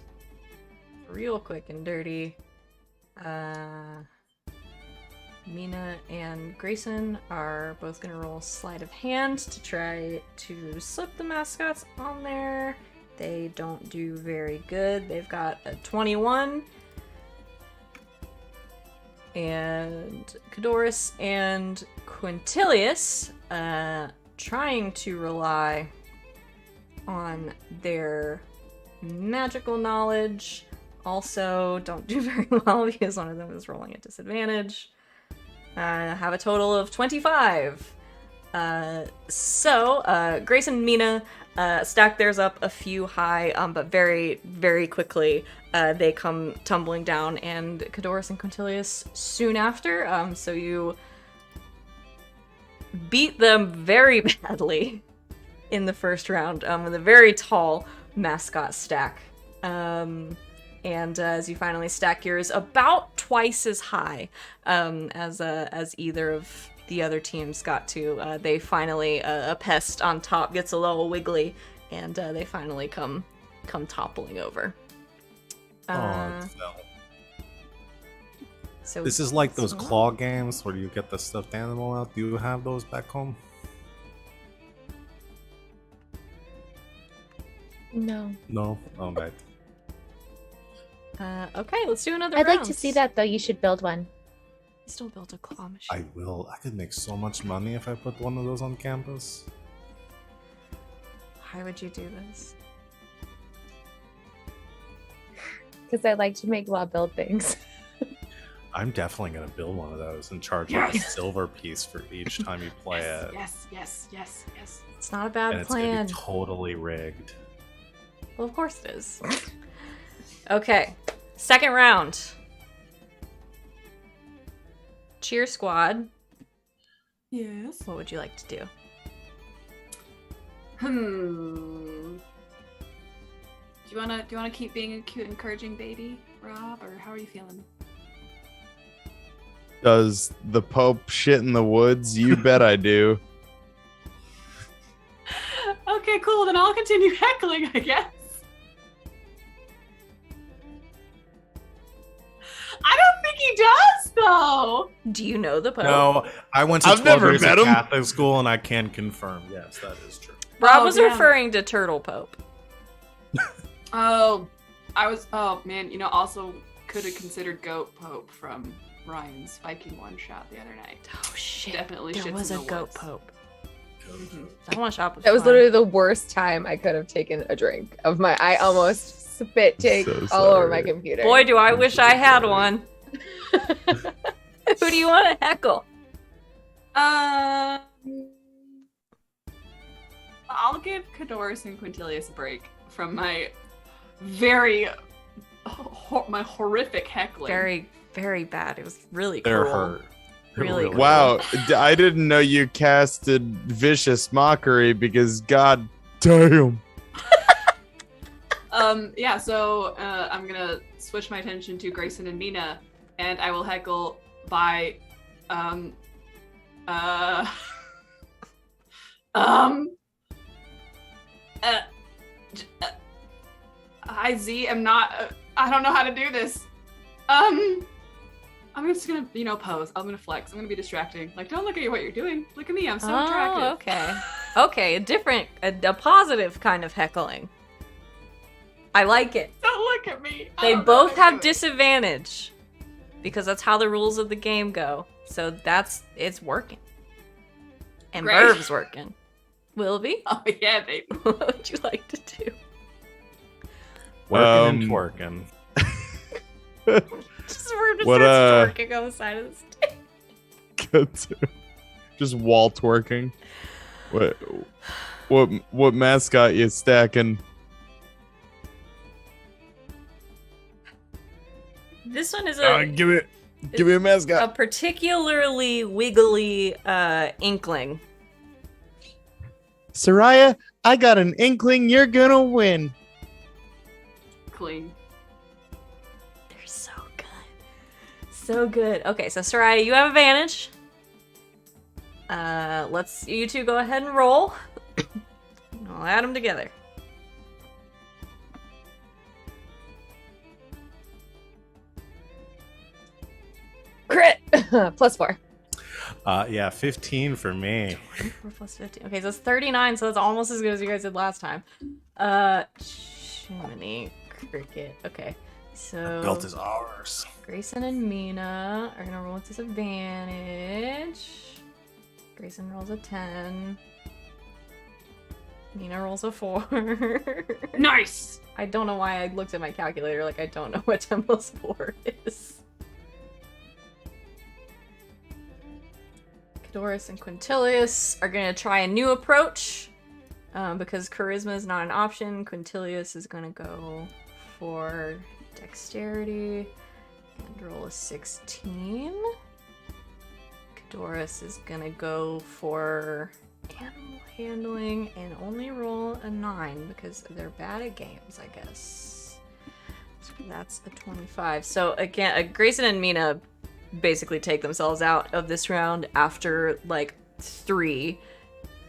real quick and dirty. Mina and Grayson are both gonna roll sleight of hand to try to slip the mascots on there. They don't do very good. They've got a 21. And Cadoris and Quintilius, trying to rely on their magical knowledge, also don't do very well because one of them is rolling at disadvantage. Have a total of 25. So Grayson and Mina stack theirs up a few high, but very, very quickly they come tumbling down, and Cadoris and Quintilius soon after. So you beat them very badly in the first round with a very tall mascot stack. And as you finally stack yours about twice as high as either of the other teams got to, they finally, a pest on top gets a little wiggly, and they finally come toppling over. Giselle. So This is like those claw games where you get the stuffed animal out. Do you have those back home? No. No? Oh, bad. Okay, let's do another I'd round. like to see that, though. You should build one. Still built a claw machine. I will. I could make so much money if I put one of those on campus. Why would you do this? Because I like to make while build things. I'm definitely going to build one of those and charge like a silver piece for each time you play it. Yes. It's not a bad And it's going plan. to be totally rigged. Well, of course it is. Okay, second round. Cheer squad. Yes. What would you like to do? Do you wanna keep being a cute, encouraging baby, Rob, or how are you feeling? Does the Pope shit in the woods? You bet I do. Okay, cool. Then I'll continue heckling, I guess. I don't think he does, though. Do you know the Pope? No, I went to I've 12 never years met of him. Catholic school and I can confirm. Yes, that is true. Rob Oh, was damn. referring to Turtle Pope. Oh, oh man, also could have considered Goat Pope from Ryan's Viking one shot the other night. Oh shit! Definitely there shits was in a the goat woods. Pope. Mhm. That one shot was That was fun. literally the worst time I could have taken a drink of my. I almost spit take So all over my sorry. computer. Boy, do I wish I had sorry. one. Who do you want to heckle? I'll give Cadorus and Quintilius a break from my very my horrific heckling. Very, very bad. It was really They're cruel. hurt. They're Really cool. Wow, I didn't know you casted vicious mockery because god damn. Yeah, so I'm gonna switch my attention to Grayson and Mina, and I will heckle by hi Z, I'm not I don't know how to do this. I'm just gonna, pose. I'm gonna flex. I'm gonna be distracting. Like, don't look at what you're doing. Look at me. I'm so attractive. Okay. Okay, a positive kind of heckling. I like it. Don't look at me. I They don't know both what I'm have doing. disadvantage because that's how the rules of the game go. So it's working. And Great. Burb's working. Willoughby, Oh yeah, baby. what would you like to do? Working and twerking. We're just What, twerking on the side of the stage. Good too. Just wall twerking. What mascot you stacking? This one is a Give me a a mascot. particularly wiggly inkling. Sereia, I got an inkling you're gonna win. Clean. They're so good. So good. Okay, so Sereia, you have advantage. Let's you two go ahead and roll. I'll add them together. Crit +4. Yeah, 15 for me. 4 plus 15. Okay, so it's 39, so that's almost as good as you guys did last time. Jiminy Cricket. Okay, so Belt is ours. Grayson and Mina are gonna roll with disadvantage. Grayson rolls a 10. Mina rolls a 4. Nice. I don't know why I looked at my calculator like I don't know what 10 plus 4 is. Cadorus and Quintilius are going to try a new approach. Because charisma is not an option, Quintilius is going to go for dexterity and roll a 16. Cadorus is going to go for animal handling and only roll a 9 because they're bad at games, I guess. So That's a 25. So again, Grayson and Mina basically take themselves out of this round after like 3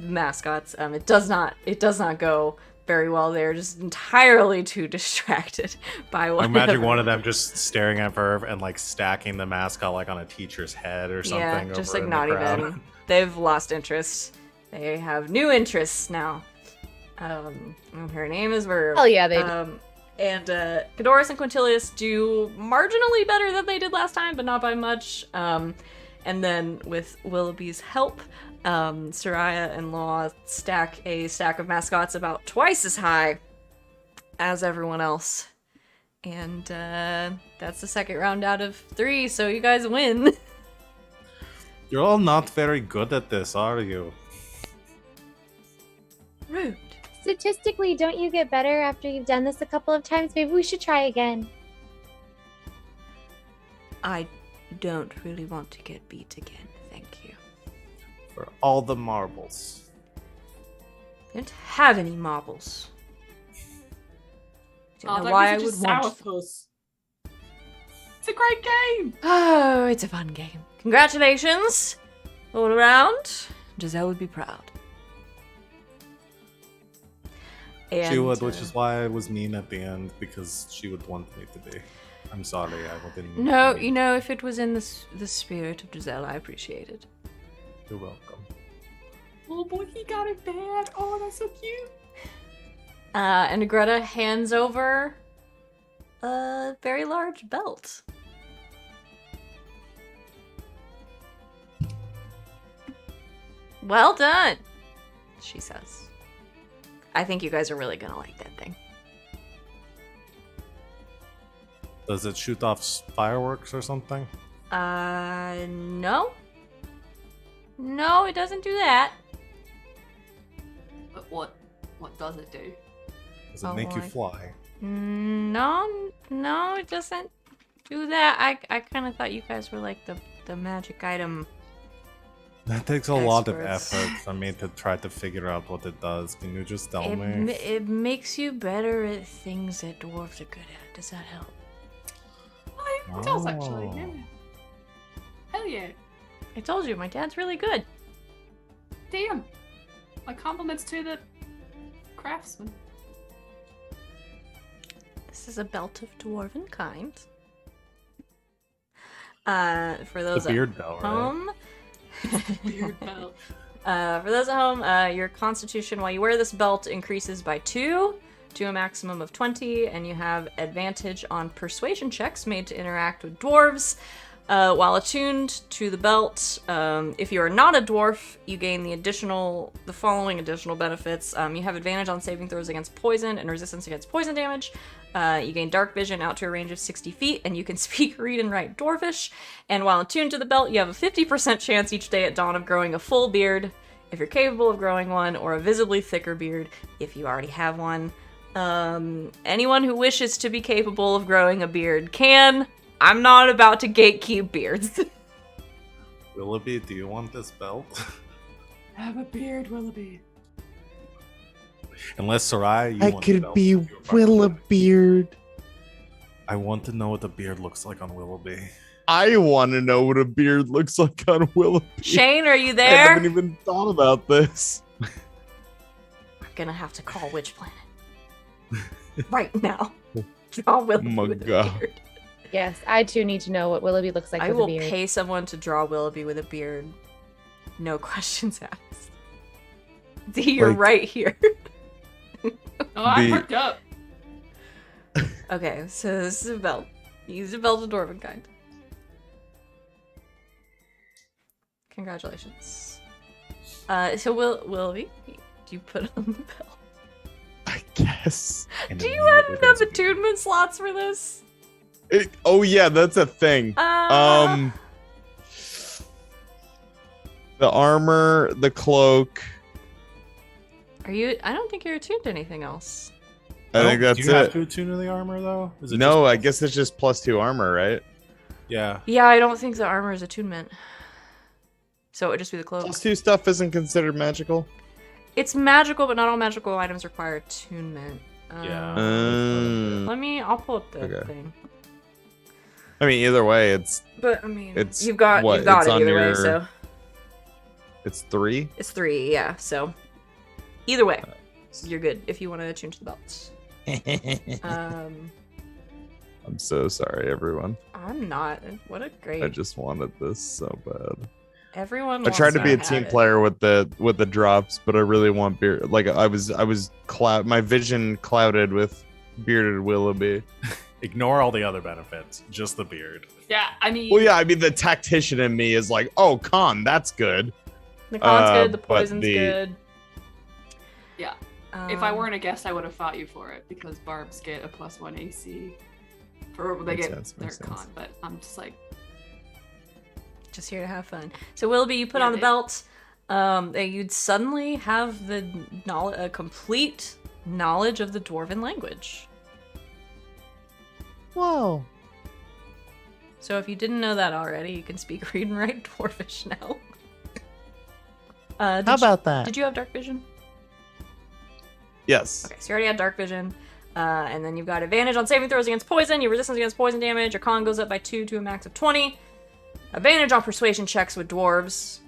mascots. It does not go very well. They're just entirely too distracted by I what. imagine one of them just staring at Verve and like stacking the mascot like on a teacher's head or something. Yeah, just over like in not the crowd. even. They've lost interest. They have new interests now. And her name is Verve. Hell yeah, they do. And Cadoris and Quintilius do marginally better than they did last time, but not by much. And then with Willoughby's help, Sereia and Law stack a stack of mascots about twice as high as everyone else. And that's the second round out of 3, so you guys win. You're all not very good at this, are you? Rude. Statistically, don't you get better after you've done this a couple of times? Maybe we should try again. I don't really want to get beat again, thank you. For all the marbles. I don't have any marbles. Don't know that why I means would it's want. sourpuss. It's a great game. Oh, it's a fun game. Congratulations, all around. Giselle would be proud. And, She would, which is why I was mean at the end, because she would want me to be. I'm sorry, I didn't mean No, to be. you know, if it was in the spirit of Giselle, I appreciate it. You're welcome. Oh boy, he got it bad. Oh, that's so cute. And Greta hands over a very large belt. Well done, she says. I think you guys are really gonna like that thing. Does it shoot off fireworks or something? No. No, it doesn't do that. But what does it do? Does it Oh, make you boy. fly? No, it doesn't do that. I kind of thought you guys were like the magic item. That takes a lot of Experts. effort for me to try to figure out what it does. Can you just tell me? It makes you better at things that dwarves are good at. Does that help? It does actually. Oh. Yeah. Hell yeah. I told you, my dad's really good. Damn. My compliments to the craftsman. This is a belt of dwarven kind. For those The beard belt, at right? home, Weird belt. for those at home, your constitution while you wear this belt increases by 2 to a maximum of 20, and you have advantage on persuasion checks made to interact with dwarves. While attuned to the belt, if you are not a dwarf, you gain the following additional benefits. You have advantage on saving throws against poison and resistance against poison damage. You gain dark vision out to a range of 60 feet, and you can speak, read, and write Dwarvish. And while attuned to the belt, you have a 50% chance each day at dawn of growing a full beard, if you're capable of growing one, or a visibly thicker beard, if you already have one. Anyone who wishes to be capable of growing a beard can. I'm not about to gatekeep beards. Willoughby, do you want this belt? Have a beard, Willoughby. Unless Sereia, you I want the could belt be if you're fucking Willoughby. Willabeard. I want to know what the beard looks like on Willoughby. I want to know what a beard looks like on Willoughby. Shane, are you I there? haven't even thought about this. We're gonna have to call Witch Planet. Right now. Draw Willoughby my with a God. beard. Yes, I too need to know what Willoughby looks like I with will a beard. pay someone to draw Willoughby with a beard. No questions asked. See, you're Like- right here. Oh, I The- fucked up. Okay, so this is a belt. Use a belt of dwarven kind. Congratulations. So Willoughby, do you put on the belt? I guess. And Do you immediately have enough there's a beard. attunement slots for this? Oh yeah, that's a thing. The armor, the cloak. Are you? I don't think you're attuned to anything else. I think Do that's you have it. to attune to the armor though? Is it No, just- I guess it's just +2 armor, right? Yeah. Yeah, I don't think the armor is attunement. So it would just be the cloak. +2 stuff isn't considered magical. It's magical, but not all magical items require attunement. Yeah. I'll pull up the Okay. thing. I mean, either way, it's But I mean, It's you've got what? it It's on either way. your- So it's 3. it's 3, yeah. So either way, you're good if you want to change the belts. I'm so sorry, everyone. I'm not. What a great. I just wanted this so bad. Everyone. I tried to be a wants team have it. player with the drops, but I really want beard. Like I was my vision clouded with bearded Willoughby. Ignore all the other benefits, just the beard. Yeah, I mean, Well, yeah, I mean the tactician in me is like, oh, con, that's good. The con's good. The but poison's the- good. Yeah. If I Um, weren't a guest, I would have fought you for it because barbs get a +1 AC. For they Makes get sense, their makes con, sense. but I'm just like, just here to have fun. So Willoughby, you put Yeah, on the they- belt. You'd suddenly have the a complete knowledge of the Dwarven language. Whoa. So if you didn't know that already, you can speak, read, and write Dwarvish now. How about that? Did you have dark vision? Yes. Okay, so you already had dark vision. And then you've got advantage on saving throws against poison. Your resistance against poison damage. Your con goes up by 2 to a max of 20. Advantage on persuasion checks with dwarves.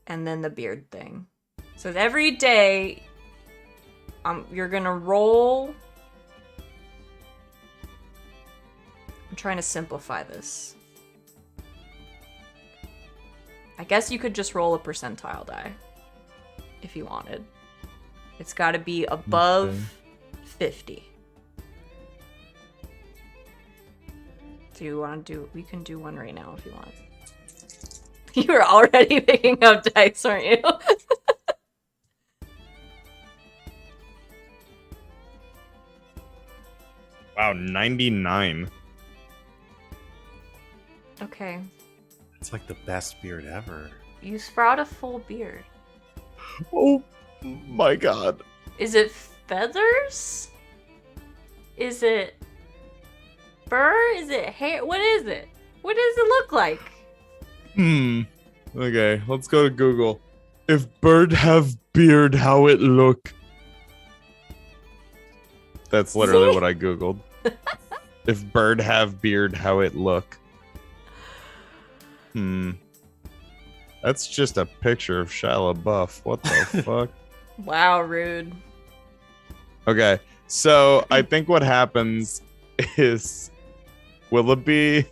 And then the beard thing. So every day, you're gonna roll. I'm trying to simplify this. I guess you could just roll a percentile die if you wanted. It's got to be above Okay. 50. Do you want to do? We can do one right now if you want. You were already picking up dice, weren't you? Wow, 99. Okay. It's like the best beard ever. You sprout a full beard. Oh my god. Is it feathers? Is it fur? Is it hair? What is it? What does it look like? Okay, let's go to Google. If bird have beard, how it look? That's literally what I Googled. If bird have beard, how it look? That's just a picture of Shia LaBeouf. What the fuck? Wow, rude. Okay, so I think what happens is Willoughby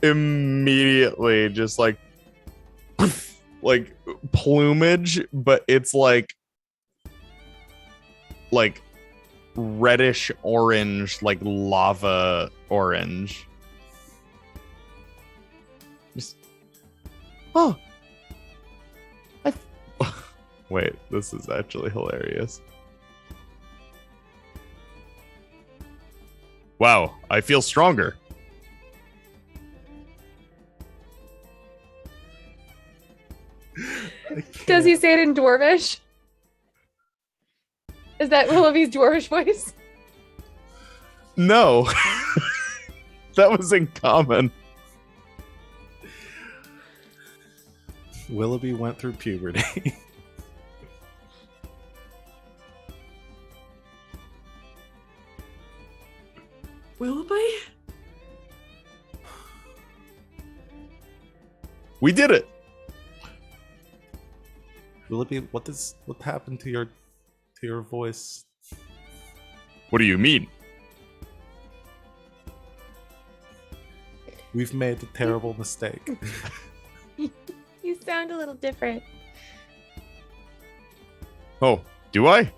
immediately just like plumage, but it's like reddish orange, like lava orange. Just wait, this is actually hilarious. Wow, I feel stronger. Does he say it in Dwarvish? Is that Willoughby's Dwarvish voice? No. That was in common. Willoughby went through puberty. Willoughby? We did it. Willoughby, what happened to your voice? What do you mean? We've made a terrible mistake. You sound a little different. Oh, do I?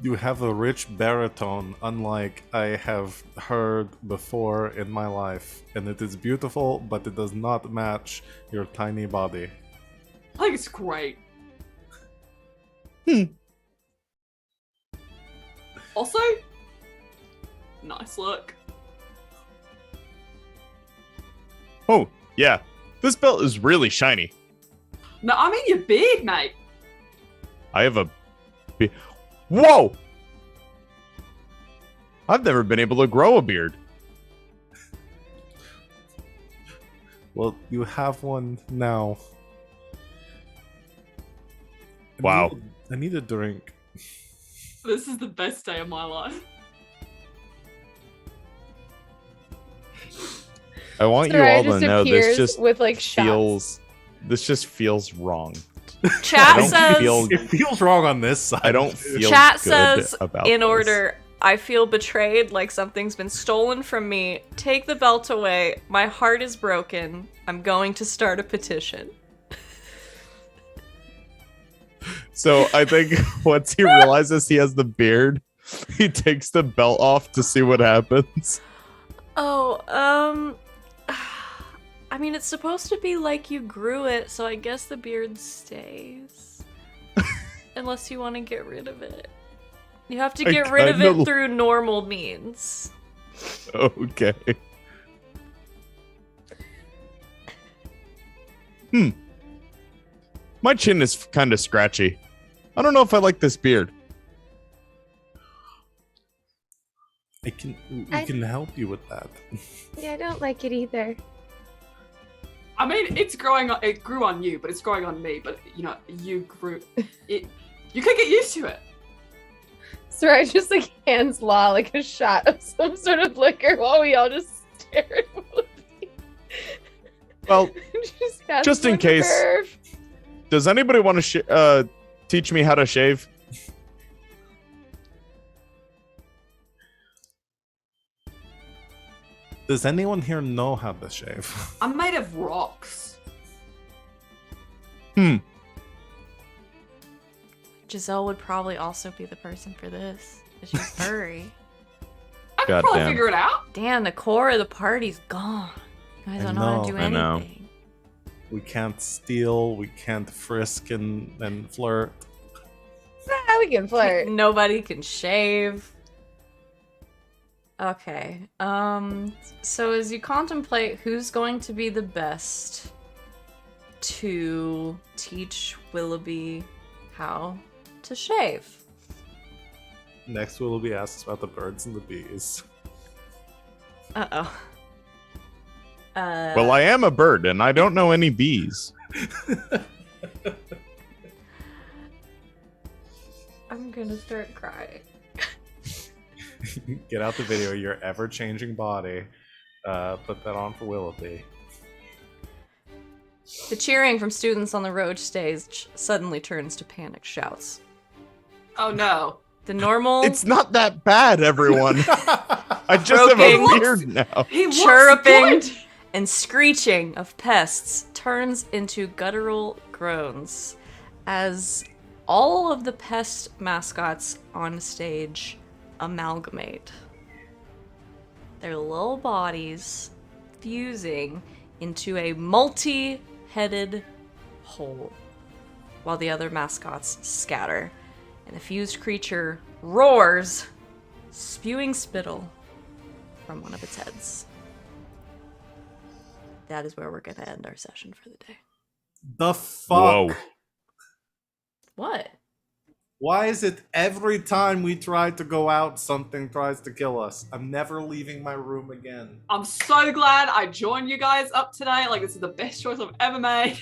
You have a rich baritone, unlike I have heard before in my life, and it is beautiful, but it does not match your tiny body. I think it's great. Also, nice look. Oh, yeah. This belt is really shiny. No, I mean you're big, mate. I have a... Whoa! I've never been able to grow a beard. Well, you have one now. Wow. I need a drink. This is the best day of my life. I want you Sereia all to just know appears this just with like shots. feels wrong. Chat don't says feel- It feels wrong on this side. I don't too. feel Chat good says about in this. order, I feel betrayed, like something's been stolen from me. Take the belt away. My heart is broken. I'm going to start a petition. So I think once he realizes he has the beard, he takes the belt off to see what happens. Oh, I mean, it's supposed to be like you grew it, so I guess the beard stays. Unless you want to get rid of it. You have to I get rid of kinda it through normal means. Okay. My chin is kind of scratchy. I don't know if I like this beard. We can help you with that. Yeah, I don't like it either. I mean, it grew on you, but it's growing on me. But you know, you grew it. You could get used to it. Sereia just like hands Law like a shot of some sort of liquor while we all just stare at Willoughby. Well, just in one case. curve. Does anybody want to teach me how to shave? Does anyone here know how to shave? I'm made of rocks. Giselle would probably also be the person for this. She's furry. I could probably Goddamn. figure it out. Damn, the core of the party's gone. You guys I don't know how to know, do I know. anything. We can't steal, we can't frisk and flirt. Ah, we can flirt. Nobody can shave. Okay. So as you contemplate who's going to be the best to teach Willoughby how to shave. Next Willoughby asks about the birds and the bees. Uh-oh. Well, I am a bird, and I don't know any bees. I'm gonna start crying. Get out the video, your ever-changing body. Put that on for Willoughby. The cheering from students on the road stage suddenly turns to panicked shouts. Oh no. The normal It's not that bad, everyone. I just have Croaking. a beard now. He looks chirruping good. and screeching of pests turns into guttural groans as all of the pest mascots on stage amalgamate. Their little bodies fusing into a multi-headed whole, while the other mascots scatter, and the fused creature roars, spewing spittle from one of its heads. That is where we're going to end our session for the day. The fuck? Whoa. What? Why is it every time we try to go out, something tries to kill us? I'm never leaving my room again. I'm so glad I joined you guys up tonight. Like, this is the best choice I've ever made.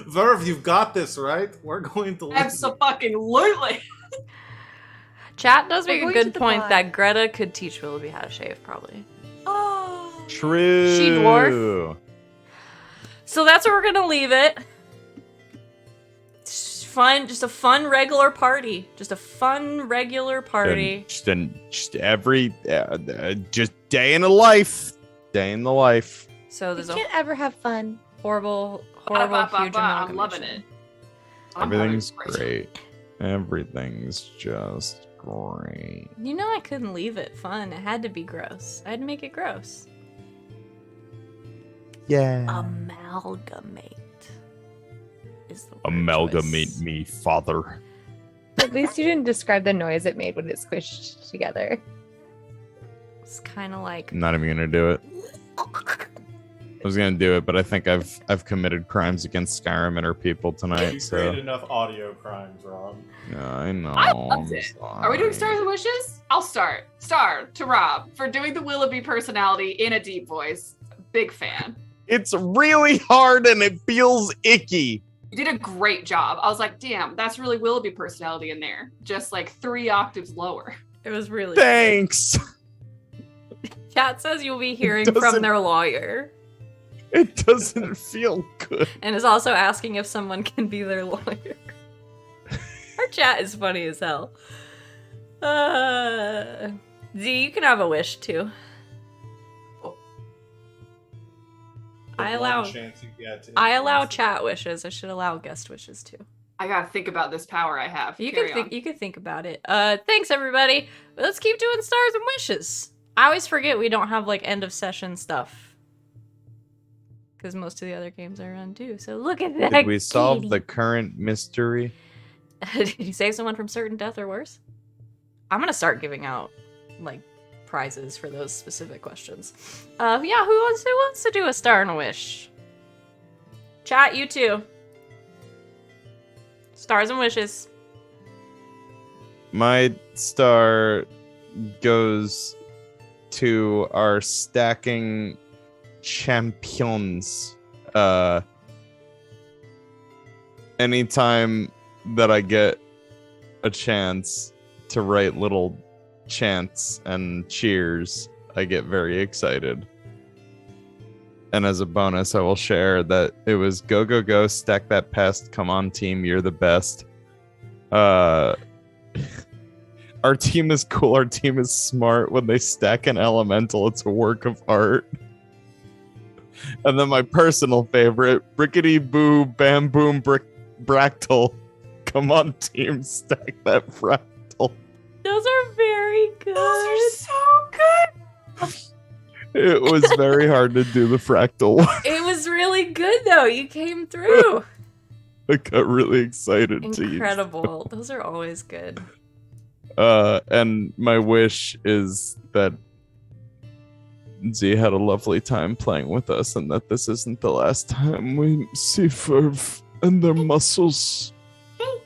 Verve, you've got this, right? We're going to leave. Absolutely. Chat does make We're a going good to the point bar. that Greta could teach Willoughby how to shave, probably. Oh. True. She dwarf? So that's where we're gonna leave it. Just a fun regular party. Just a fun regular party. Just every just day in the life. Day in the life. So You there's a can't ever have fun. horrible, huge I'm amalgamation. loving it. I'm having Everything's a great. Everything's just great. You know I couldn't leave it fun. It had to be gross. I had to make it gross. Yeah. Amalgamate is the word Amalgamate choice. me, father. At least you didn't describe the noise it made when it squished together. It's kind of like I'm not even gonna do it. I was gonna do it, but I think I've committed crimes against Skyrim and her people tonight. You So created enough audio crimes, Rob. yeah, I know. I loved I'm it. Are we doing sorry. stars and wishes? I'll start. Star to Rob for doing the Willoughby personality in a deep voice. Big fan. It's really hard and it feels icky. You did a great job. I was like, damn, that's really Willoughby personality in there. Just like 3 octaves lower. It was really Thanks. Chat says you'll be hearing from doesn't- their lawyer. It doesn't feel good. And is also asking if someone can be their lawyer. Our chat is funny as hell. Z, you can have a wish too. I allow chat wishes. I should allow guest wishes too. I gotta think about this power I have. You Carry can on. think about it. Thanks everybody. Let's keep doing stars and wishes. I always forget we don't have like end of session stuff. Because most of the other games are run too. So look at that. Did we solve kitty. the current mystery? Did you save someone from certain death or worse? I'm gonna start giving out like prizes for those specific questions. Yeah, who wants to do a star and a wish? Chat, you too. Stars and wishes. My star goes to our stacking champions. Anytime that I get a chance to write little chants and cheers, I get very excited. And as a bonus, I will share that it was go, go, go, stack that pest, come on team, you're the best. Our team is cool, our team is smart. When they stack an elemental, it's a work of art. And then my personal favorite, Brickety Boo Bam Boom Bractal. Come on, team, stack that fractal. Those are very good. Those are so good. It was very hard to do the fractal one. It was really good though. You came through. I got really excited to use. Incredible. Those are always good. And my wish is that Z had a lovely time playing with us, and that this isn't the last time we see Ferv and their muscles. Thanks.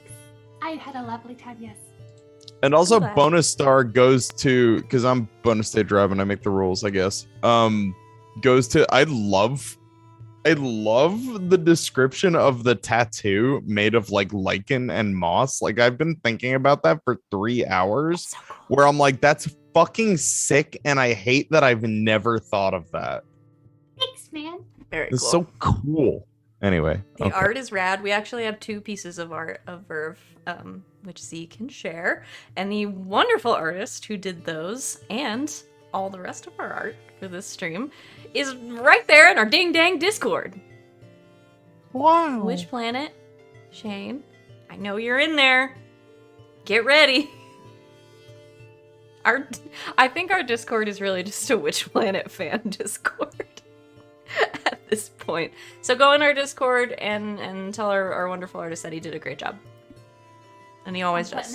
I had a lovely time, yes. And also, glad. bonus star goes to, because I'm bonus stage driving, I make the rules, I guess. Goes to, I love the description of the tattoo made of like lichen and moss. Like, I've been thinking about that for 3 hours, So cool. where I'm like, that's fucking sick, and I hate that I've never thought of that. Thanks, man. Very cool. It's so cool. Anyway, The okay. art is rad. We actually have 2 pieces of art of Verve, which Z can share. And the wonderful artist who did those and all the rest of our art for this stream is right there in our ding dang Discord. Wow. Which planet? Shane, I know you're in there. Get ready. I think our Discord is really just a Witch Planet fan Discord at this point. So go in our Discord and tell our wonderful artist that he did a great job. And he always does.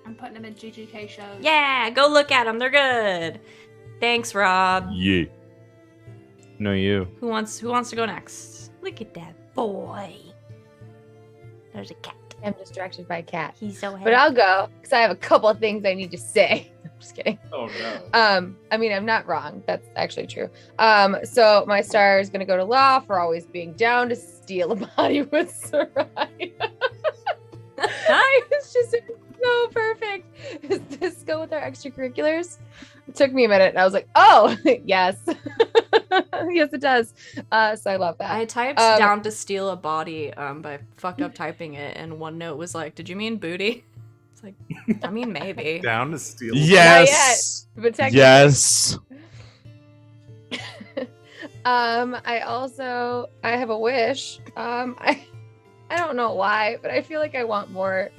I'm putting them in GGK shows. Yeah, go look at them. They're good. Thanks, Rob. Yeah. No, you. Who wants to go next? Look at that boy. There's a cat. I'm distracted by a cat. He's so happy. But I'll go because I have a couple of things I need to say. I'm just kidding. Oh no. I mean, I'm not wrong. That's actually true. So my star is gonna go to Law for always being down to steal a body with Sereia. It's just so perfect. Does this go with our extracurriculars? It took me a minute and I was like, oh yes. Yes, it does. So I love that. I typed down to steal a body, but I fucked up typing it, and one note was like, "Did you mean booty?" It's like, I mean maybe. Down to steal. Yes. But technically, Yes. I have a wish. I don't know why, but I feel like I want more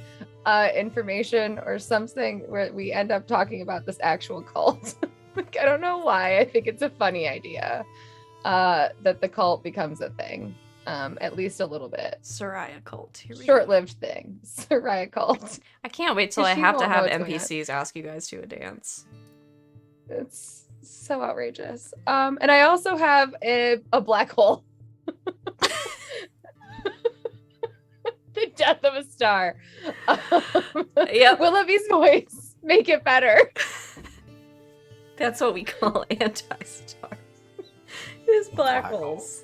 information or something where we end up talking about this actual cult. Like, I don't know why. I think it's a funny idea that the cult becomes a thing, at least a little bit. Sereia cult. Here we go. Short-lived thing. Sereia cult. I can't wait till I She have to won't know have what's going on. NPCs ask you guys to a dance. It's so outrageous. And I also have a black hole. The death of a star. Yep. Willoughby's voice. Make it better. That's what we call anti-stars. Is black Black hole. holes.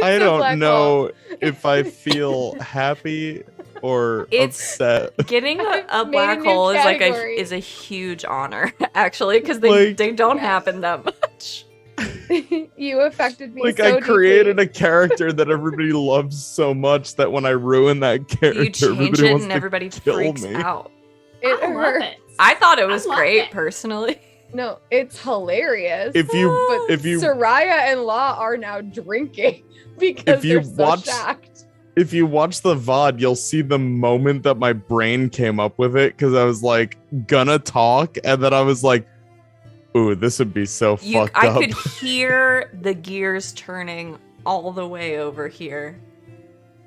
I a don't black know if I feel happy or It's- upset. Getting a I've made black a new hole is like category. a huge honor, actually, because they Like- don't Yes. happen that much. You affected me Like so I created deeply. a character that everybody loves so much that when I ruin that character, You change everybody it wants and to everybody kill freaks me. out. It I love hurts. it. I thought it was I love great it. personally. No, it's hilarious. If you Soraya and Law are now drinking because If you they're so watch- shocked. if you watch the VOD, you'll see the moment that my brain came up with it because I was like gonna talk, and then I was like, "Ooh, this would be so fucked I up." could hear the gears turning all the way over here.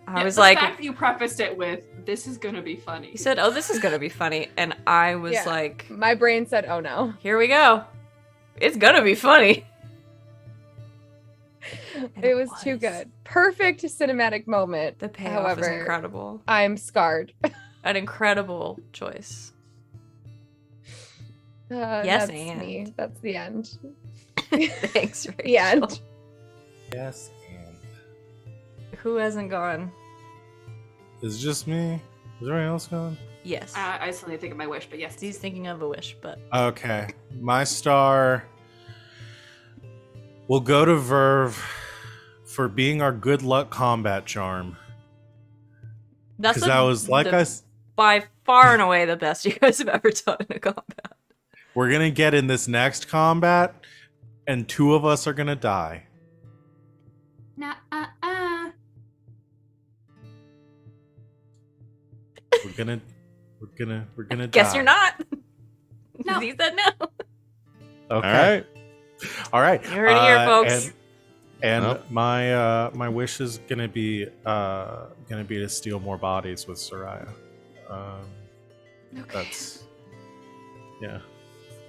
I Yeah, was the like, fact that you prefaced it with, "This is gonna be funny." you said, "Oh, this is gonna be funny," and I was Yeah. like, My brain said, "Oh no." "Here we go. It's gonna be funny." And It was too good. Perfect cinematic moment. The payoff is However, incredible. I'm scarred. An incredible choice. That's and. me. That's the end. Thanks, Rachel. The end. Yes, and Who hasn't gone? is it just me? Is anyone else gone? Yes. I still need to think of my wish, but yes. He's thinking of a wish, but Okay, my star will go to Verve for being our good luck combat charm. that's Because that was like us. by far and away the best you guys have ever done in a combat. We're gonna get in this next combat, and 2 of us are gonna die. Nah, We're gonna Guess die. you're not. No. He said no. Okay. All right. You heard it here, folks. And Nope. my wish is gonna be to steal more bodies with Sereia. That's yeah.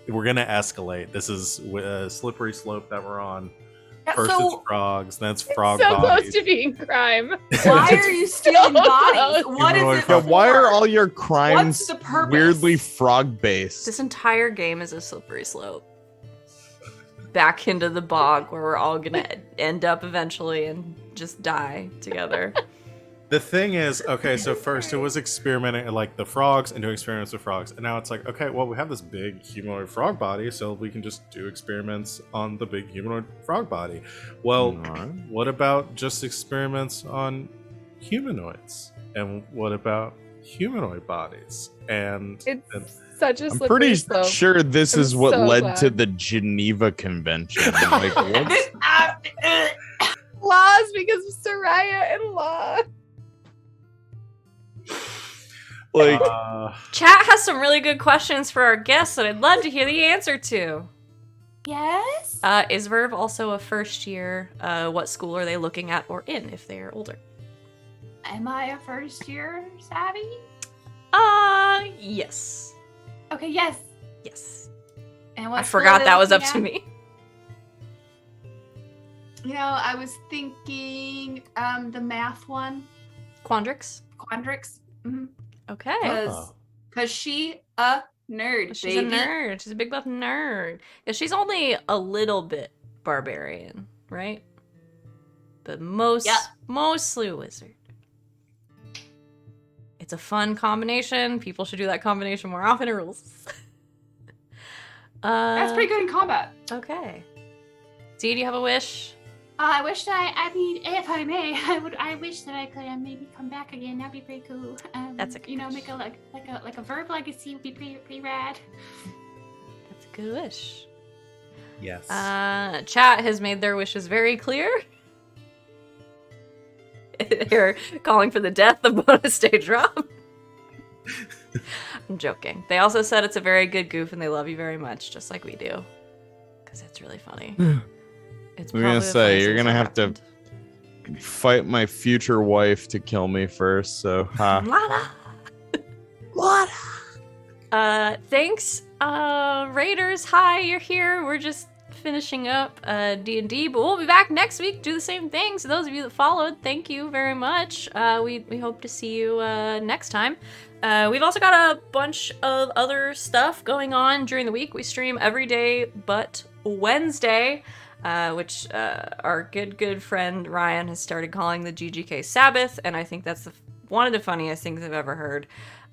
We're gonna escalate. This is a slippery slope that we're on. Yeah, First so it's frogs, then it's frog So bodies. close to being crime. why are you stealing So bodies? close. What is Humanoid it frog. Yeah, why are for? all your crimes What's the purpose? weirdly frog based? This entire game is a slippery slope. Back into the bog where we're all gonna end up eventually and just die together. The thing is, okay, so first it was experimenting like the frogs and doing experiments with frogs, and now it's like, okay, well we have this big humanoid frog body, so we can just do experiments on the big humanoid frog body. Well, Alright. what about just experiments on humanoids? And what about humanoid bodies? And, and It's such a I'm slippery pretty slope. sure this I'm is what so led glad. to the Geneva Convention. Like, what's, Laws because of Soraya and Law. like Chat has some really good questions for our guests that I'd love to hear the answer to. yes. Is Verve also a first year? What school are they looking at or in if they are older? Am I a first year savvy? Yes. Okay, yes. Yes. And what I school forgot are they that was up looking to at? me. You know, I was thinking the math one, Quandrix. Quandrix. Okay. Oh. Because she a nerd, She's baby. a nerd. She's a big buff nerd. Yeah, she's only a little bit barbarian, right? But mostly wizard. It's a fun combination. People should do that combination more often. It rules. That's pretty good in combat. Okay. Dee, do you have a wish? I wish that I mean, if I may, I wish that I could maybe come back again. That'd be pretty cool. That's a good you know, wish. make a like a verb legacy would be pretty rad. That's a good wish. Yes. Chat has made their wishes very clear. They're calling for the death of bonus stage Rob. I'm joking. They also said it's a very good goof and they love you very much, just like we do. Because it's really funny. It's I'm gonna probably the say, funniest you're thing gonna that's have to fight my future wife to kill me first. So, ha. happened. Thanks, Raiders. Hi, you're here. We're just finishing up D&D, but we'll be back next week. Do the same thing. So those of you that followed, thank you very much. We hope to see you next time. We've also got a bunch of other stuff going on during the week. We stream every day but Wednesday, which our good friend Ryan has started calling the GGK Sabbath, and I think that's one of the funniest things I've ever heard.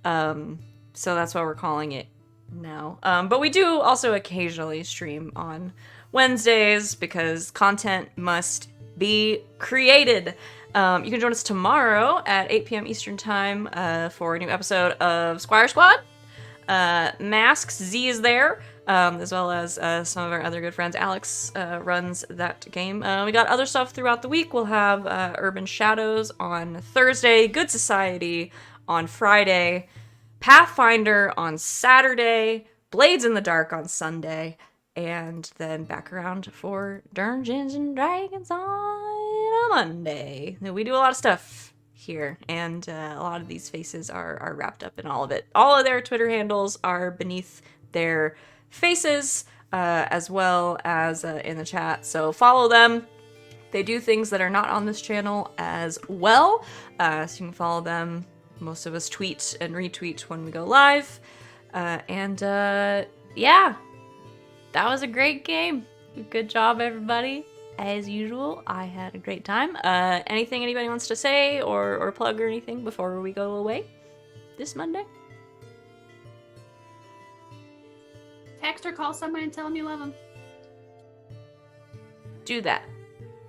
So that's why we're calling it now. But we do also occasionally stream on Wednesdays because content must be created. You can join us tomorrow at 8 p.m. Eastern Time for a new episode of Squire Squad. Masks, Z is there, as well as some of our other good friends. Alex runs that game. We got other stuff throughout the week. We'll have Urban Shadows on Thursday, Good Society on Friday, Pathfinder on Saturday, Blades in the Dark on Sunday, and then back around for Dungeons and Dragons on a Monday. We do a lot of stuff here, and a lot of these faces are wrapped up in all of it. All of their Twitter handles are beneath their faces, as well as in the chat, so follow them. They do things that are not on this channel as well, so you can follow them. Most of us tweet and retweet when we go live, yeah, that was a great game. Good job, everybody. As usual, I had a great time. Anything anybody wants to say or plug or anything before we go away this Monday? Text or call someone and tell them you love them. Do that.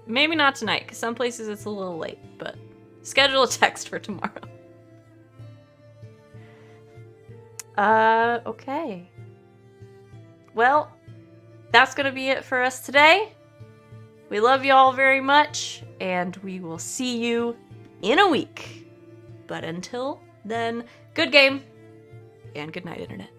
Maybe not tonight, because some places it's a little late, but schedule a text for tomorrow. Okay. Well, that's gonna be it for us today. We love you all very much, and we will see you in a week. But until then, good game, and good night, Internet.